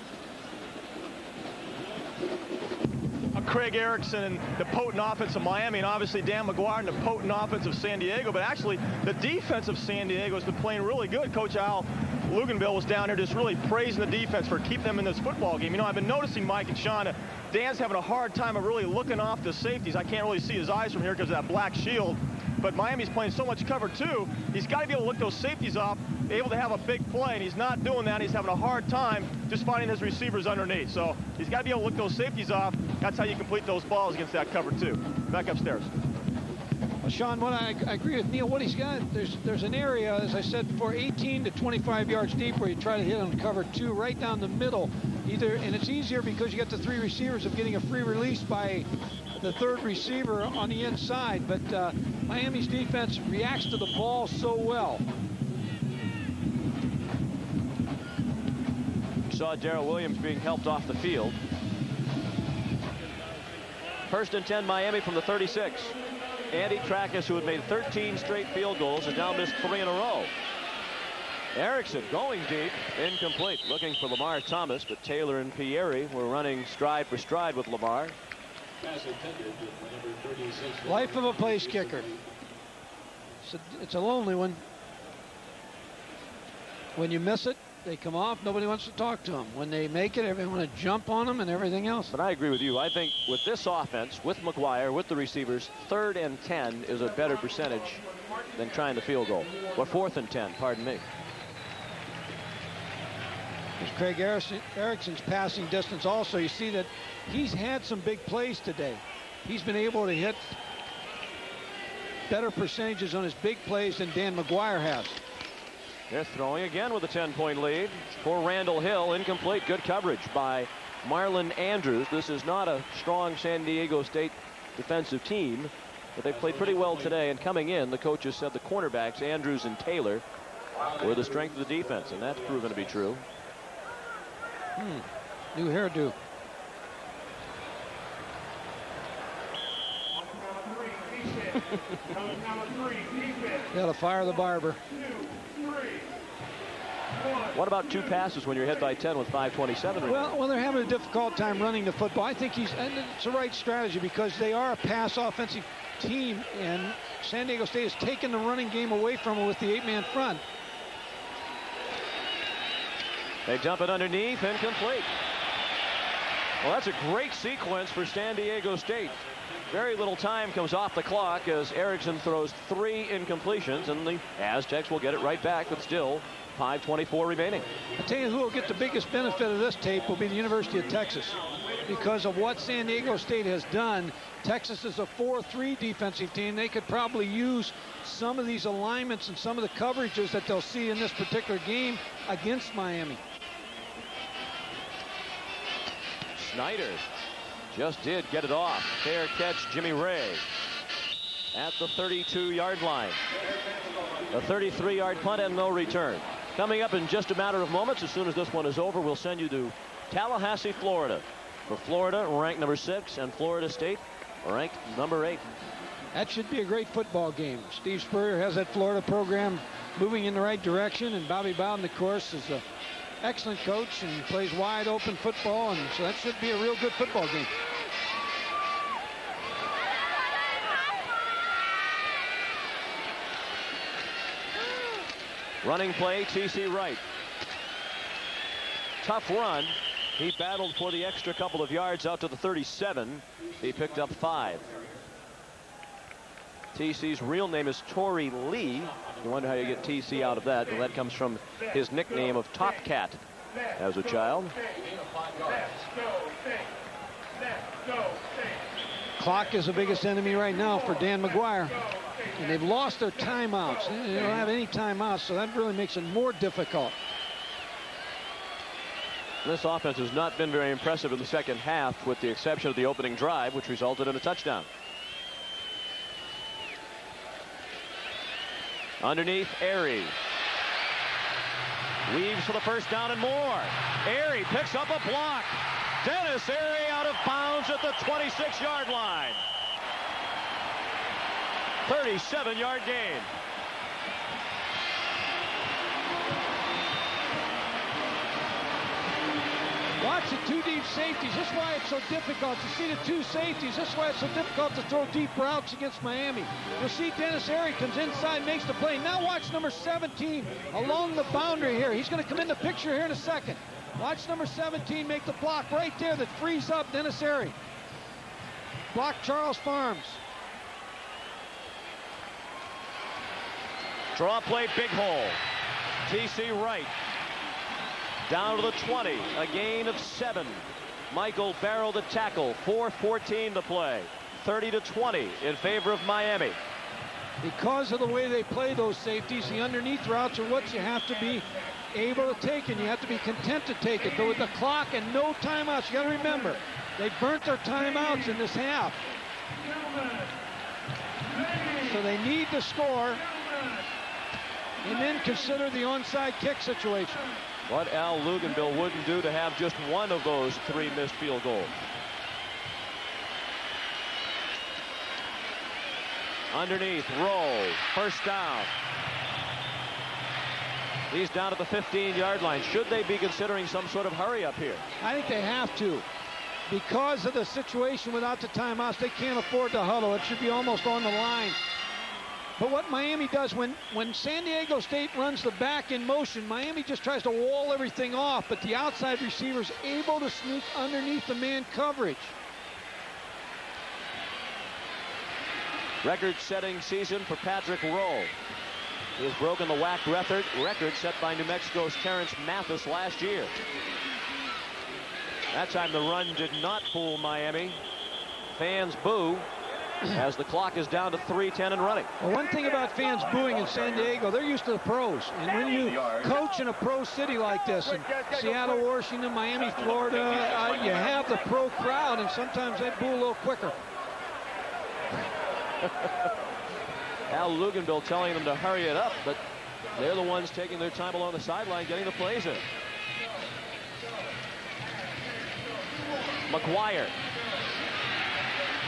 S3: Craig Erickson and the potent offense of Miami, and obviously Dan McGuire and the potent offense of San Diego. But actually, the defense of San Diego has been playing really good. Coach Al Luganville was down here just really praising the defense for keeping them in this football game. You know, I've been noticing, Mike and Sean, Dan's having a hard time of really looking off the safeties. I can't really see his eyes from here because of that black shield. But Miami's playing so much cover two, he's got to be able to look those safeties off, able to have a big play, and he's not doing that. He's having a hard time just finding his receivers underneath. So he's got to be able to look those safeties off. That's how you complete those balls against that cover two. Back upstairs.
S2: Well, Sean, what I agree with Neil. What he's got, there's an area, as I said before, 18 to 25 yards deep where you try to hit on cover two, right down the middle. And it's easier because you got the three receivers of getting a free release by the third receiver on the inside. But Miami's defense reacts to the ball so well.
S1: Saw Darrell Williams being helped off the field. First and 10, Miami from the 36. Andy Trackus, who had made 13 straight field goals, has now missed 3 in a row. Erickson going deep, incomplete, looking for Lamar Thomas, but Taylor and Pieri were running stride for stride with Lamar.
S2: Life of a place kicker. It's a lonely one. When you miss it, they come off, nobody wants to talk to them. When they make it, everyone want to jump on them and everything else.
S1: But I agree with you. I think with this offense, with McGuire, with the receivers, 3rd and 10 is a better percentage than trying the field goal. Or 4th and 10, pardon me.
S2: There's Craig Erickson's passing distance also. You see that he's had some big plays today. He's been able to hit better percentages on his big plays than Dan McGuire has.
S1: They're throwing again with a 10-point lead for Randall Hill. Incomplete. Good coverage by Marlon Andrews. This is not a strong San Diego State defensive team, but they played pretty well today. And coming in, the coaches said the cornerbacks, Andrews and Taylor, were the strength of the defense, and that's proven to be true.
S2: New hairdo. Gotta fire the barber.
S1: What about 2 passes when you're hit by 10 with 5:27?
S2: Well, they're having a difficult time running the football. I think and it's the right strategy because they are a pass offensive team, and San Diego State has taken the running game away from them with the 8-man front.
S1: They dump it underneath, incomplete. Well, that's a great sequence for San Diego State. Very little time comes off the clock as Erickson throws 3 incompletions, and the Aztecs will get it right back, but still 5:24 remaining.
S2: I'll tell you who will get the biggest benefit of this tape will be the University of Texas. Because of what San Diego State has done, Texas is a 4-3 defensive team. They could probably use some of these alignments and some of the coverages that they'll see in this particular game against Miami.
S1: Snyder just did get it off. Fair catch, Jimmy Ray at the 32-yard line. A 33-yard punt and no return. Coming up in just a matter of moments, as soon as this one is over, we'll send you to Tallahassee, Florida. For Florida, ranked number 6, and Florida State, ranked number 8.
S2: That should be a great football game. Steve Spurrier has that Florida program moving in the right direction, and Bobby Bowden, of course, is an excellent coach and plays wide open football, and so that should be a real good football game.
S1: Running play, T.C. Wright. Tough run. He battled for the extra couple of yards out to the 37. He picked up 5. T.C.'s real name is Torrey Lee. You wonder how you get T.C. out of that. Well, that comes from his nickname of Top Cat as a child.
S2: Clock is the biggest enemy right now for Dan McGuire. And they've lost their timeouts. They don't have any timeouts, so that really makes it more difficult.
S1: This offense has not been very impressive in the second half, with the exception of the opening drive, which resulted in a touchdown. Underneath, Airy. Weaves for the first down and more. Airy picks up a block. Dennis Airy out of bounds at the 26-yard line. 37-yard gain.
S2: watch the two deep safeties. That's why it's so difficult to see the two safeties. That's why it's so difficult to throw deep routes against Miami. You'll see Dennis Airy comes inside, makes the play. Now watch number 17 along the boundary here. He's going to come in the picture here in a second. Watch number 17 make the block right there that frees up Dennis Airy. Block Charles Farms.
S1: Draw play, big hole. T.C. Wright. Down to the 20, a gain of 7. Michael Barrow the tackle, 4:14 to play. 30-20 in favor of Miami.
S2: Because of the way they play those safeties, the underneath routes are what you have to be able to take, and you have to be content to take it. But with the clock and no timeouts, you got to remember, they burnt their timeouts in this half. So they need to score and then consider the onside kick situation.
S1: What Al Luganbill wouldn't do to have just one of those 3 missed field goals. Underneath, roll, first down. He's down at the 15-yard line. Should they be considering some sort of hurry up here?
S2: I think they have to. Because of the situation without the timeouts, they can't afford to huddle. It should be almost on the line. But what Miami does, when San Diego State runs the back in motion, Miami just tries to wall everything off, but the outside receiver's able to sneak underneath the man coverage.
S1: Record-setting season for Patrick Rowe. He has broken the WAC record set by New Mexico's Terrence Mathis last year. That time the run did not fool Miami. Fans boo as the clock is down to 3:10 and running.
S2: Well, one thing about fans booing in San Diego, they're used to the pros. And when you coach in a pro city like this, in Seattle, Washington, Miami, Florida, you have the pro crowd, and sometimes they boo a little quicker.
S1: Al Luganbill telling them to hurry it up, but they're the ones taking their time along the sideline, getting the plays in. McGuire.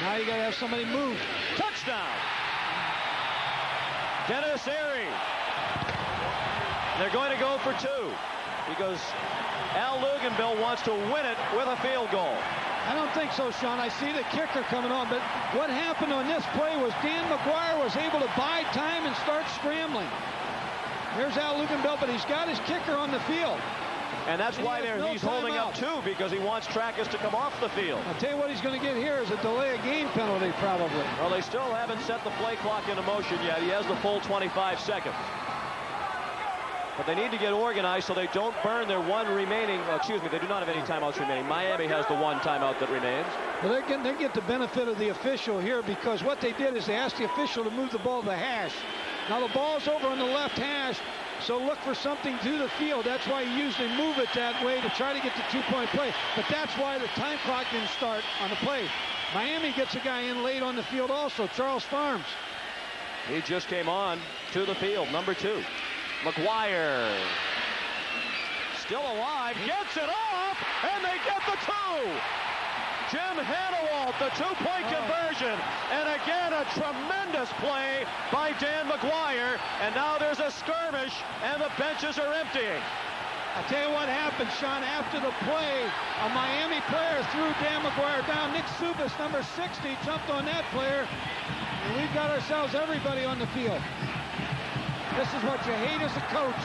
S2: Now you got to have somebody move.
S1: Touchdown. Dennis Airy. They're going to go for 2 because Al Luganbill wants to win it with a field goal.
S2: I don't think so, Sean. I see the kicker coming on, but what happened on this play was Dan McGuire was able to buy time and start scrambling. There's Al Luganbill, but he's got his kicker on the field.
S1: And that's why he's holding up 2, because he wants Tracus to come off the field.
S2: I'll tell you what he's going to get here is a delay of game penalty, probably.
S1: Well, they still haven't set the play clock into motion yet. He has the full 25 seconds. But they need to get organized so they don't burn their one remaining. Excuse me, they do not have any timeouts remaining. Miami has the one timeout that remains.
S2: Well, they get the benefit of the official here, because what they did is they asked the official to move the ball to the hash. Now the ball's over on the left hash, so look for something to the field. That's why you usually move it that way to try to get the 2-point play. But that's why the time clock didn't start on the play. Miami gets a guy in late on the field also, Charles Farms.
S1: He just came on to the field, number 2. McGuire. Still alive, gets it off, and they get the 2. Jim Hannawalt, the 2-point conversion. And again, a tremendous play by Dan McGuire. And now there's a skirmish, and the benches are emptying.
S2: I'll tell you what happened, Sean. After the play, a Miami player threw Dan McGuire down. Nick Subas, number 60, jumped on that player. And we've got ourselves everybody on the field. This is what you hate as a coach.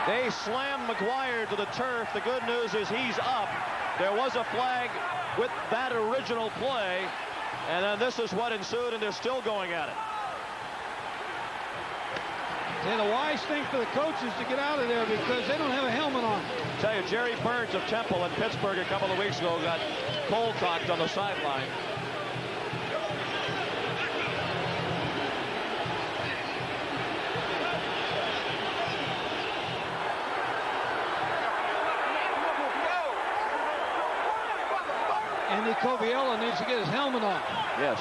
S1: They slammed McGuire to the turf. The good news is he's up. There was a flag with that original play, and then this is what ensued, and they're still going at it.
S2: And the wise thing for the coaches to get out of there, because they don't have a helmet on.
S1: I tell you, Jerry Burns of Temple in Pittsburgh a couple of weeks ago got cold-cocked on the sideline.
S2: Andy Coviello needs to get his helmet on.
S1: Yes.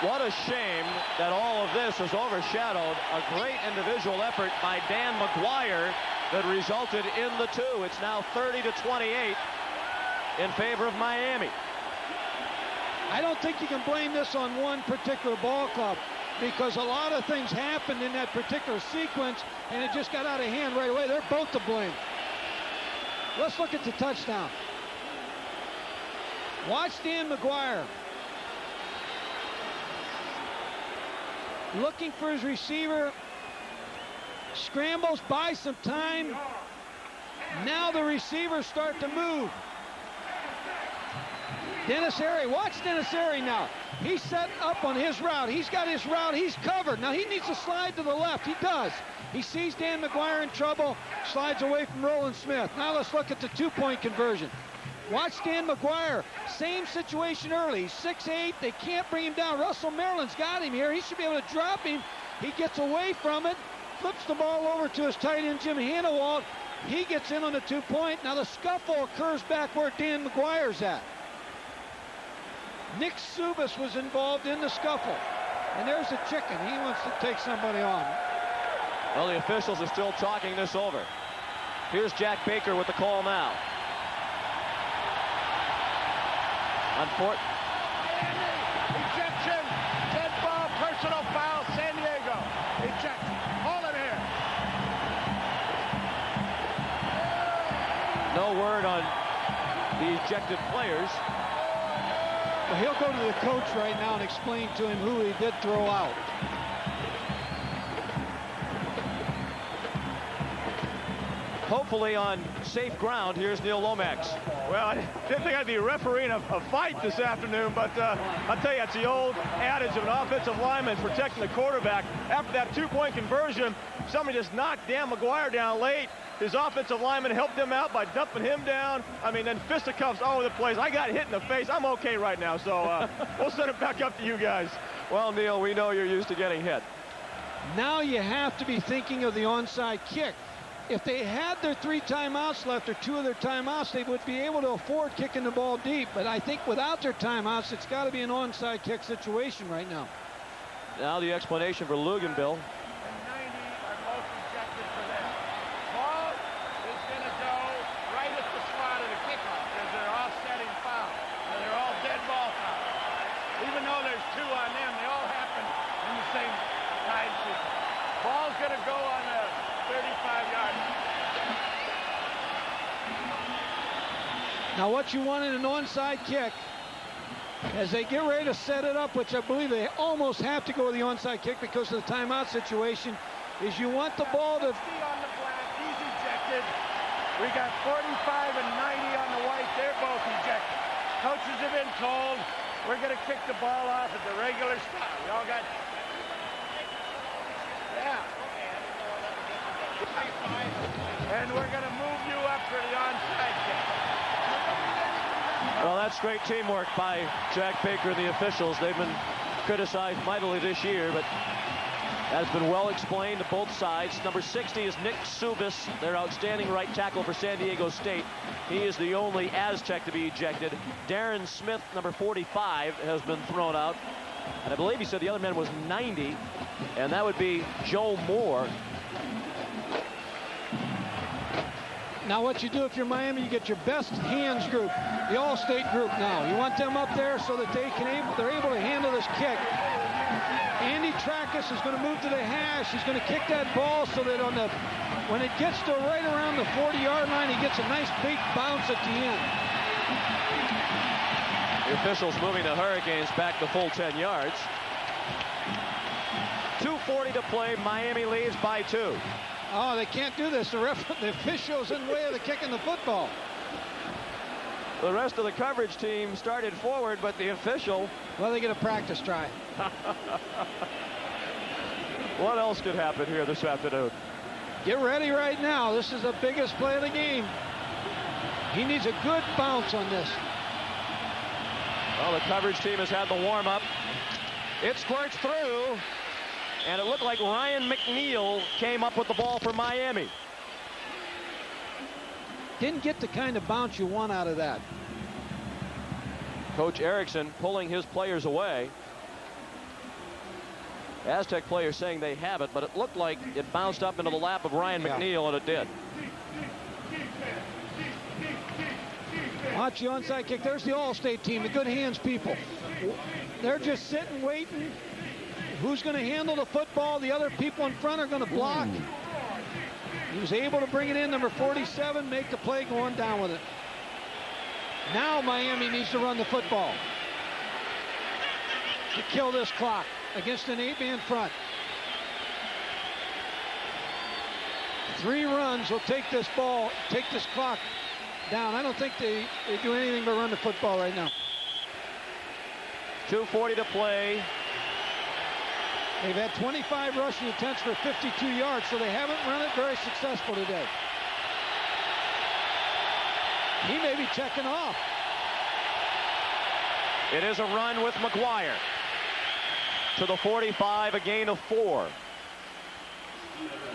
S1: What a shame that all of this has overshadowed a great individual effort by Dan McGuire that resulted in the 2. It's now 30-28. in favor of Miami.
S2: I don't think you can blame this on one particular ball club, because a lot of things happened in that particular sequence, and it just got out of hand right away. They're both to blame. Let's look at the touchdown. Watch Dan McGuire. Looking for his receiver. Scrambles, buys some time. Now the receivers start to move. Dennis Harry, watch Dennis Harry now. He's set up on his route. He's got his route. He's covered. Now he needs to slide to the left. He does. He sees Dan McGuire in trouble, slides away from Roland Smith. Now let's look at the two-point conversion. Watch Dan McGuire. Same situation early. He's 6'8". They can't bring him down. Russell Maryland's got him here. He should be able to drop him. He gets away from it, flips the ball over to his tight end, Jim Hannawald. He gets in on the two-point. Now the scuffle occurs back where Dan McGuire's at. Nick Subas was involved in the scuffle. And there's the chicken. He wants to take somebody on.
S1: Well, the officials are still talking this over. Here's Jack Baker with the call now.
S21: Ejection, dead ball, personal foul, San Diego. Eject. Hold it here.
S1: No word on the ejected players.
S2: Well, he'll go to the coach right now and explain to him who he did throw out.
S1: Hopefully on safe ground. Here's Neil Lomax.
S3: Well, I didn't think I'd be refereeing a fight this afternoon, but I'll tell you, it's the old adage of an offensive lineman protecting the quarterback. After that two-point conversion, somebody just knocked Dan McGuire down late. His offensive lineman helped him out by dumping him down. I mean, then fisticuffs all over the place. I got hit in the face. I'm okay right now, so we'll send it back up to you guys.
S1: Well, Neil, we know you're used to getting hit.
S2: Now you have to be thinking of the onside kick. If they had their 3 timeouts left, or 2 of their timeouts, they would be able to afford kicking the ball deep. But I think without their timeouts, it's got to be an onside kick situation right now.
S1: Now the explanation for Luganville.
S21: Even though there's 2 on them, they all happen in the same time sequence. Ball's going to go on a 35-yard line.
S2: Now what you want in an onside kick, as they get ready to set it up, which I believe they almost have to go with the onside kick because of the timeout situation, is you want the ball to...
S21: on the black, he's ejected. We got 45 and 90 on the white. They're both ejected. Coaches have been told we're going to kick the ball off at the regular style. We all got... Yeah. And we're going to move you up for the onside kick.
S1: Well, that's great teamwork by Jack Baker and the officials. They've been criticized mightily this year, but has been well explained to both sides. Number 60 is Nick Subas, their outstanding right tackle for San Diego State. He is the only Aztec to be ejected. Darren Smith, number 45, has been thrown out. And I believe he said the other man was 90, and that would be Joe Moore.
S2: Now what you do if you're Miami, you get your best hands group, the all-state group now. You want them up there so that they're able to handle this kick. Andy Trackus is going to move to the hash. He's going to kick that ball so that when it gets to right around the 40-yard line, he gets a nice big bounce at the end.
S1: The officials moving the Hurricanes back the full 10 yards. 2:40 to play. Miami leads by 2.
S2: Oh, they can't do this. The official's in the way of the kicking the football.
S1: The rest of the coverage team started forward, but the official...
S2: Well, they get a practice try.
S1: What else could happen here this afternoon?
S2: Get ready right now. This is the biggest play of the game. He needs a good bounce on this.
S1: Well, the coverage team has had the warm-up. It squirts through, and it looked like Ryan McNeil came up with the ball for Miami.
S2: Didn't get the kind of bounce you want out of that.
S1: Coach Erickson pulling his players away. Aztec players saying they have it, but it looked like it bounced up into the lap of Ryan McNeil, and it did.
S2: Watch the onside kick. There's the All-State team, the good hands people. They're just sitting, waiting. Who's going to handle the football? The other people in front are going to block. He was able to bring it in, number 47, make the play, going down with it. Now Miami needs to run the football to kill this clock against an 8-man front. 3 runs will take this clock down. I don't think they do anything but run the football right now.
S1: 2:40 to play.
S2: They've had 25 rushing attempts for 52 yards, so they haven't run it very successful today. He may be checking off.
S1: It is a run with McGuire to the 45, a gain of 4.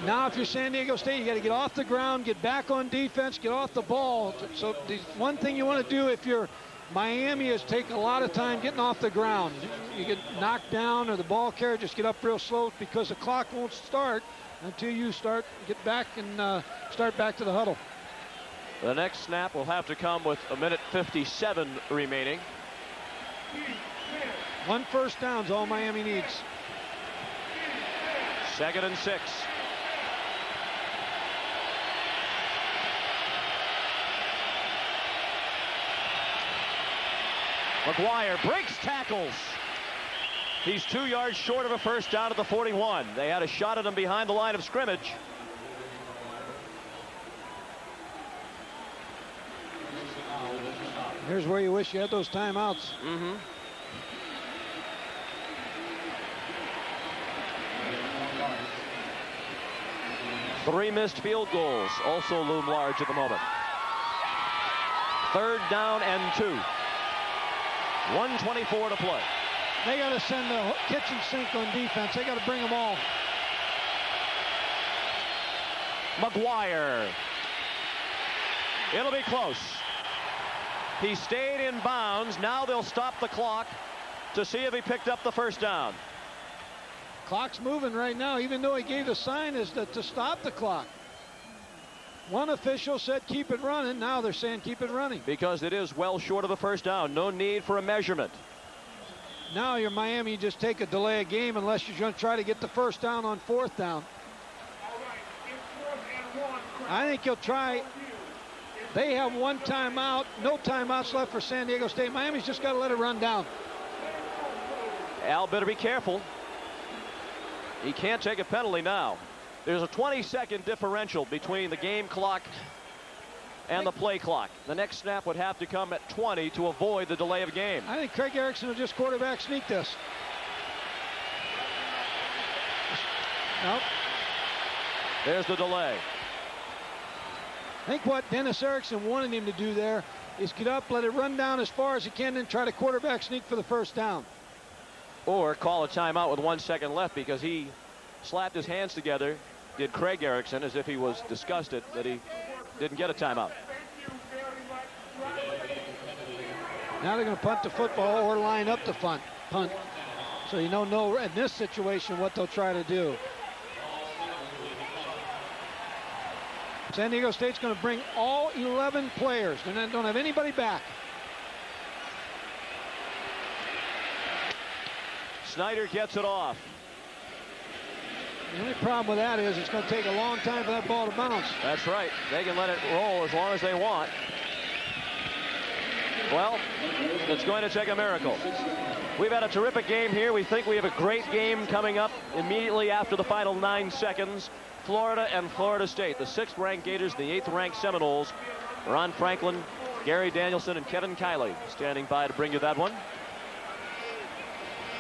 S2: Now, if you're San Diego State, you got to get off the ground, get back on defense, get off the ball. So one thing you want to do if you're Miami is take a lot of time getting off the ground. You get knocked down or the ball carrier, just get up real slow because the clock won't start until you get back and start back to the huddle.
S1: The next snap will have to come with 1:57 remaining.
S2: 1 first down is all Miami needs.
S1: 2nd and 6. McGuire breaks tackles. He's 2 yards short of a first down at the 41. They had a shot at him behind the line of scrimmage.
S2: Here's where you wish you had those timeouts.
S1: Mm-hmm. Three missed field goals also loom large at the moment. 3rd down and 2. 1:24 to play.
S2: They got to send the kitchen sink on defense. They got to bring them all.
S1: McGuire. It'll be close. He stayed in bounds. Now they'll stop the clock to see if he picked up the first down.
S2: Clock's moving right now, even though he gave the sign is to stop the clock. One official said keep it running. Now they're saying keep it running.
S1: Because it is well short of the first down. No need for a measurement.
S2: Now you're Miami, you just take a delay of game unless you're going to try to get the first down on 4th down. I think he'll try. They have 1 timeout. No timeouts left for San Diego State. Miami's just got to let it run down.
S1: Al better be careful. He can't take a penalty now. There's a 20-second differential between the game clock and the play clock. The next snap would have to come at 20 to avoid the delay of game.
S2: I think Craig Erickson will just quarterback sneak this. Nope.
S1: There's the delay.
S2: I think what Dennis Erickson wanted him to do there is get up, let it run down as far as he can, then try to quarterback sneak for the first down.
S1: Or call a timeout with 1 second left because he slapped his hands together, did Craig Erickson, as if he was disgusted that he didn't get a timeout.
S2: Now they're going to punt the football or line up the punt. So you don't know in this situation what they'll try to do. San Diego State's going to bring all 11 players. They don't have anybody back.
S1: Snyder gets it off.
S2: The only problem with that is it's going to take a long time for that ball to bounce.
S1: That's right. They can let it roll as long as they want. Well, it's going to take a miracle. We've had a terrific game here. We think we have a great game coming up immediately after the final 9 seconds. Florida and Florida State, the 6th-ranked Gators, the 8th-ranked Seminoles. Ron Franklin, Gary Danielson, and Kevin Kiley standing by to bring you that one.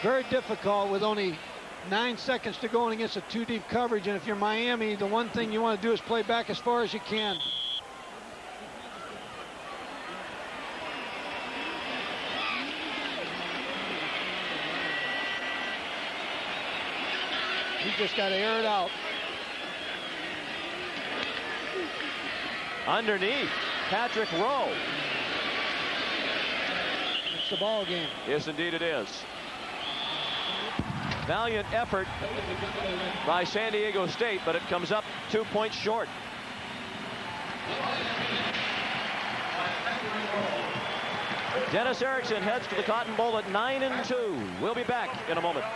S2: Very difficult with only 9 seconds to go against a 2-deep coverage. And if you're Miami, the one thing you want to do is play back as far as you can. You just got to air it out.
S1: Underneath, Patrick Rowe.
S2: It's the ball game.
S1: Yes, indeed it is. Valiant effort by San Diego State, but it comes up 2 points short. Dennis Erickson heads to the Cotton Bowl at 9-2. We'll be back in a moment.